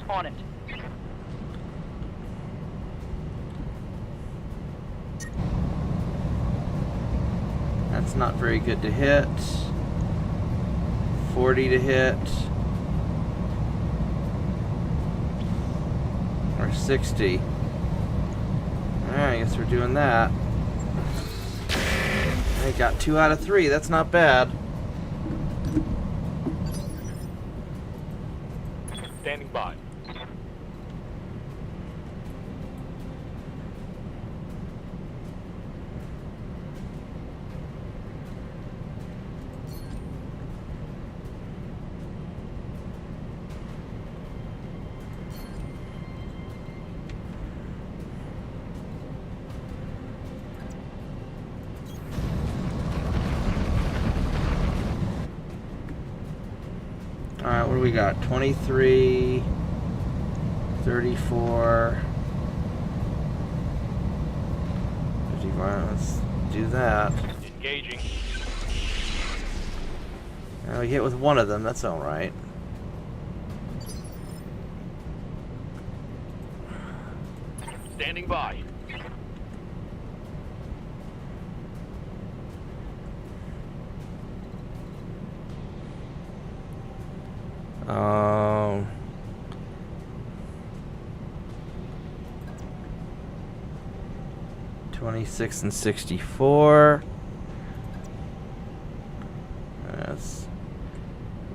On it. that's not very good to hit. 40 to hit. Or 60. Alright, I guess we're doing that. I got 2 out of 3. That's not bad. Standing by. Alright, what do we got? 23, 34, 54. Alright, let's do that. Engaging. We hit with one of them, that's alright. Standing by. Um... 26 and 64. That's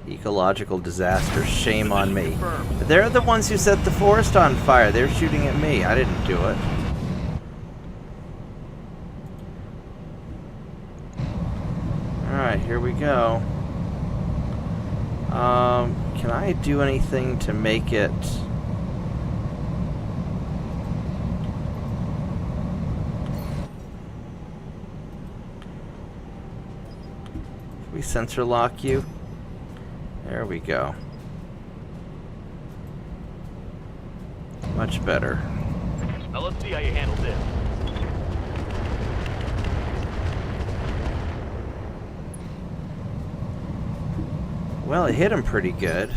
ecological disaster. Shame on me. They're the ones who set the forest on fire. They're shooting at me. I didn't do it. Alright, here we go. Can I do anything to make it... Can we sensor lock you? There we go. Much better. Now let's see how you handle this. Well, it hit him pretty good.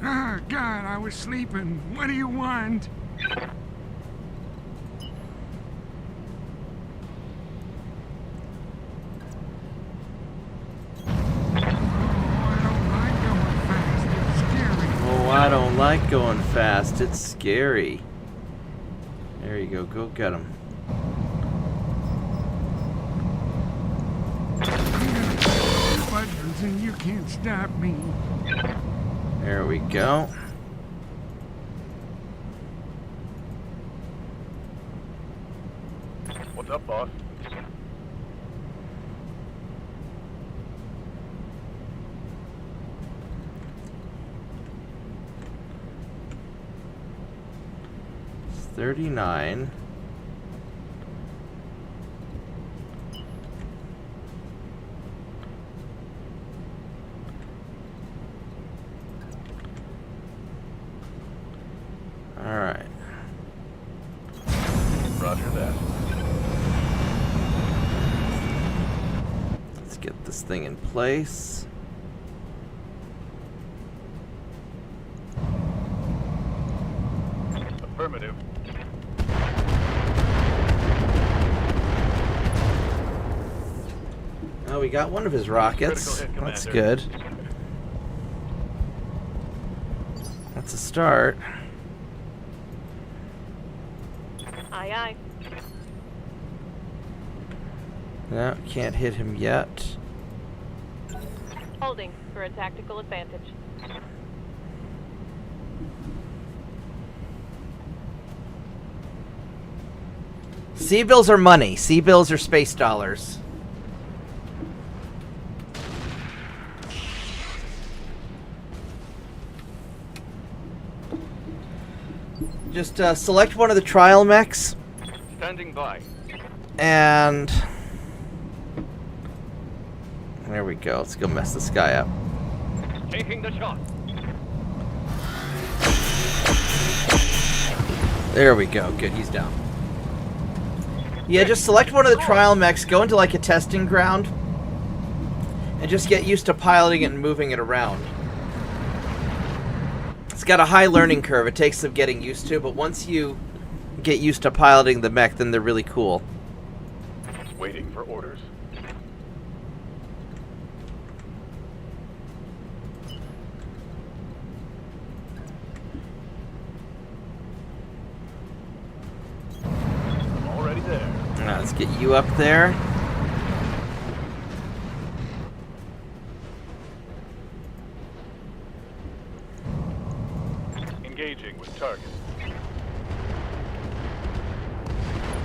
Ah, God, I was sleeping. What do you want? I don't like going fast. It's scary. There you go. Go get him. Buttons and you can't stop me. There we go. What's up, boss? It's 39. All right. Roger that. Let's get this thing in place. Affirmative. Oh, we got one of his rockets. Critical hit, That's Commander. good. That's a start. Aye, aye. No, can't hit him yet. Holding for a tactical advantage. CBills are money. CBills are space dollars. Just select one of the trial mechs. Standing by. And there we go. Let's go mess this guy up. Taking the shot. There we go. Good, he's down. Yeah, just select one of the trial mechs, go into like a testing ground, and just get used to piloting it and moving it around. It's got a high learning curve. It takes some getting used to, but once you get used to piloting the mech, then they're really cool. Waiting for orders. I'm already there. Now, let's get you up there. Engaging with target.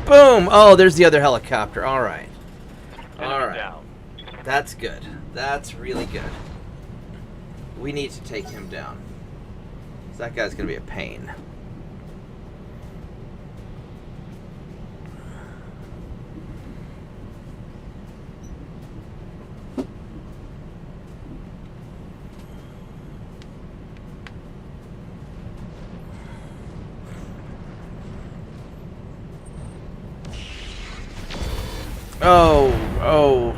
Boom! Oh, there's the other helicopter. All right. All Enemy right. down. That's good. That's really good. We need to take him down. That guy's going to be a pain. Oh.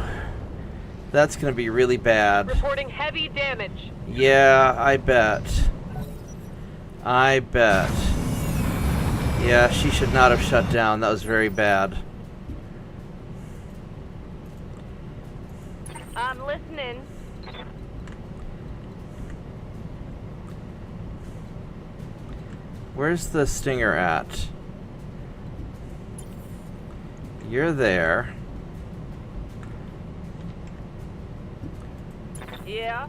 That's gonna be really bad. Reporting heavy damage. Yeah, I bet. Yeah, she should not have shut down. That was very bad. I'm listening. Where's the Stinger at? You're there. Yeah.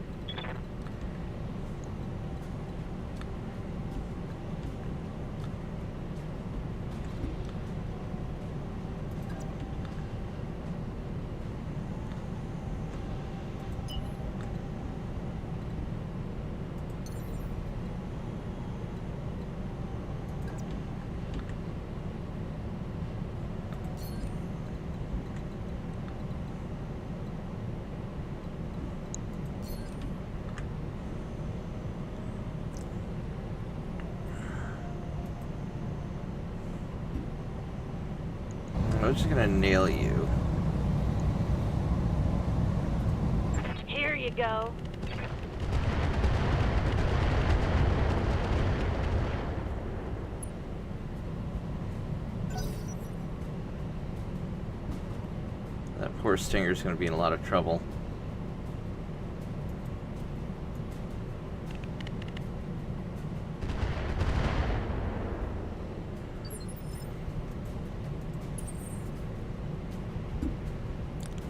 I'm just gonna nail you. Here you go. That poor Stinger's gonna be in a lot of trouble.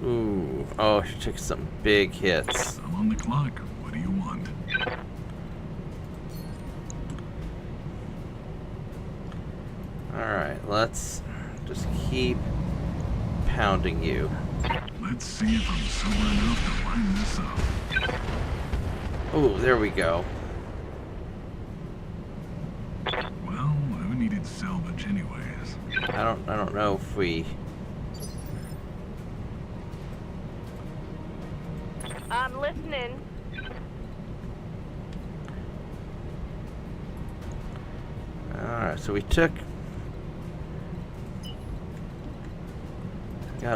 Ooh. Oh, she took some big hits. I'm on the clock. What do you want? Alright, let's just keep pounding you. Let's see if I'm sober enough to line this up. Ooh, there we go. Well, who needed salvage anyways? I don't know if we... I'm listening. Alright, so we got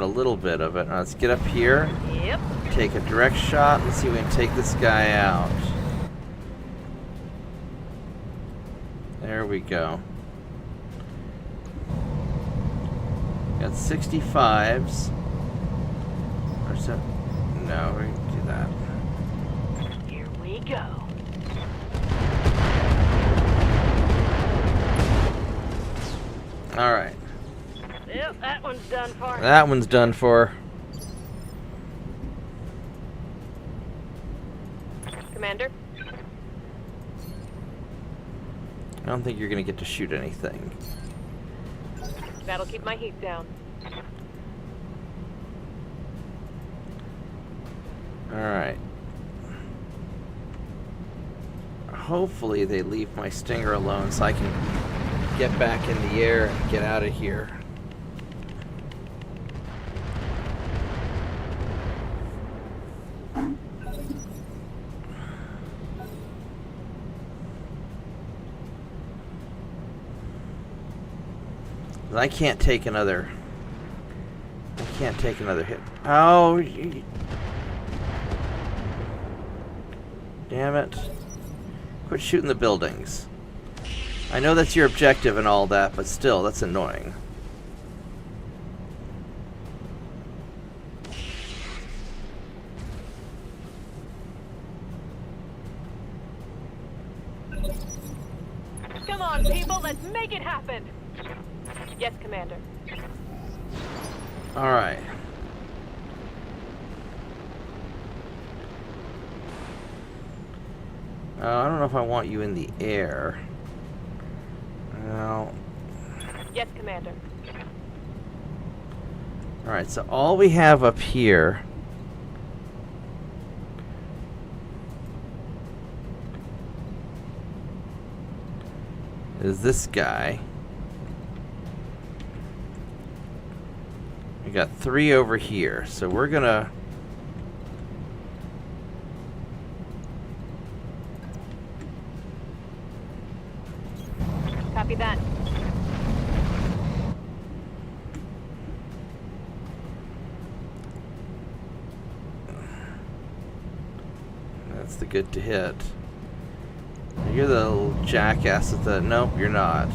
a little bit of it. Now let's get up here. Yep. Take a direct shot. Let's see if we can take this guy out. There we go. Got 65s. Or so. No, we can do that. Here we go. Alright. Yep, that one's done for. That one's done for. Commander? I don't think you're gonna get to shoot anything. That'll keep my heat down. Alright. Hopefully they leave my Stinger alone so I can get back in the air and get out of here. I can't take another hit. Oh, damn it. Quit shooting the buildings. I know that's your objective and all that, but still, that's annoying. Come on, people, let's make it happen. Yes, Commander. All right. I don't know if I want you in the air. No. Yes, Commander. All right, so all we have up here is this guy. We got 3 over here, so we're gonna... Copy that. That's the good to hit. You're the little jackass at the... Nope, you're not.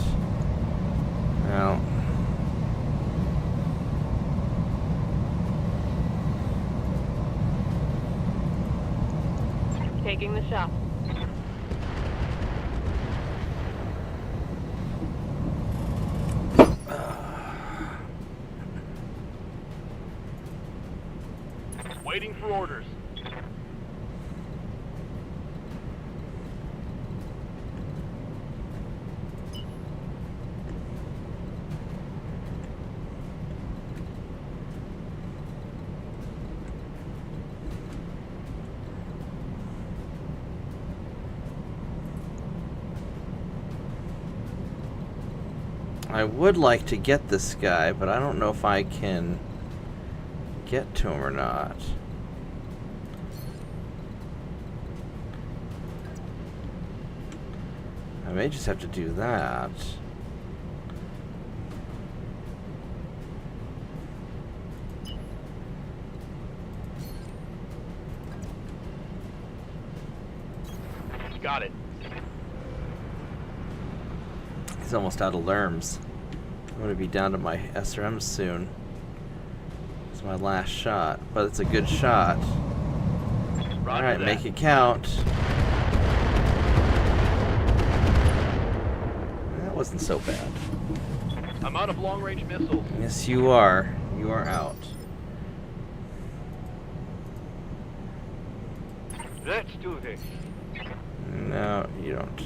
Well... Taking the shot. Waiting for orders. I would like to get this guy, but I don't know if I can get to him or not. I may just have to do that. Got it. He's almost out of lerms. I'm going to be down to my SRM soon. It's my last shot, but it's a good shot. Alright, make it count. That wasn't so bad. I'm out of long-range missiles. Yes, you are. You are out. Let's do this. No, you don't.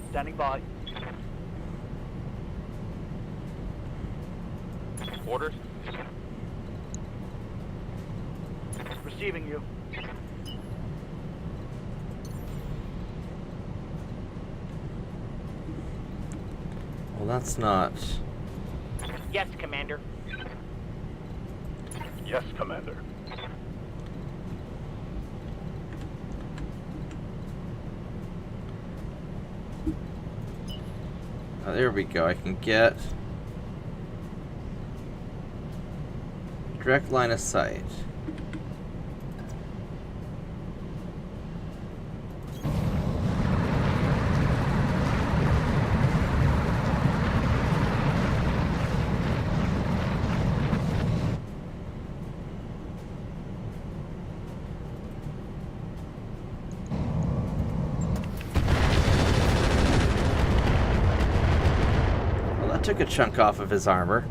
Standing by. Orders. Receiving you. Well, that's not... Yes, Commander. Yes, Commander. Oh, there we go. I can get direct line of sight. Took a chunk off of his armor.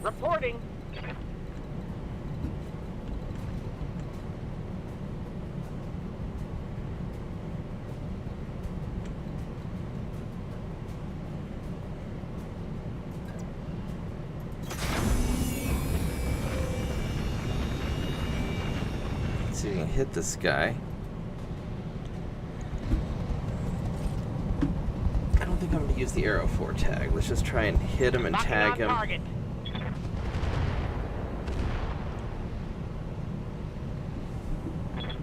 Reporting. Let's see if we can hit this guy. I'm going to use the arrow 4 tag. Let's just try and hit him and tag him. Target.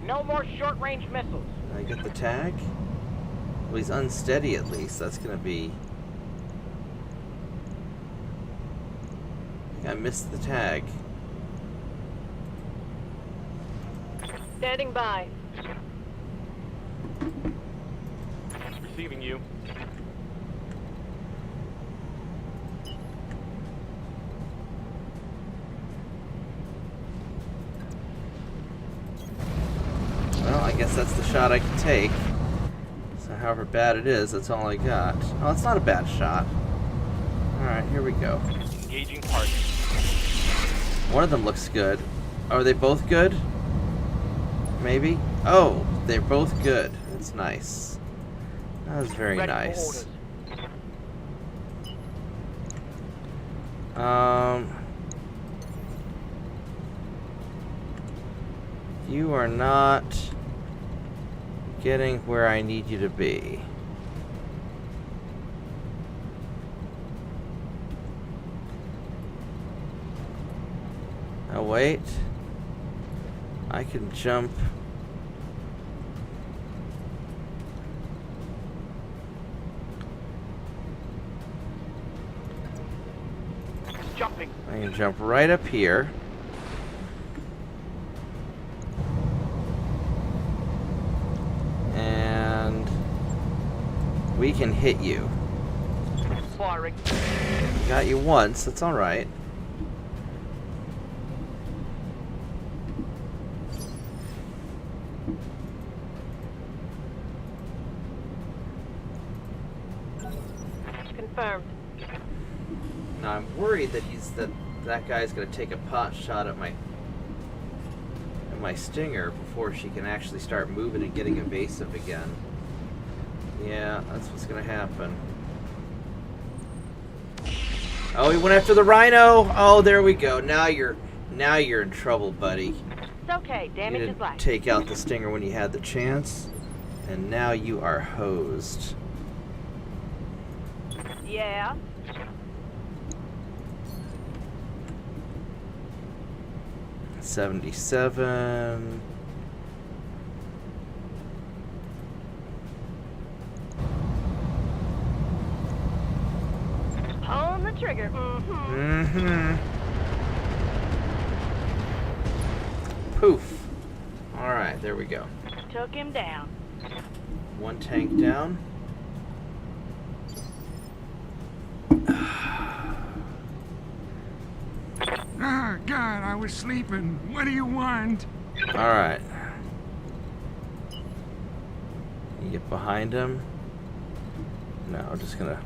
No more short-range missiles. I get the tag? Well, he's unsteady at least. That's going to be... I missed the tag. Standing by. Receiving you. Well, I guess that's the shot I can take. So however bad it is, that's all I got. Oh, it's not a bad shot. Alright, here we go. Engaging target. One of them looks good. Are they both good? Maybe? Oh, they're both good. That's nice. That was very nice. You are not getting where I need you to be. Oh, wait. I can jump. Jumping. I can jump right up here. And we can hit you. Firing. Got you once, that's alright. Confirmed. Now I'm worried that that guy's gonna take a pot shot at my stinger before she can actually start moving and getting evasive again. Yeah, that's what's gonna happen. Oh, he went after the rhino. Oh, there we go. Now you're in trouble, buddy. It's okay. Damage You is didn't light. take out the stinger when you had the chance, and now you are hosed. Yeah. $77. Pulling the trigger. Poof. Alright, there we go. Took him down. One tank down. Ah, God, I was sleeping. What do you want? Alright. You get behind him. No, I'm just gonna...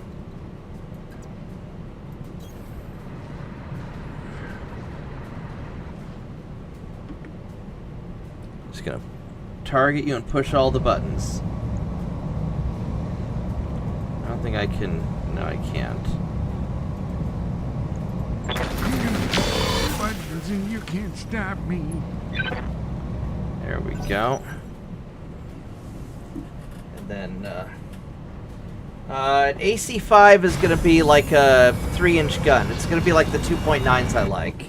Just gonna target you and push all the buttons. I don't think I can... No, I can't. I'm gonna push buttons and you can't stop me. There we go. And then, an AC-5 is going to be like a 3-inch gun. It's going to be like the 2.9s I like.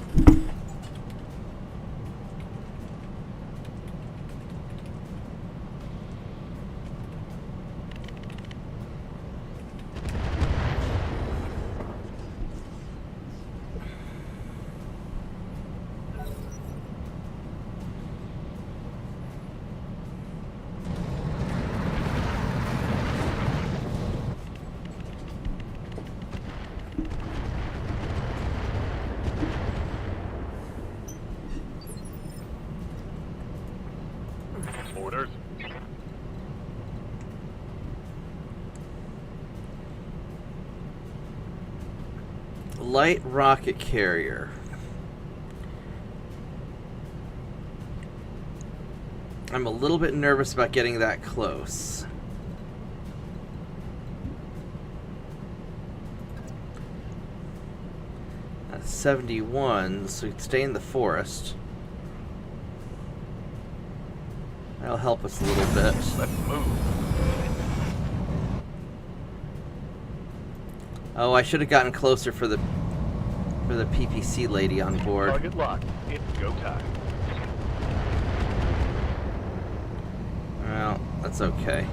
Orders. Light rocket carrier. I'm a little bit nervous about getting that close. That's 71, so we can stay in the forest. That'll help us a little bit. Let's move. Oh, I should have gotten closer for the PPC lady on board. Target locked. It's go time. Well, that's okay.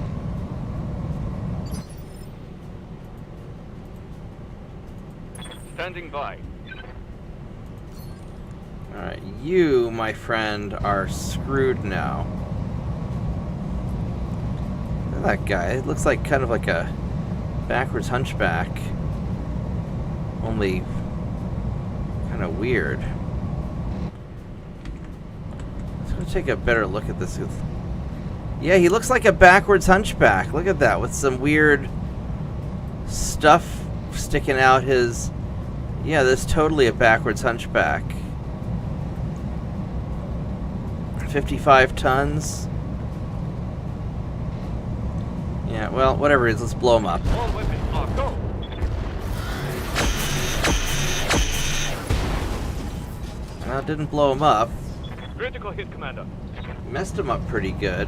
Standing by. Alright, you, my friend, are screwed now. Look at that guy. It looks like kind of like a backwards hunchback. Only kind of weird. Let's go take a better look at this. Yeah, he looks like a backwards hunchback. Look at that, with some weird stuff sticking out his... Yeah, that's totally a backwards hunchback. 55 tons. Yeah, well, whatever it is, let's blow him up. All weapons are go. Well, it didn't blow him up. Critical hit, Commander. Messed them up pretty good.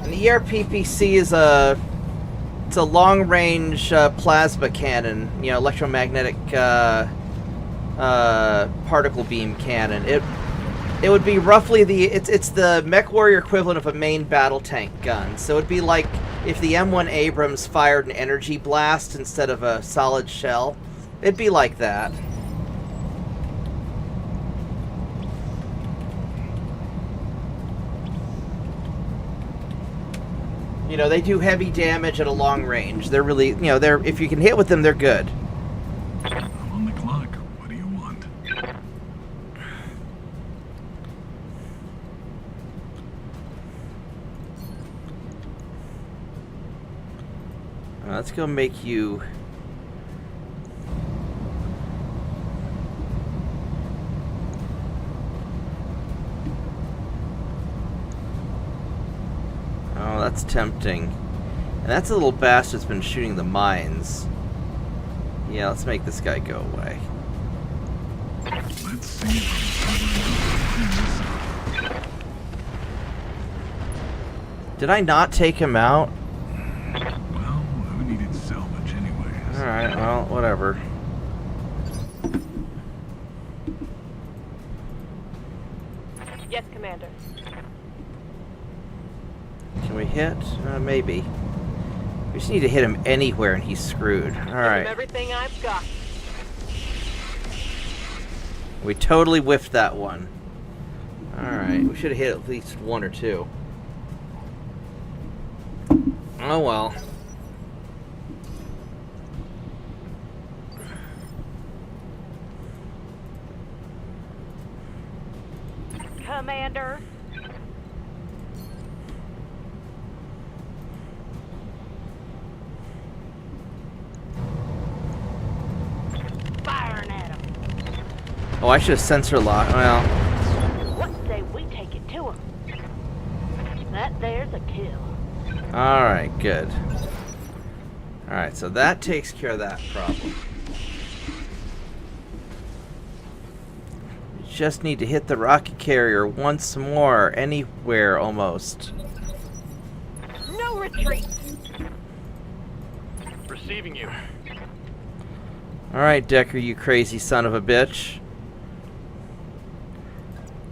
An ERPPC is a long-range plasma cannon, you know, electromagnetic particle beam cannon. It would be roughly it's the mech warrior equivalent of a main battle tank gun. So it'd be like if the M1 Abrams fired an energy blast instead of a solid shell. It'd be like that. You know, they do heavy damage at a long range. They're really, you know, if you can hit with them, they're good. I'm on the clock. What do you want? Let's go make you... Oh, that's tempting. And that's the little bastard's been shooting the mines. Yeah, let's make this guy go away. Let's see if I'm this up. Did I not take him out? Well, who needed salvage anyways? Alright, well, whatever. Yes, Commander. Can we hit? Maybe. We just need to hit him anywhere and he's screwed. Alright. Everything I've got. We totally whiffed that one. Alright, we should have hit at least one or two. Oh well. Commander. Firing at him. Oh, I should have sensor locked. Well. What say we take it to him? That there's a kill. Alright, good. Alright, so that takes care of that problem. We just need to hit the rocket carrier once more, anywhere almost. No retreat. Receiving you. Alright, Decker, you crazy son of a bitch.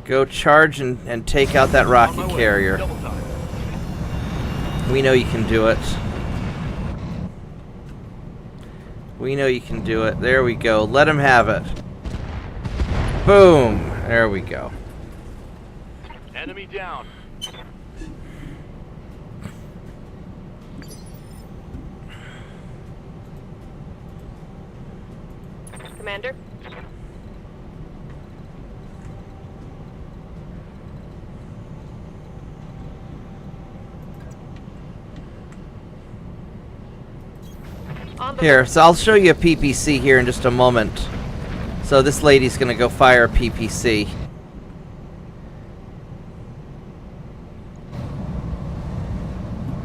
Go charge and take out that rocket carrier. We know you can do it. We know you can do it. There we go. Let him have it. Boom. There we go. Enemy down. Commander. Here, so I'll show you a PPC here in just a moment. So this lady's gonna go fire a PPC.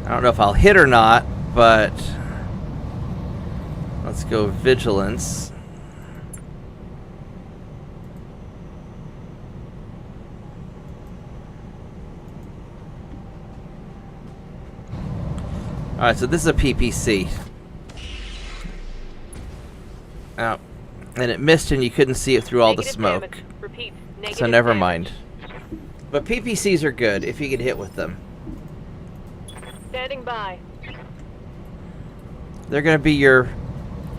I don't know if I'll hit or not, but let's go vigilance. Alright, so this is a PPC. Oh, and it missed and you couldn't see it through all the smoke. Repeat, So never mind. But PPCs are good if you get hit with them. Standing by. They're going to be your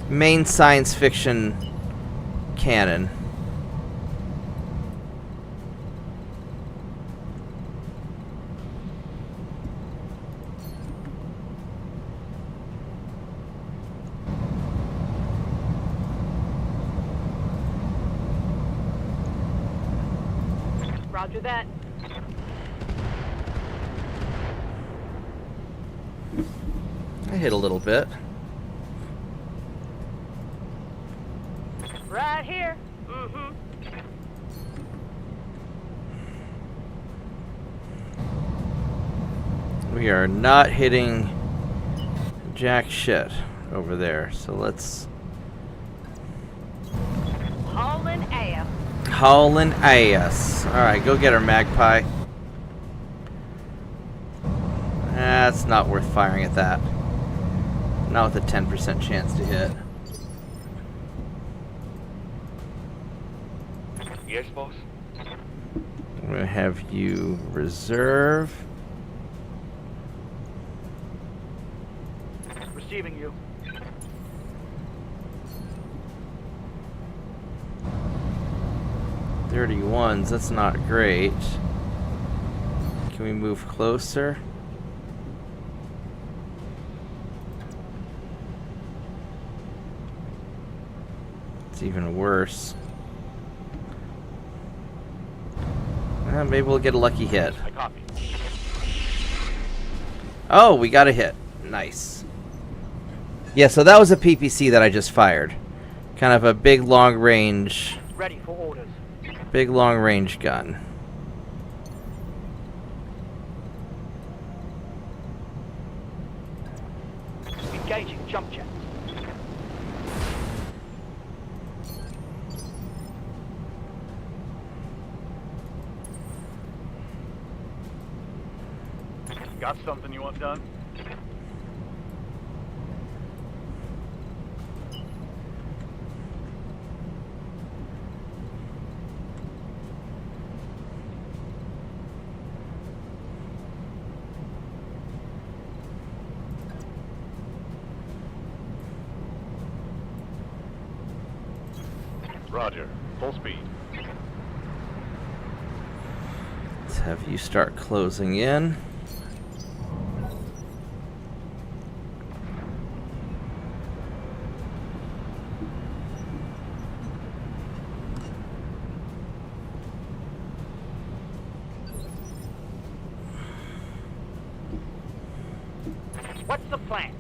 main science fiction canon. Roger that. I hit a little bit. Right here. Mm-hmm. We are not hitting jack shit over there, so let's... Hauling ass. Hauling ass. Alright, go get her, Magpie. That's not worth firing at that. Not with a 10% chance to hit. Yes, boss? I'm going to have you reserve. Receiving you. .31s, that's not great. Can we move closer? It's even worse. Maybe we'll get a lucky hit. I copy. Oh, we got a hit. Nice. Yeah, so that was a PPC that I just fired. Kind of a big long range. Ready for orders. Big long range gun. Engaging jump jet. Got something you want done? Roger. Full speed. Let's have you start closing in. What's the plan?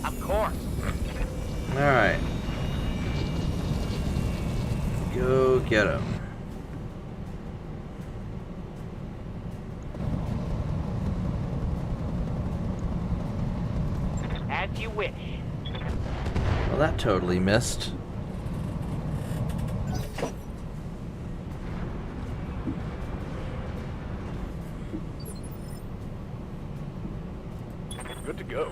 Of course. All right. Go get him. As you wish. Well, that totally missed. Good to go.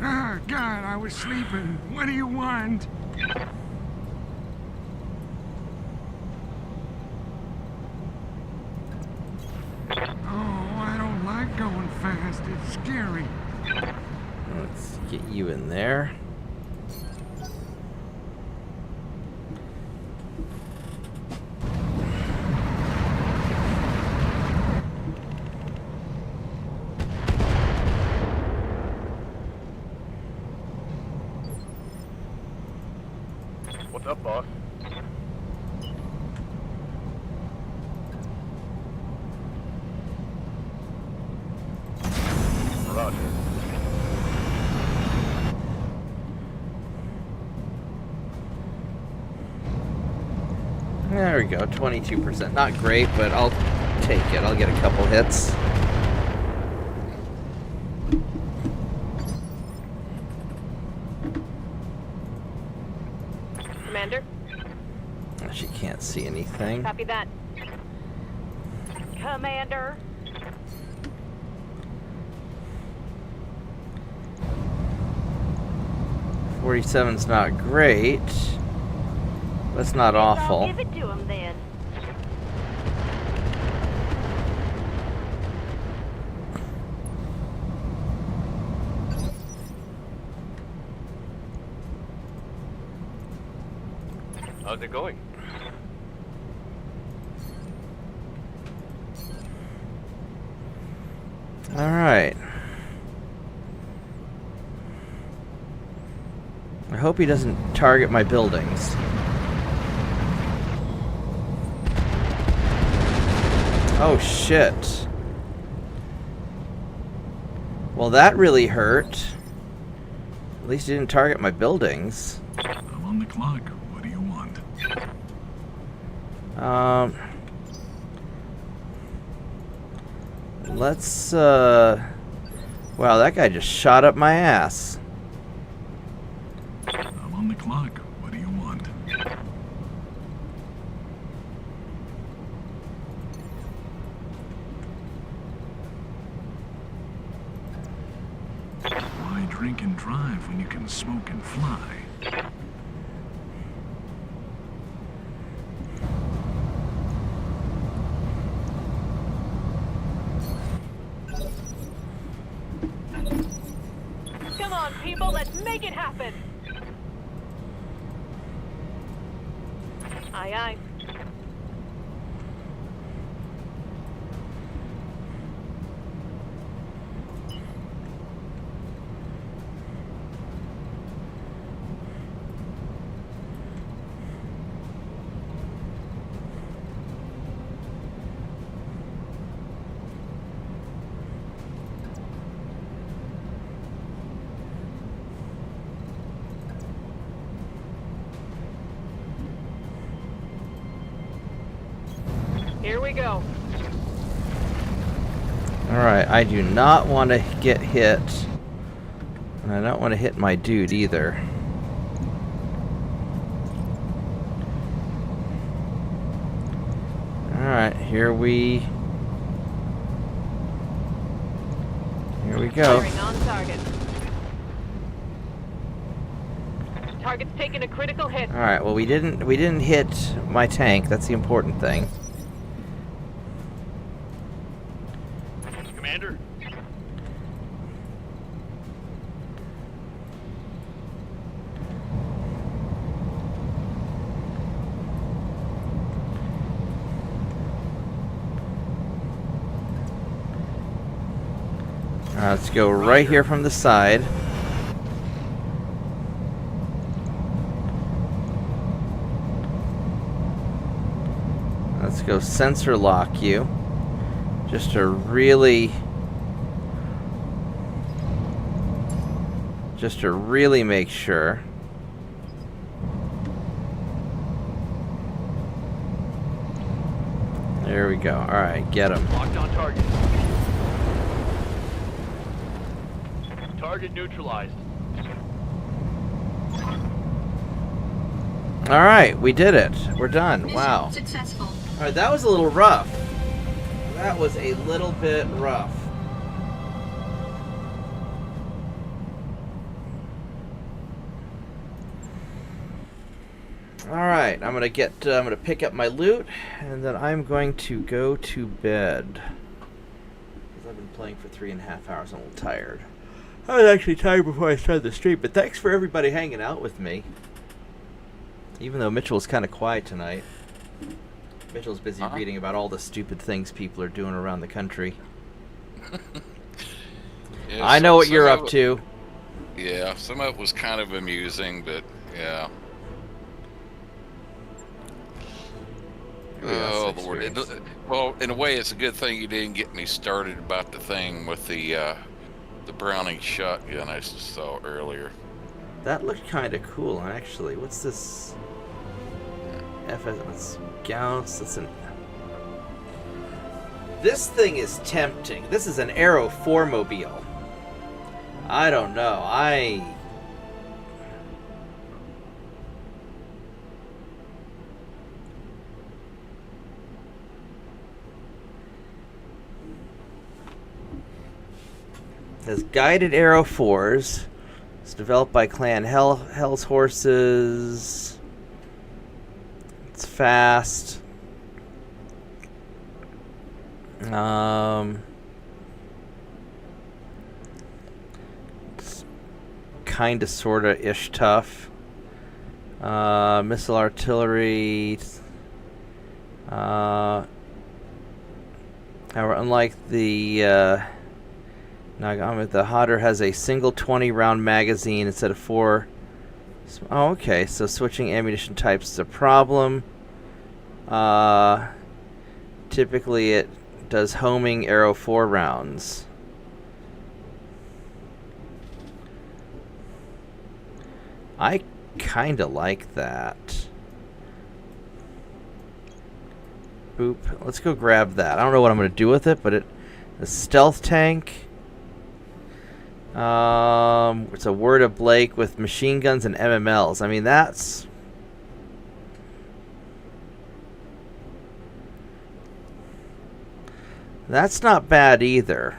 Ah, God, I was sleeping. What do you want? Going fast, it's scary. Let's get you in there. What's up, boss? Roger. There we go, 22%. Not great, but I'll take it. I'll get a couple hits. Commander? She can't see anything. Copy that. Commander? .47's not great. That's not awful. I'll give it to him then. How's it going? All right. I hope he doesn't target my buildings. Oh shit. Well, that really hurt. At least you didn't target my buildings. I'm on the clock. What do you want? Let's, wow, that guy just shot up my ass. I'm on the clock. What do you want? Why drink and drive when you can smoke and fly? Come on, people, let's make it happen! Aye, aye. Here we go. Alright, I do not want to get hit. And I don't want to hit my dude either. Alright, here we go. Firing on target. Target's taking a critical hit. Alright, well we didn't hit my tank, that's the important thing. Commander? Let's go right here from the side. Let's go sensor lock you. Just to really make sure. There we go. All right, get him. Locked on target. Target neutralized. All right, we did it. We're done. Mission Wow. successful. All right, that was a little rough. That was a little bit rough. All right, I'm gonna pick up my loot, and then I'm going to go to bed. Because I've been playing for 3.5 hours. I'm a little tired. I was actually tired before I started the stream, but thanks for everybody hanging out with me. Even though Mitchell's kind of quiet tonight. Mitchell's busy reading about all the stupid things people are doing around the country. Yeah, I know what you're up to. Yeah, some of it was kind of amusing, but yeah. Oh, Lord. Well, in a way, it's a good thing you didn't get me started about the thing with the Browning shotgun I saw earlier. That looked kind of cool, actually. What's this? That's Gauss. That's an. This thing is tempting. This is an Aero 4 mobile. I don't know. Has guided Aero 4s. It's developed by Clan Hell's Horses. It's fast. It's kinda sorta ish tough. Missile artillery. However, unlike the Nagami, the Hodder has a single 20-round magazine instead of 4. Oh, okay. So switching ammunition types is a problem. Typically, it does homing Aero 4 rounds. I kind of like that. Boop. Let's go grab that. I don't know what I'm going to do with it, but the stealth tank. It's a Word of Blake with machine guns and MMLs. I mean, that's not bad either.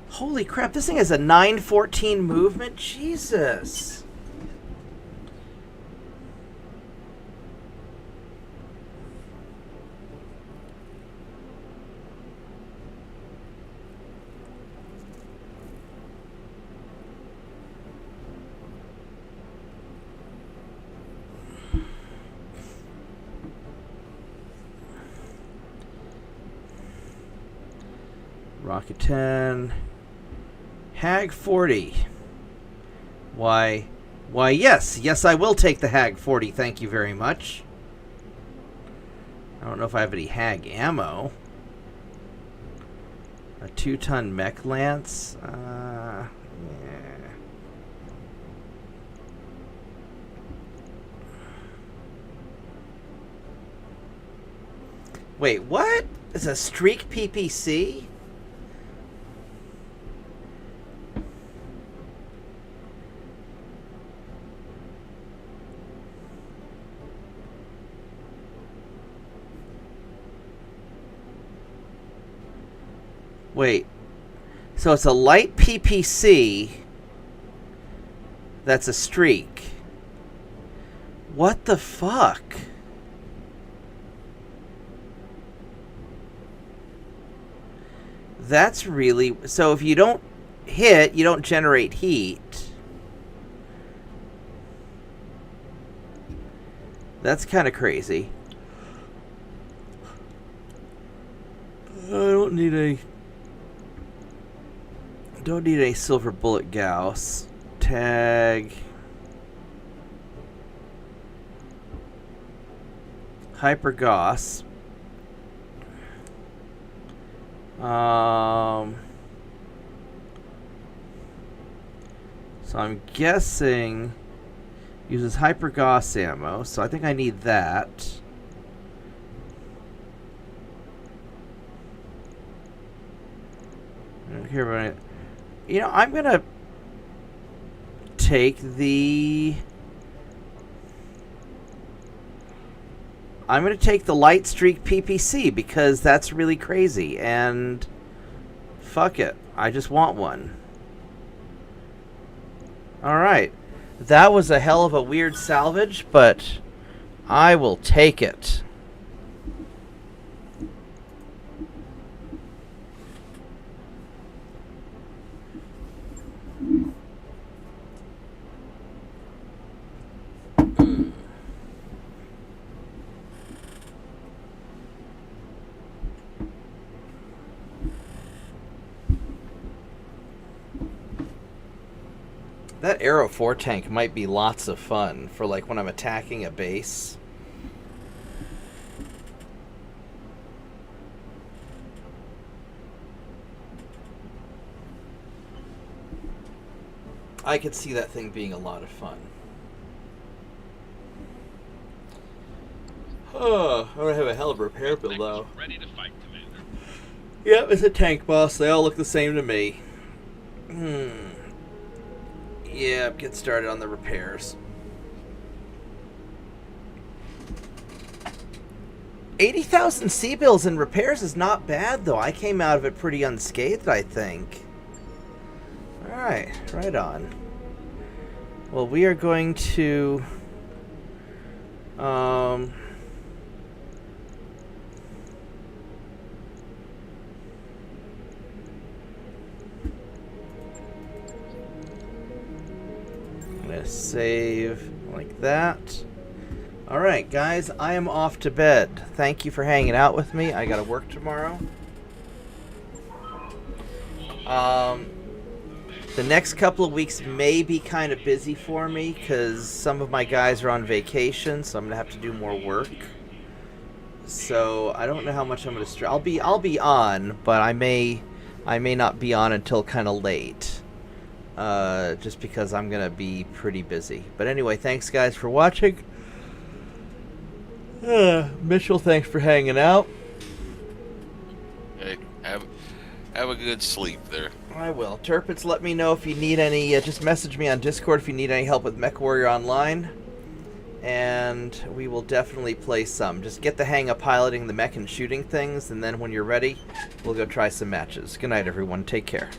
Holy crap, this thing has a 914 movement? Jesus. Rocket 10. Hag 40. Why, yes, I will take the Hag 40, thank you very much. I don't know if I have any Hag ammo. A 2-ton mech lance? Yeah. Wait, what? It's a Streak PPC? Wait, so it's a light PPC that's a Streak. What the fuck? That's really... So if you don't hit, you don't generate heat. That's kind of crazy. I don't need a silver bullet Gauss. Tag. Hyper Gauss. So I'm guessing uses Hyper Gauss ammo, so I think I need that. I don't care about it. You know, I'm gonna take the light streak PPC because that's really crazy, and fuck it, I just want one. Alright, that was a hell of a weird salvage, but I will take it. That Arrow 4 tank might be lots of fun for like when I'm attacking a base. I could see that thing being a lot of fun. Oh, I don't have a hell of a repair bill though. Ready to fight, Commander. Yep, it's a tank boss. They all look the same to me. Yeah, get started on the repairs. 80,000 CBills in repairs is not bad, though. I came out of it pretty unscathed, I think. Alright, right on. Well, we are going to... save like that. Alright guys, I am off to bed. Thank you for hanging out with me. I gotta work tomorrow. The next couple of weeks may be kind of busy for me because some of my guys are on vacation, so I'm gonna have to do more work. So I don't know how much I'm gonna I'll be on, but I may I may not be on until kind of late. Just because I'm going to be pretty busy. But anyway, thanks guys for watching. Mitchell, thanks for hanging out. Hey, have a good sleep there. I will. Turpits, let me know if you need any, just message me on Discord if you need any help with MechWarrior Online. And we will definitely play some. Just get the hang of piloting the mech and shooting things, and then when you're ready, we'll go try some matches. Good night, everyone. Take care.